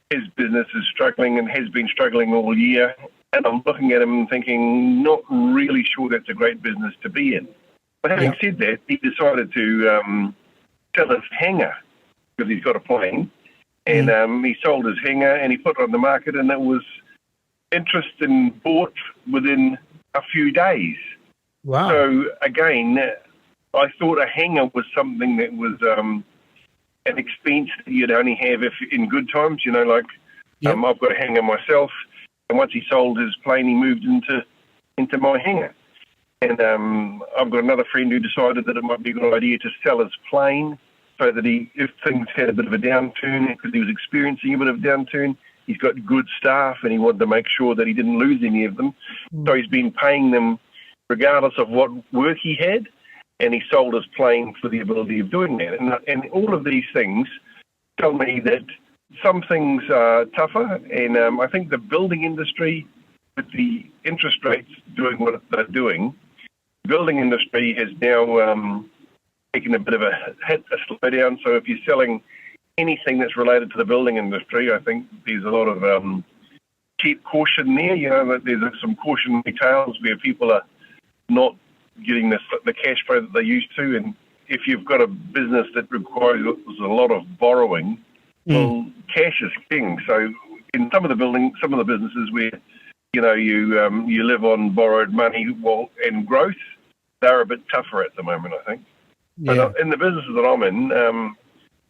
his business is struggling and has been struggling all year. And I'm looking at him and thinking, not really sure that's a great business to be in. But having said that, he decided to sell his hangar because he's got a plane. And he sold his hangar and he put it on the market, and it was interest and bought within a few days. Wow. So again, I thought a hangar was something that was an expense that you'd only have if in good times, you know, like I've got a hangar myself. And once he sold his plane, he moved into my hangar. And I've got another friend who decided that it might be a good idea to sell his plane so that if things had a bit of a downturn, because he was experiencing a bit of a downturn, he's got good staff and he wanted to make sure that he didn't lose any of them. So he's been paying them regardless of what work he had, and he sold his plane for the ability of doing that. And all of these things tell me that some things are tougher, and I think the building industry, with the interest rates doing what they're doing, the building industry has now taken a bit of a hit, a slowdown. So if you're selling anything that's related to the building industry, I think there's a lot of cheap caution there. You know, that there's some cautionary tales where people are not getting the cash flow that they used to. And if you've got a business that requires a lot of borrowing, well, cash is king. So in some of the businesses where, you know, you live on borrowed money and growth, they're a bit tougher at the moment, I think. Yeah. But in the businesses that I'm in,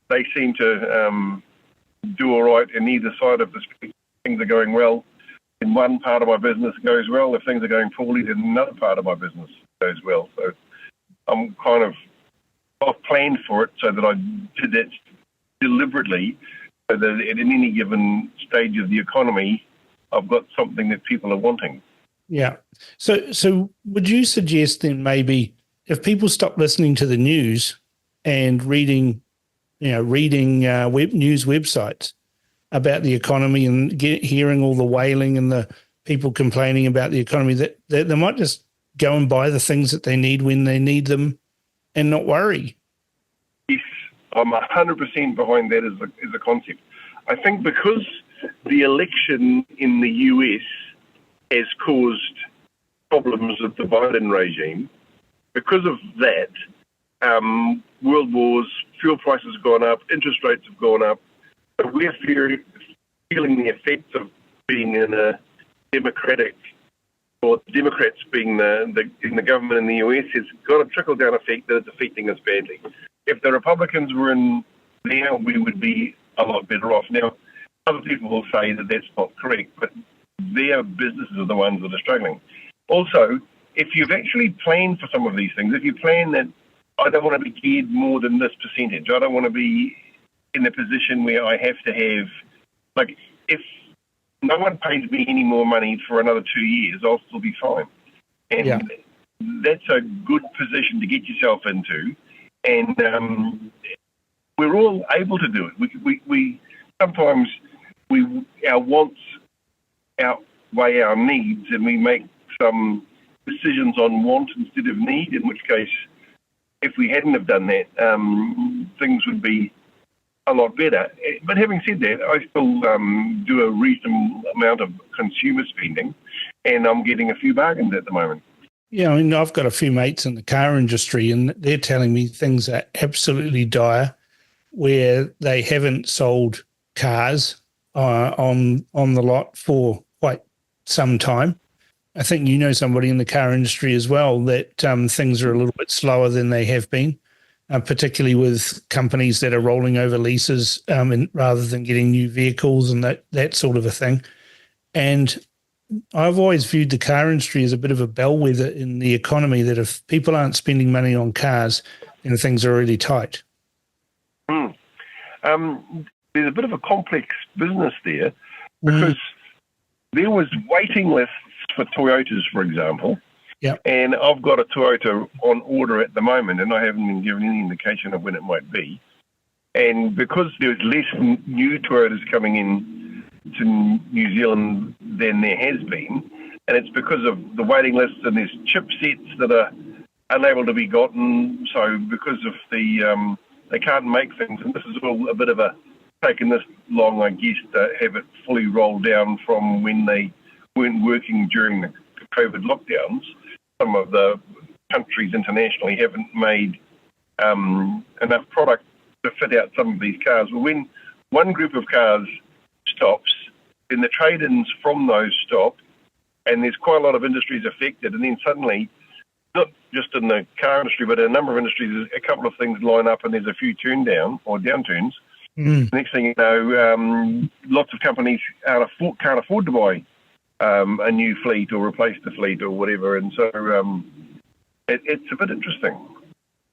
they seem to do all right in either side of the street. Things are going well. In one part of my business goes well. If things are going poorly, then another part of my business goes well. So I'm I've planned for it so that I did that deliberately, so that at any given stage of the economy, I've got something that people are wanting. Yeah. So would you suggest then maybe if people stop listening to the news and reading news websites about the economy and hearing all the wailing and the people complaining about the economy, that they might just go and buy the things that they need when they need them and not worry? Yes, I'm 100% behind that as a concept. I think because the election in the US has caused problems with the Biden regime, because of that, world wars, fuel prices have gone up, interest rates have gone up. So we're feeling the effects of being in a democratic, or Democrats being in the government in the US has got a trickle-down effect that is affecting us badly. If the Republicans were in there, we would be a lot better off. Now, other people will say that that's not correct, but their businesses are the ones that are struggling. Also, if you've actually planned for some of these things, if you plan that I don't want to be geared more than this percentage, I don't want to be in a position where I have to have, like, if no one pays me any more money for another 2 years, I'll still be fine. And that's a good position to get yourself into. And we're all able to do it. We sometimes our wants outweigh our needs, and we make some decisions on want instead of need, in which case, if we hadn't have done that, things would be a lot better. But having said that, I still do a reasonable amount of consumer spending, and I'm getting a few bargains at the moment. Yeah, I mean, I've got a few mates in the car industry, and they're telling me things are absolutely dire, where they haven't sold cars on the lot for quite some time. I think you know somebody in the car industry as well that things are a little bit slower than they have been, particularly with companies that are rolling over leases rather than getting new vehicles and that sort of a thing. And I've always viewed the car industry as a bit of a bellwether in the economy, that if people aren't spending money on cars, then things are really tight. There's a bit of a complex business there, because there was waiting lists for Toyotas, for example. Yep. And I've got a Toyota on order at the moment, and I haven't been given any indication of when it might be. And because there's less new Toyotas coming in to New Zealand than there has been, and it's because of the waiting lists, and there's chipsets that are unable to be gotten. So because of the they can't make things, and this is all a bit of a taken this long, I guess, to have it fully rolled down from when they weren't working during the COVID lockdowns. Some of the countries internationally haven't made enough product to fit out some of these cars. Well, when one group of cars stops, then the trade-ins from those stop, and there's quite a lot of industries affected, and then suddenly, not just in the car industry, but in a number of industries, a couple of things line up and there's a few downturns. Next thing you know, lots of companies can't afford to buy a new fleet or replace the fleet or whatever, and so it's a bit interesting.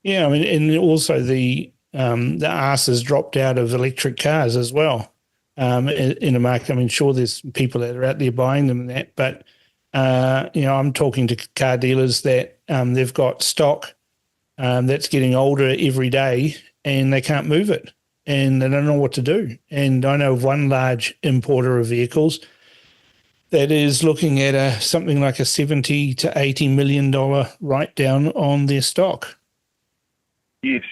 Yeah, I mean, and also the arse has dropped out of electric cars as well in a market. I mean, sure, there's people that are out there buying them and that, but I'm talking to car dealers that they've got stock that's getting older every day, and they can't move it, and they don't know what to do. And I know of one large importer of vehicles that is looking at something like a $70 to $80 million write-down on their stock. Yes.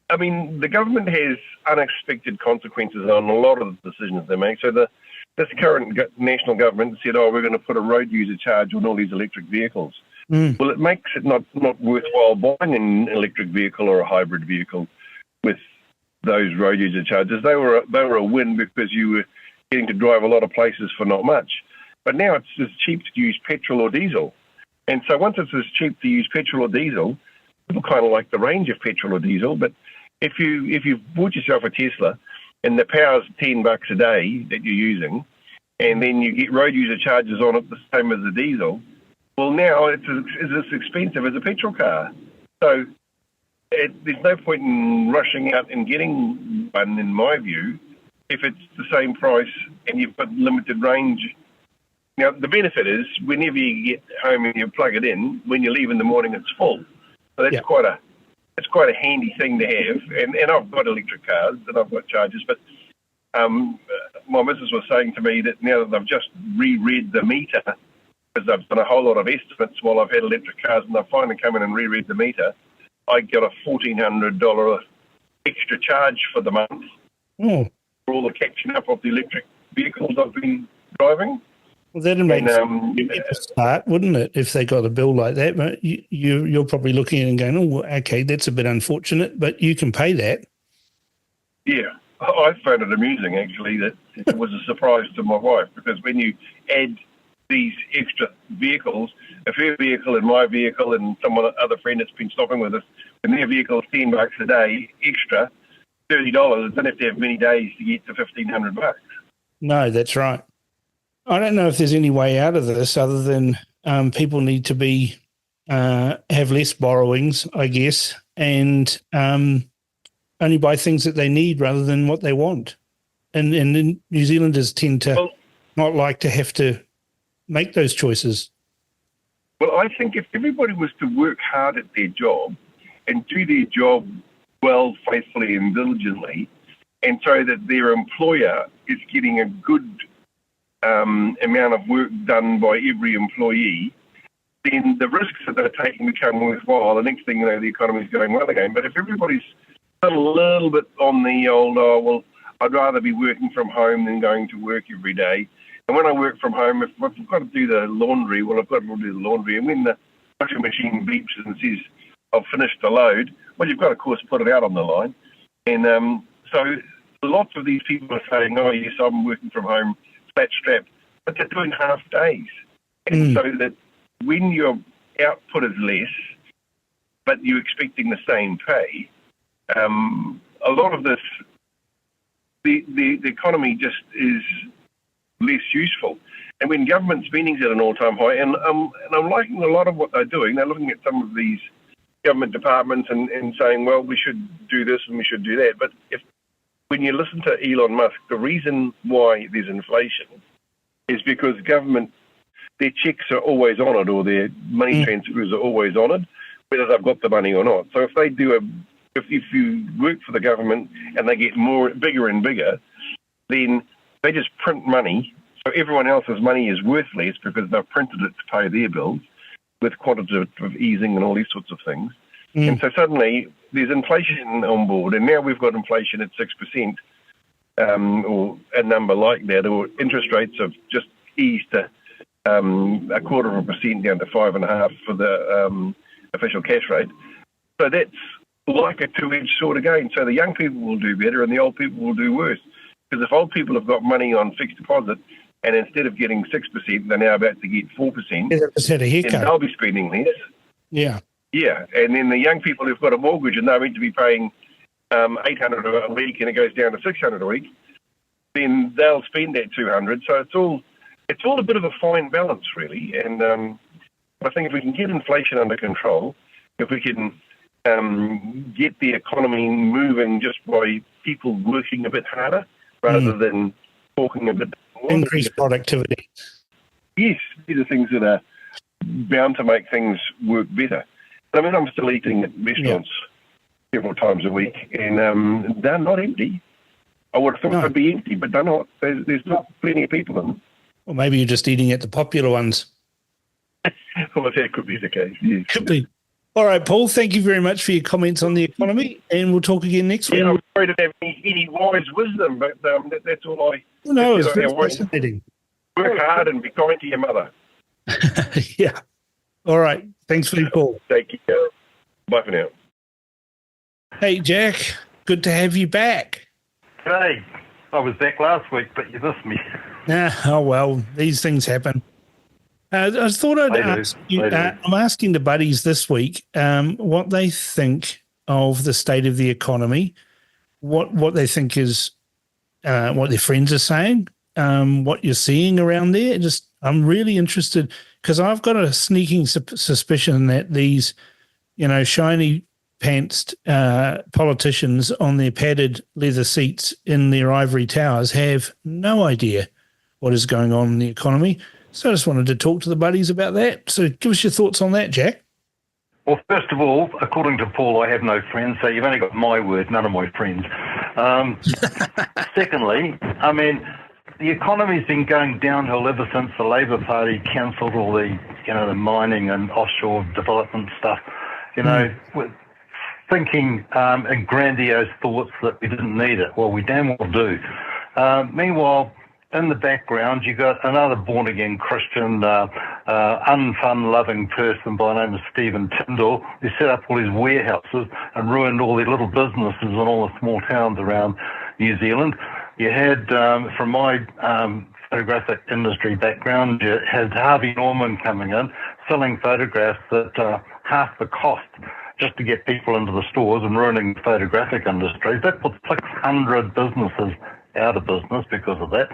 I mean, the government has unexpected consequences on a lot of the decisions they make. So this current national government said, we're going to put a road user charge on all these electric vehicles. Well, it makes it not worthwhile buying an electric vehicle or a hybrid vehicle with those road user charges. They were a win, because you were getting to drive a lot of places for not much. But now it's as cheap to use petrol or diesel. And so once it's as cheap to use petrol or diesel, people kind of like the range of petrol or diesel. But if you've bought yourself a Tesla and the power's $10 a day that you're using, and then you get road user charges on it the same as the diesel, well, now it's as expensive as a petrol car. So there's no point in rushing out and getting one, in my view, if it's the same price and you've got limited range. Now, the benefit is whenever you get home and you plug it in, when you leave in the morning, it's full. So that's quite a handy thing to have. And I've got electric cars and I've got chargers, but my missus was saying to me that now that they've just reread the meter, because I've done a whole lot of estimates while I've had electric cars, and they've finally come in and reread the meter, I got a $1,400 extra charge for the month for all the catching up of the electric vehicles I've been driving. Well, that'd make a start, wouldn't it, if they got a bill like that? But you're probably looking at it and going, well, okay, that's a bit unfortunate, but you can pay that. Yeah, I found it amusing, actually, that it was a surprise to my wife, because when you add these extra vehicles, if her vehicle and my vehicle and other friend that's been stopping with us, when their vehicle is $10 a day extra, $30, don't have to have many days to get to $1,500. No, that's right. I don't know if there's any way out of this other than people need to be have less borrowings, I guess, and only buy things that they need rather than what they want. And New Zealanders tend to not like to have to make those choices. Well, I think if everybody was to work hard at their job and do their job well, faithfully and diligently, and so that their employer is getting a good amount of work done by every employee, then the risks that they're taking become worthwhile. The next thing you know, the economy's going well again. But if everybody's a little bit on the old, I'd rather be working from home than going to work every day. And when I work from home, if I've got to do the laundry, I've got to do the laundry. And when the washing machine beeps and says, I've finished the load, well, you've got to, of course, put it out on the line. And so lots of these people are saying, oh, yes, I'm working from home, flat strap, but they're doing half days. And so that when your output is less, but you're expecting the same pay, a lot of this, the economy just is less useful. And when government spending's at an all-time high, and I'm liking a lot of what they're doing. They're looking at some of these government departments and saying, well, we should do this and we should do that. But when you listen to Elon Musk, the reason why there's inflation is because government, their checks are always honoured, or their money transfers are always honoured, whether they've got the money or not. So if they do if you work for the government and they get bigger and bigger, then they just print money. So everyone else's money is worth less because they've printed it to pay their bills with quantitative easing and all these sorts of things. And so suddenly there's inflation on board, and now we've got inflation at 6%, or a number like that, or interest rates have just eased to 0.25% down to 5.5% for the official cash rate. So that's like a two-edged sword again. So the young people will do better and the old people will do worse. Because if old people have got money on fixed deposit, and instead of getting 6%, they're now about to get 4%. Yeah, just had a haircut. And they'll be spending less. Yeah. Yeah. And then the young people who've got a mortgage and they're meant to be paying $800 a week and it goes down to $600 a week, then they'll spend that $200. So it's all a bit of a fine balance, really. And I think if we can get inflation under control, if we can get the economy moving just by people working a bit harder rather than talking a bit more. Increase productivity. Yes, these are things that are bound to make things work better. I mean, I'm still eating at restaurants several times a week, and they're not empty. I would have thought they'd be empty, but they're not. There's not plenty of people in them. Or maybe you're just eating at the popular ones. Well, that could be the case, yes. Could be. All right, Paul, thank you very much for your comments on the economy, and we'll talk again next week. Yeah, I'm sorry to have any wise wisdom, but that's all I... No, it's very fascinating. Work hard and be kind to your mother. Yeah. All right. Thanks for your call. Take care. Bye for now. Hey, Jack. Good to have you back. Hey, I was back last week, but you missed me. Oh, well, these things happen. I thought I'd ask you, I'm asking the buddies this week what they think of the state of the economy, what they think is what their friends are saying, what you're seeing around there. I'm really interested because I've got a sneaking suspicion that these, shiny pantsed politicians on their padded leather seats in their ivory towers have no idea what is going on in the economy. So I just wanted to talk to the buddies about that. So give us your thoughts on that, Jack. Well, first of all, according to Paul, I have no friends, so you've only got my word, none of my friends. Secondly, I mean, the economy's been going downhill ever since the Labor Party cancelled all the, the mining and offshore development stuff, with thinking in grandiose thoughts that we didn't need it. Well, we damn well do. Meanwhile, in the background, you got another born-again Christian, unfun-loving person by the name of Stephen Tyndall, who set up all these warehouses and ruined all the little businesses in all the small towns around New Zealand. You had, from my photographic industry background, you had Harvey Norman coming in, selling photographs at half the cost just to get people into the stores and ruining the photographic industry. That put 600 businesses out of business because of that.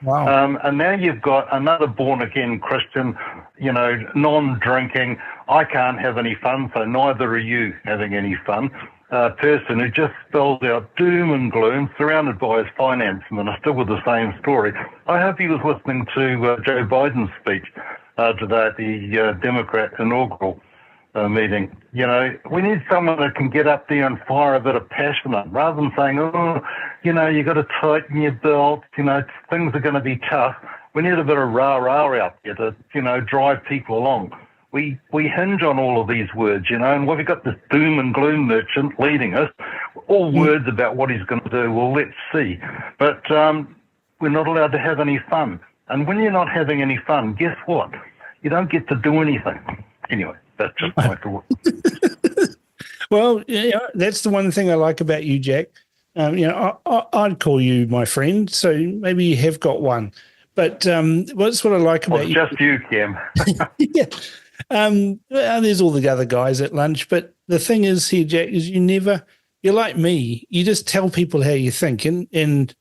Wow. And now you've got another born-again Christian, non-drinking, I can't have any fun, so neither are you having any fun, person who just spells out doom and gloom, surrounded by his finance minister with the same story. I hope he was listening to Joe Biden's speech today at the Democrat inaugural meeting. We need someone that can get up there and fire a bit of passion up, rather than saying, you got to tighten your belt, things are going to be tough. We need a bit of rah-rah out there to, drive people along. We hinge on all of these words, and we've got this doom and gloom merchant leading us, all words about what he's going to do. Well, let's see. But we're not allowed to have any fun. And when you're not having any fun, guess what? You don't get to do anything. Anyway, that's just my thought. Well, that's the one thing I like about you, Jack. I'd call you my friend, so maybe you have got one. But what's what I like about you? Just you, Cam. Yeah. There's all the other guys at lunch, but the thing is here, Jack, is you're like me. You just tell people how you think, and in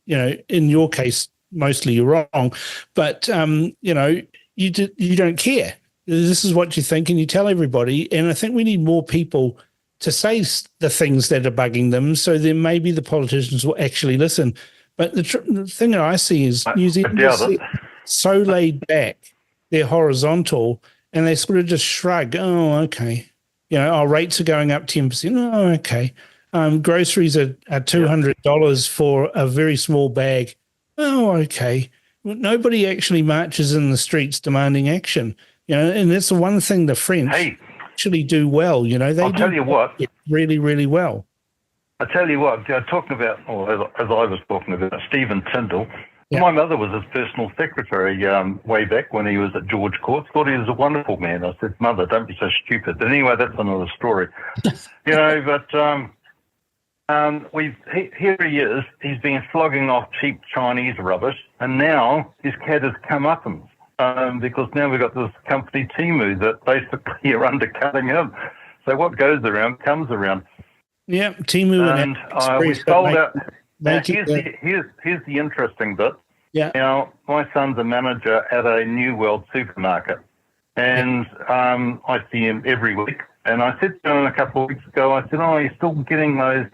your case, mostly you're wrong. But, you don't care. This is what you think, and you tell everybody. And I think we need more people to say the things that are bugging them, so then maybe the politicians will actually listen. But the thing that I see is New Zealand is so laid back, they're horizontal, and they sort of just shrug. Oh, okay. Our rates are going up 10%. Oh, okay. Groceries are $200 for a very small bag. Oh, okay. Nobody actually marches in the streets demanding action. And that's the one thing the French actually do well. They tell you what, really, really well. I tell you what, talking about, as I was talking about, Stephen Tyndall. Yeah. My mother was his personal secretary way back when he was at George Court. Thought he was a wonderful man. I said, Mother, don't be so stupid. But anyway, that's another story. Here he is. He's been flogging off cheap Chinese rubbish, and now his cat has come up him because now we've got this company Temu that basically are undercutting him. So what goes around comes around. Yeah, Temu and we sold out. Now, here's the interesting bit. Yeah. Now, my son's a manager at a New World supermarket, and I see him every week. And I said to him a couple of weeks ago, I said, "Oh, you're still getting those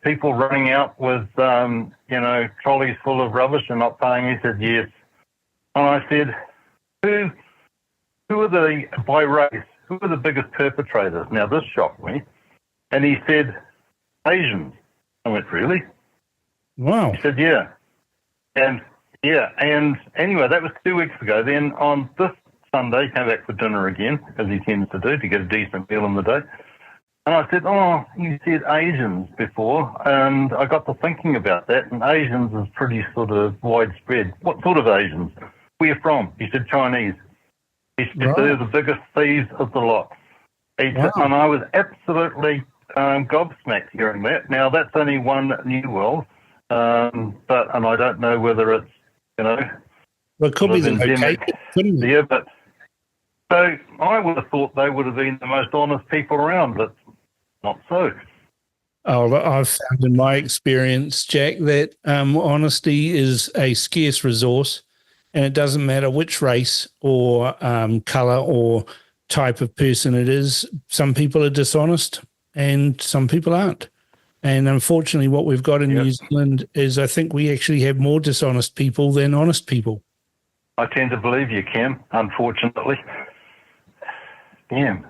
people running out with, trolleys full of rubbish and not paying?" He said, "Yes." And I said, "Who are by race? Who are the biggest perpetrators?" Now, this shocked me. And he said, "Asians." I went, "Really?" Wow. He said, "Yeah." And anyway, that was 2 weeks ago. Then on this Sunday, he came back for dinner again, as he tends to do, to get a decent meal in the day. And I said, "Oh, you said Asians before." And I got to thinking about that, and Asians is pretty sort of widespread. What sort of Asians? Where from? He said, "Chinese." He said, "They're the biggest thieves of the lot." And I was absolutely gobsmacked hearing that. Now, that's only one New World, and I don't know whether it's, Well, it could be the endemic. Yeah, but so I would have thought they would have been the most honest people around, but not so. Oh, I've found in my experience, Jack, that honesty is a scarce resource, and it doesn't matter which race or colour or type of person it is. Some people are dishonest and some people aren't. And unfortunately, what we've got in New Zealand is I think we actually have more dishonest people than honest people. I tend to believe you, Cam, unfortunately. Damn.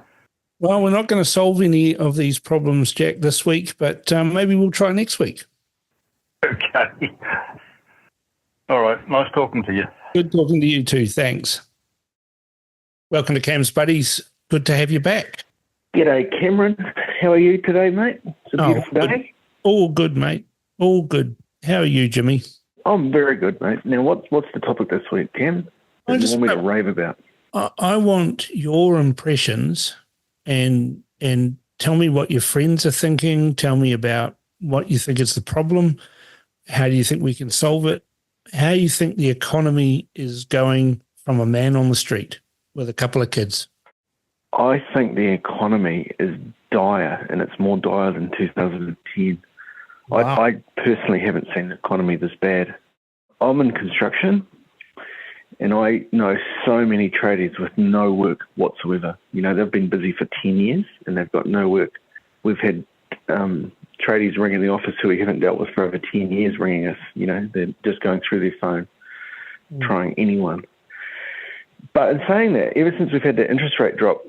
Well, we're not going to solve any of these problems, Jack, this week, but maybe we'll try next week. Okay. All right. Nice talking to you. Good talking to you too. Thanks. Welcome to Cam's Buddies. Good to have you back. G'day, Cameron. How are you today, mate? It's a beautiful day. All good, mate. All good. How are you, Jimmy? I'm very good, mate. Now, what's the topic this week, Cam? What do you want me to rave about? I want your impressions and tell me what your friends are thinking. Tell me about what you think is the problem. How do you think we can solve it? How you think the economy is going from a man on the street with a couple of kids? I think the economy is dire, and it's more dire than 2010. Wow. I personally haven't seen the economy this bad. I'm in construction, and I know so many tradies with no work whatsoever. They've been busy for 10 years, and they've got no work. We've had tradies ringing the office who we haven't dealt with for over 10 years ringing us. They're just going through their phone, trying anyone. But in saying that, ever since we've had the interest rate drop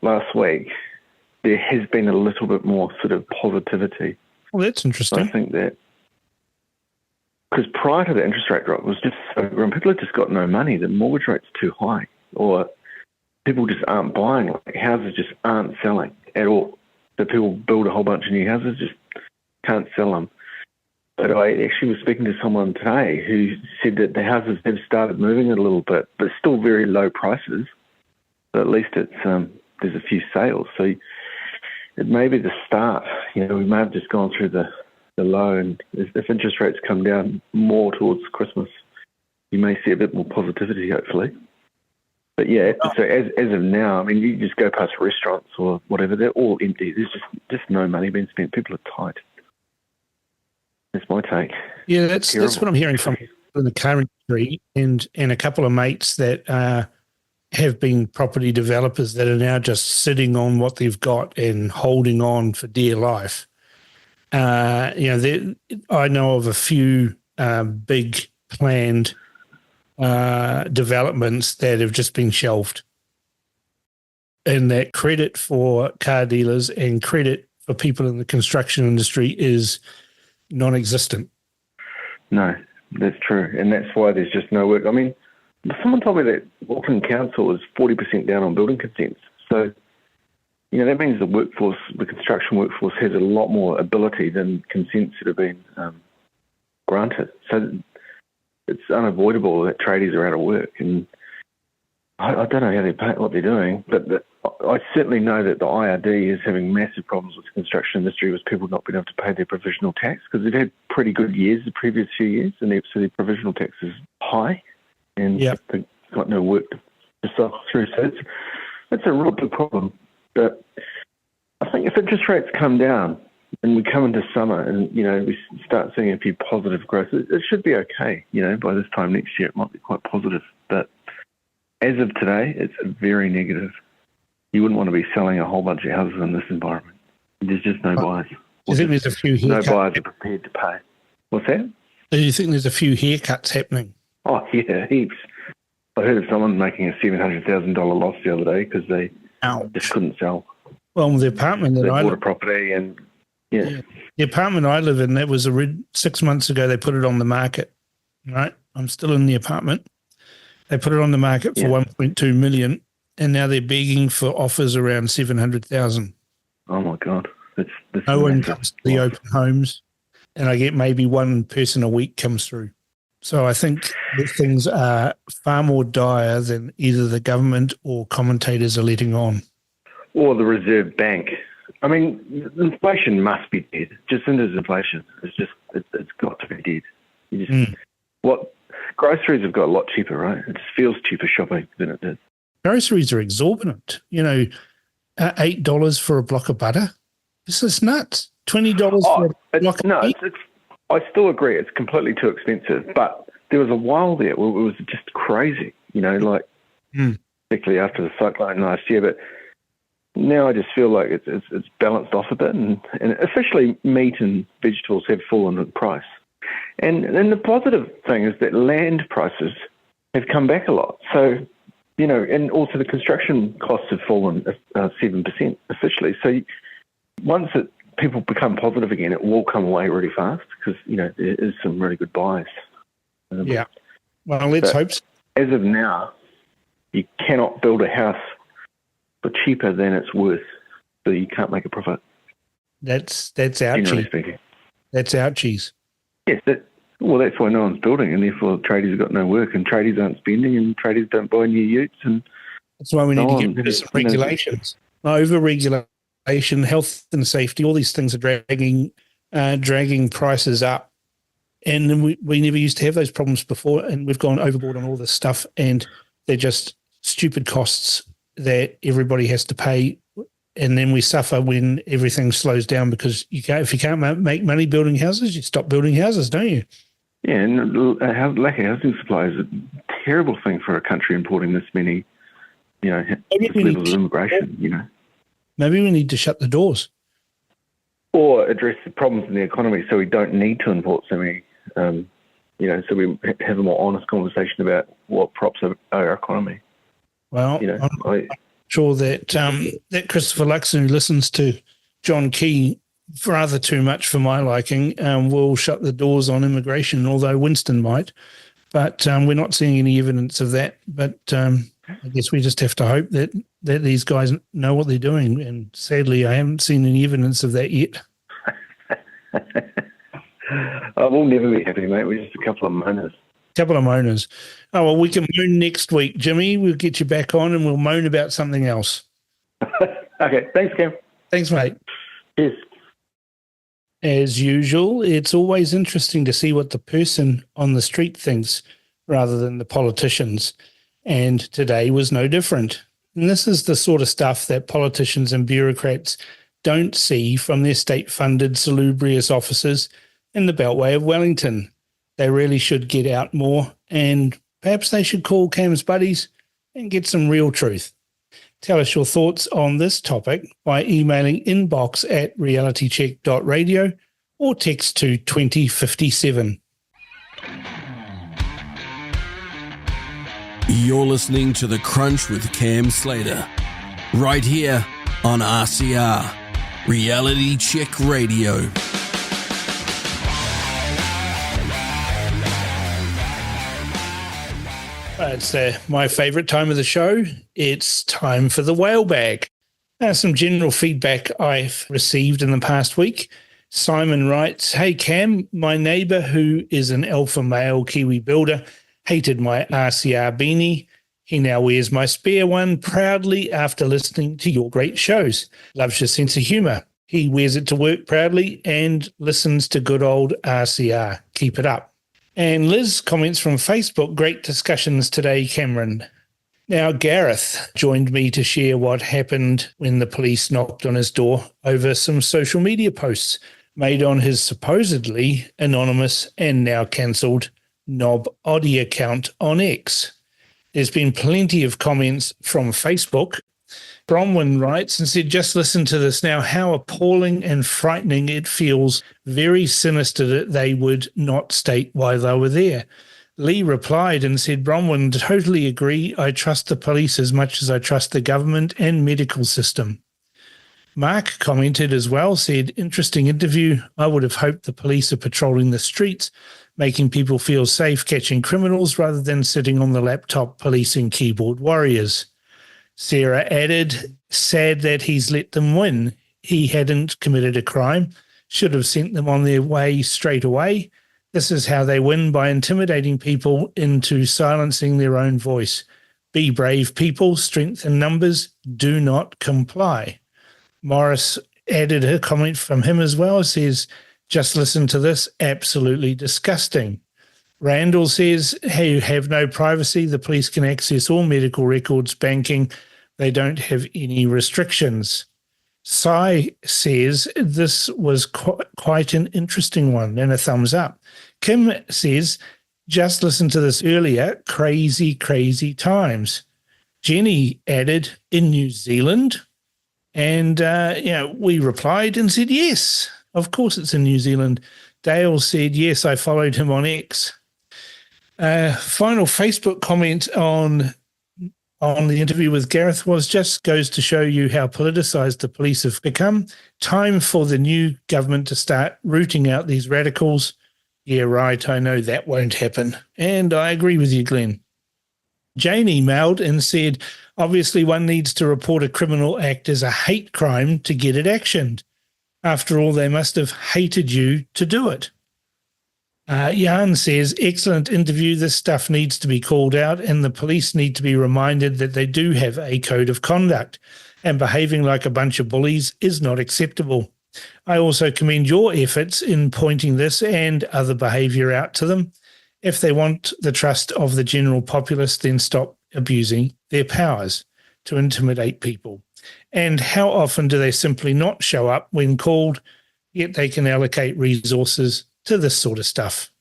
last week, there has been a little bit more sort of positivity. Well, that's interesting. I think that because prior to the interest rate drop, it was just so grim. People have just got no money. The mortgage rate's too high, or people just aren't buying. Like houses just aren't selling at all. So people build a whole bunch of new houses, just can't sell them. But I actually was speaking to someone today who said that the houses have started moving a little bit, but still very low prices. But at least it's there's a few sales. So it may be the start. We may have just gone through the low, and if interest rates come down more towards Christmas, you may see a bit more positivity, hopefully. But yeah, so as of now, I mean, you just go past restaurants or whatever, they're all empty. There's just no money being spent. People are tight. That's my take. Yeah, that's what I'm hearing from in the car industry and a couple of mates that have been property developers that are now just sitting on what they've got and holding on for dear life. I know of a few big planned developments that have just been shelved. And that credit for car dealers and credit for people in the construction industry is non-existent. No, that's true. And that's why there's just no work. I mean, someone told me that Auckland Council is 40% down on building consents. So, that means the construction workforce has a lot more ability than consents that have been granted. So it's unavoidable that tradies are out of work. And I don't know what they're doing, but I certainly know that the IRD is having massive problems with the construction industry with people not being able to pay their provisional tax because they've had pretty good years the previous few years, and so their provisional tax is high, and they've got no work to cycle through. So it's a real big problem. But I think if interest rates come down and we come into summer and, we start seeing a few positive growth, it should be okay. By this time next year, it might be quite positive. But as of today, it's very negative. You wouldn't want to be selling a whole bunch of houses in this environment. There's just no buyers. Do you think there's a few haircuts? No buyers are prepared to pay. What's that? Do you think there's a few haircuts happening? Oh, yeah, heaps. I heard of someone making a $700,000 loss the other day because they just couldn't sell. Well, the apartment that I bought a property and, the apartment I live in, that was 6 months ago, they put it on the market, right? I'm still in the apartment. They put it on the market for $1.2 million, and now they're begging for offers around $700,000. Oh my God! No one comes to the open homes, and I get maybe one person a week comes through. So I think that things are far more dire than either the government or commentators are letting on, or the Reserve Bank. I mean, inflation must be dead. Jacinda's inflation it's got to be dead. Groceries have got a lot cheaper, right? It just feels cheaper shopping than it did. Groceries are exorbitant. $8 for a block of butter. This is nuts. $20 for a block of meat. I still agree. It's completely too expensive. But there was a while there where it was just crazy, particularly after the cyclone last year. But now I just feel like it's balanced off a bit. And officially meat and vegetables have fallen in price. And then the positive thing is that land prices have come back a lot. So, and also the construction costs have fallen 7% officially. So once people become positive again, it will come away really fast because, there is some really good buys. Well, let's hope so. As of now, you cannot build a house for cheaper than it's worth, so you can't make a profit. That's ouchie. That's ouchies. Yes, that's why no one's building, and therefore tradies have got no work, and tradies aren't spending, and tradies don't buy new utes, and that's why we need to get rid of some regulations. Over-regulation, health and safety, all these things are dragging prices up, and then we never used to have those problems before, and we've gone overboard on all this stuff, and they're just stupid costs that everybody has to pay. And then we suffer when everything slows down because if you can't make money building houses, you stop building houses, don't you? Yeah, and lack of housing supply is a terrible thing for a country importing this many, levels of immigration, Maybe we need to shut the doors. Or address the problems in the economy so we don't need to import so many, so we have a more honest conversation about what props our economy. Well, I'm sure that that Christopher Luxon, who listens to John Key rather too much for my liking, will shut the doors on immigration, although Winston might. But we're not seeing any evidence of that. But I guess we just have to hope that these guys know what they're doing. And sadly, I haven't seen any evidence of that yet. We'll never be happy, mate. We're just a couple of moaners. Oh, well, we can moan next week, Jimmy. We'll get you back on and we'll moan about something else. Okay. Thanks, Cam. Thanks, mate. Yes. As usual, it's always interesting to see what the person on the street thinks rather than the politicians. And today was no different. And this is the sort of stuff that politicians and bureaucrats don't see from their state-funded salubrious offices in the Beltway of Wellington. They really should get out more, and perhaps they should call Cam's buddies and get some real truth. Tell us your thoughts on this topic by emailing inbox@realitycheck.radio or text to 2057. You're listening to The Crunch with Cam Slater, right here on RCR, Reality Check Radio. It's my favourite time of the show. It's time for the whale bag. Some general feedback I've received in the past week. Simon writes, "Hey Cam, my neighbour who is an alpha male Kiwi builder hated my RCR beanie. He now wears my spare one proudly after listening to your great shows. Loves your sense of humour. He wears it to work proudly and listens to good old RCR. Keep it up." And Liz comments from Facebook, "Great discussions today, Cameron." Now, Gareth joined me to share what happened when the police knocked on his door over some social media posts made on his supposedly anonymous and now cancelled Knob Oddie account on X. There's been plenty of comments from Facebook. Bronwyn writes and said, "Just listen to this now, how appalling and frightening it feels. Very sinister that they would not state why they were there." Lee replied and said, "Bronwyn, totally agree. I trust the police as much as I trust the government and medical system." Mark commented as well, said, "Interesting interview. I would have hoped the police are patrolling the streets, making people feel safe catching criminals rather than sitting on the laptop policing keyboard warriors." Sarah added, "Sad that he's let them win. He hadn't committed a crime. Should have sent them on their way straight away. This is how they win, by intimidating people into silencing their own voice. Be brave, people. Strength in numbers. Do not comply." Morris added her comment from him as well. Says, "Just listen to this. Absolutely disgusting." Randall says, "Hey, you have no privacy. The police can access all medical records, banking. They don't have any restrictions." Sai says, "This was quite an interesting one," and a thumbs up. Kim says, "Just listen to this earlier. Crazy, crazy times." Jenny added, "In New Zealand?" And, we replied and said, "Yes, of course it's in New Zealand." Dale said, "Yes, I followed him on X." Final Facebook comment on the interview with Gareth was, "Just goes to show you how politicised the police have become. Time for the new government to start rooting out these radicals." Yeah, right, I know that won't happen. And I agree with you, Glenn. Jane emailed and said, "Obviously one needs to report a criminal act as a hate crime to get it actioned. After all, they must have hated you to do it." Jan says, "Excellent interview. This stuff needs to be called out, and the police need to be reminded that they do have a code of conduct, and behaving like a bunch of bullies is not acceptable. I also commend your efforts in pointing this and other behaviour out to them. If they want the trust of the general populace, then stop abusing their powers to intimidate people. And how often do they simply not show up when called, yet they can allocate resources to this sort of stuff?"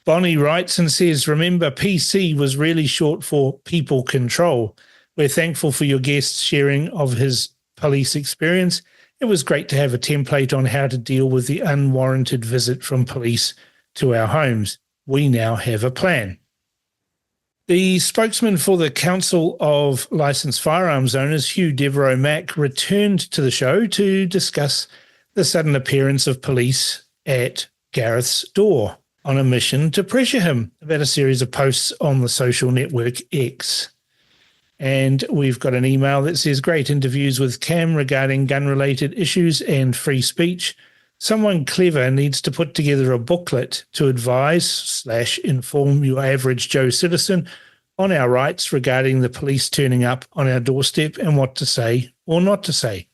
Bonnie writes and says, "Remember, PC was really short for people control. We're thankful for your guest's sharing of his police experience. It was great to have a template on how to deal with the unwarranted visit from police to our homes. We now have a plan." The spokesman for the Council of Licensed Firearms Owners, Hugh Devereux Mack, returned to the show to discuss the sudden appearance of police at Gareth's door on a mission to pressure him about a series of posts on the social network X. And we've got an email that says, "Great interviews with Cam regarding gun-related issues and free speech. Someone clever needs to put together a booklet to advise/inform your average Joe citizen on our rights regarding the police turning up on our doorstep and what to say or not to say.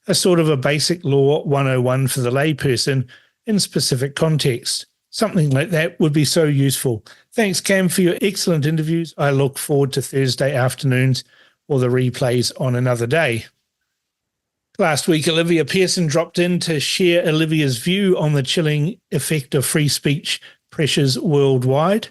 A sort of a basic law 101 for the layperson in specific context. Something like that would be so useful. Thanks, Cam, for your excellent interviews. I look forward to Thursday afternoons or the replays on another day." Last week, Olivia Pearson dropped in to share Olivia's view on the chilling effect of free speech pressures worldwide.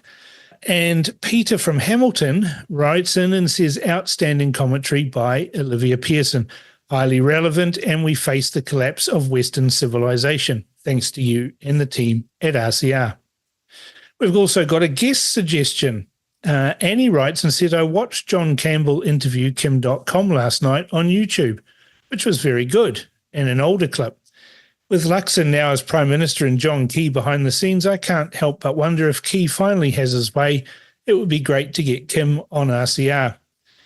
And Peter from Hamilton writes in and says, outstanding commentary by Olivia Pearson. Highly relevant, and we face the collapse of Western civilization, thanks to you and the team at RCR. We've also got a guest suggestion. Annie writes and said, I watched John Campbell interview Kim.com last night on YouTube, which was very good, and an older clip. With Luxon now as Prime Minister and John Key behind the scenes, I can't help but wonder if Key finally has his way. It would be great to get Kim on RCR.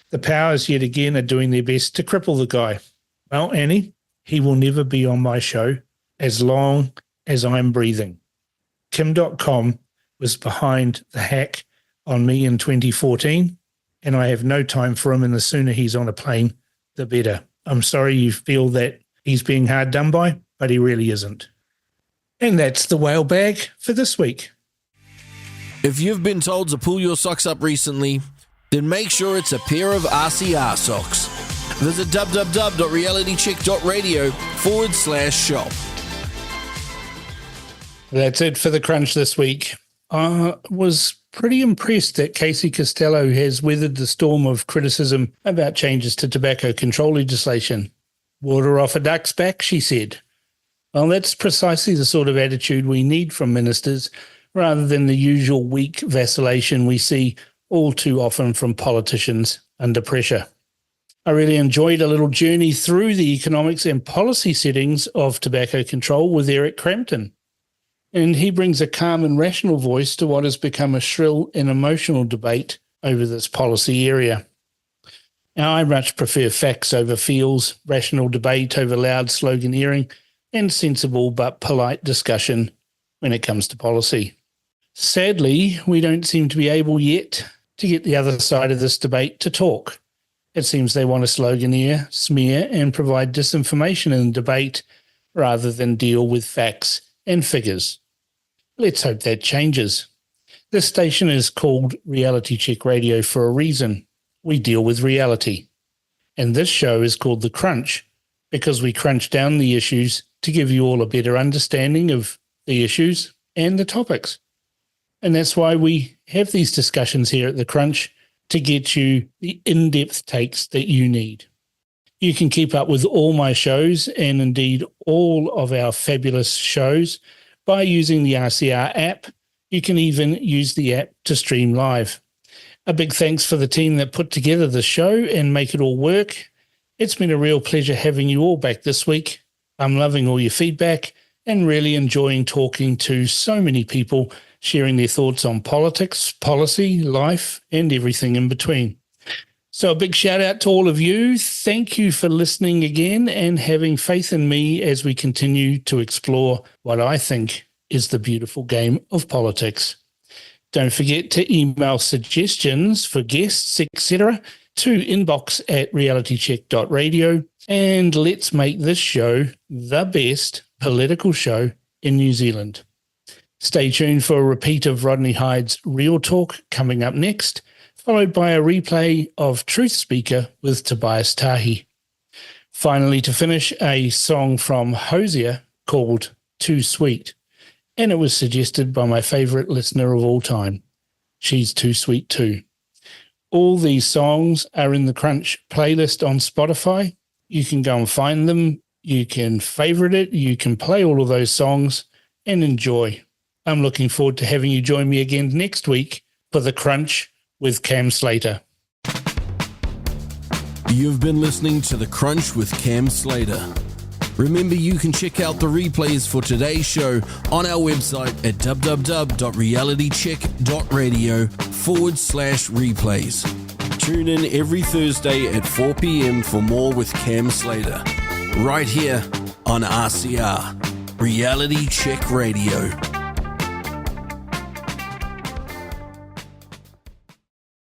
The powers yet again are doing their best to cripple the guy. Well, Annie, he will never be on my show as long as I'm breathing. Kim.com was behind the hack on me in 2014, and I have no time for him, and the sooner he's on a plane, the better. I'm sorry you feel that he's being hard done by, but he really isn't. And that's the whale bag for this week. If you've been told to pull your socks up recently, then make sure it's a pair of RCR socks. Visit www.realitycheck.radio/shop. That's it for the Crunch this week. I was pretty impressed that Casey Costello has weathered the storm of criticism about changes to tobacco control legislation. Water off a duck's back, she said. Well, that's precisely the sort of attitude we need from ministers, rather than the usual weak vacillation we see all too often from politicians under pressure. I really enjoyed a little journey through the economics and policy settings of tobacco control with Eric Crampton. And he brings a calm and rational voice to what has become a shrill and emotional debate over this policy area. Now, I much prefer facts over feels, rational debate over loud sloganeering, and sensible but polite discussion when it comes to policy. Sadly, we don't seem to be able yet to get the other side of this debate to talk. It seems they want to sloganeer, smear, and provide disinformation in the debate rather than deal with facts and figures. Let's hope that changes. This station is called Reality Check Radio for a reason. We deal with reality. And this show is called The Crunch because we crunch down the issues to give you all a better understanding of the issues and the topics. And that's why we have these discussions here at The Crunch, to get you the in-depth takes that you need. You can keep up with all my shows and indeed all of our fabulous shows by using the RCR app. You can even use the app to stream live. A big thanks for the team that put together the show and make it all work. It's been a real pleasure having you all back this week. I'm loving all your feedback and really enjoying talking to so many people sharing their thoughts on politics, policy, life, and everything in between. So a big shout out to all of you. Thank you for listening again and having faith in me as we continue to explore what I think is the beautiful game of politics. Don't forget to email suggestions for guests, etc. to inbox@realitycheck.radio, and let's make this show the best political show in New Zealand. Stay tuned for a repeat of Rodney Hyde's Real Talk coming up next, followed by a replay of Truth Speaker with Tobias Tahi. Finally, to finish, a song from Hosier called Too Sweet, and it was suggested by my favourite listener of all time. She's too sweet too. All these songs are in the Crunch playlist on Spotify. You can go and find them. You can favourite it. You can play all of those songs and enjoy. I'm looking forward to having you join me again next week for The Crunch with Cam Slater. You've been listening to The Crunch with Cam Slater. Remember, you can check out the replays for today's show on our website at www.realitycheck.radio/replays. Tune in every Thursday at 4 p.m. for more with Cam Slater, right here on RCR, Reality Check Radio.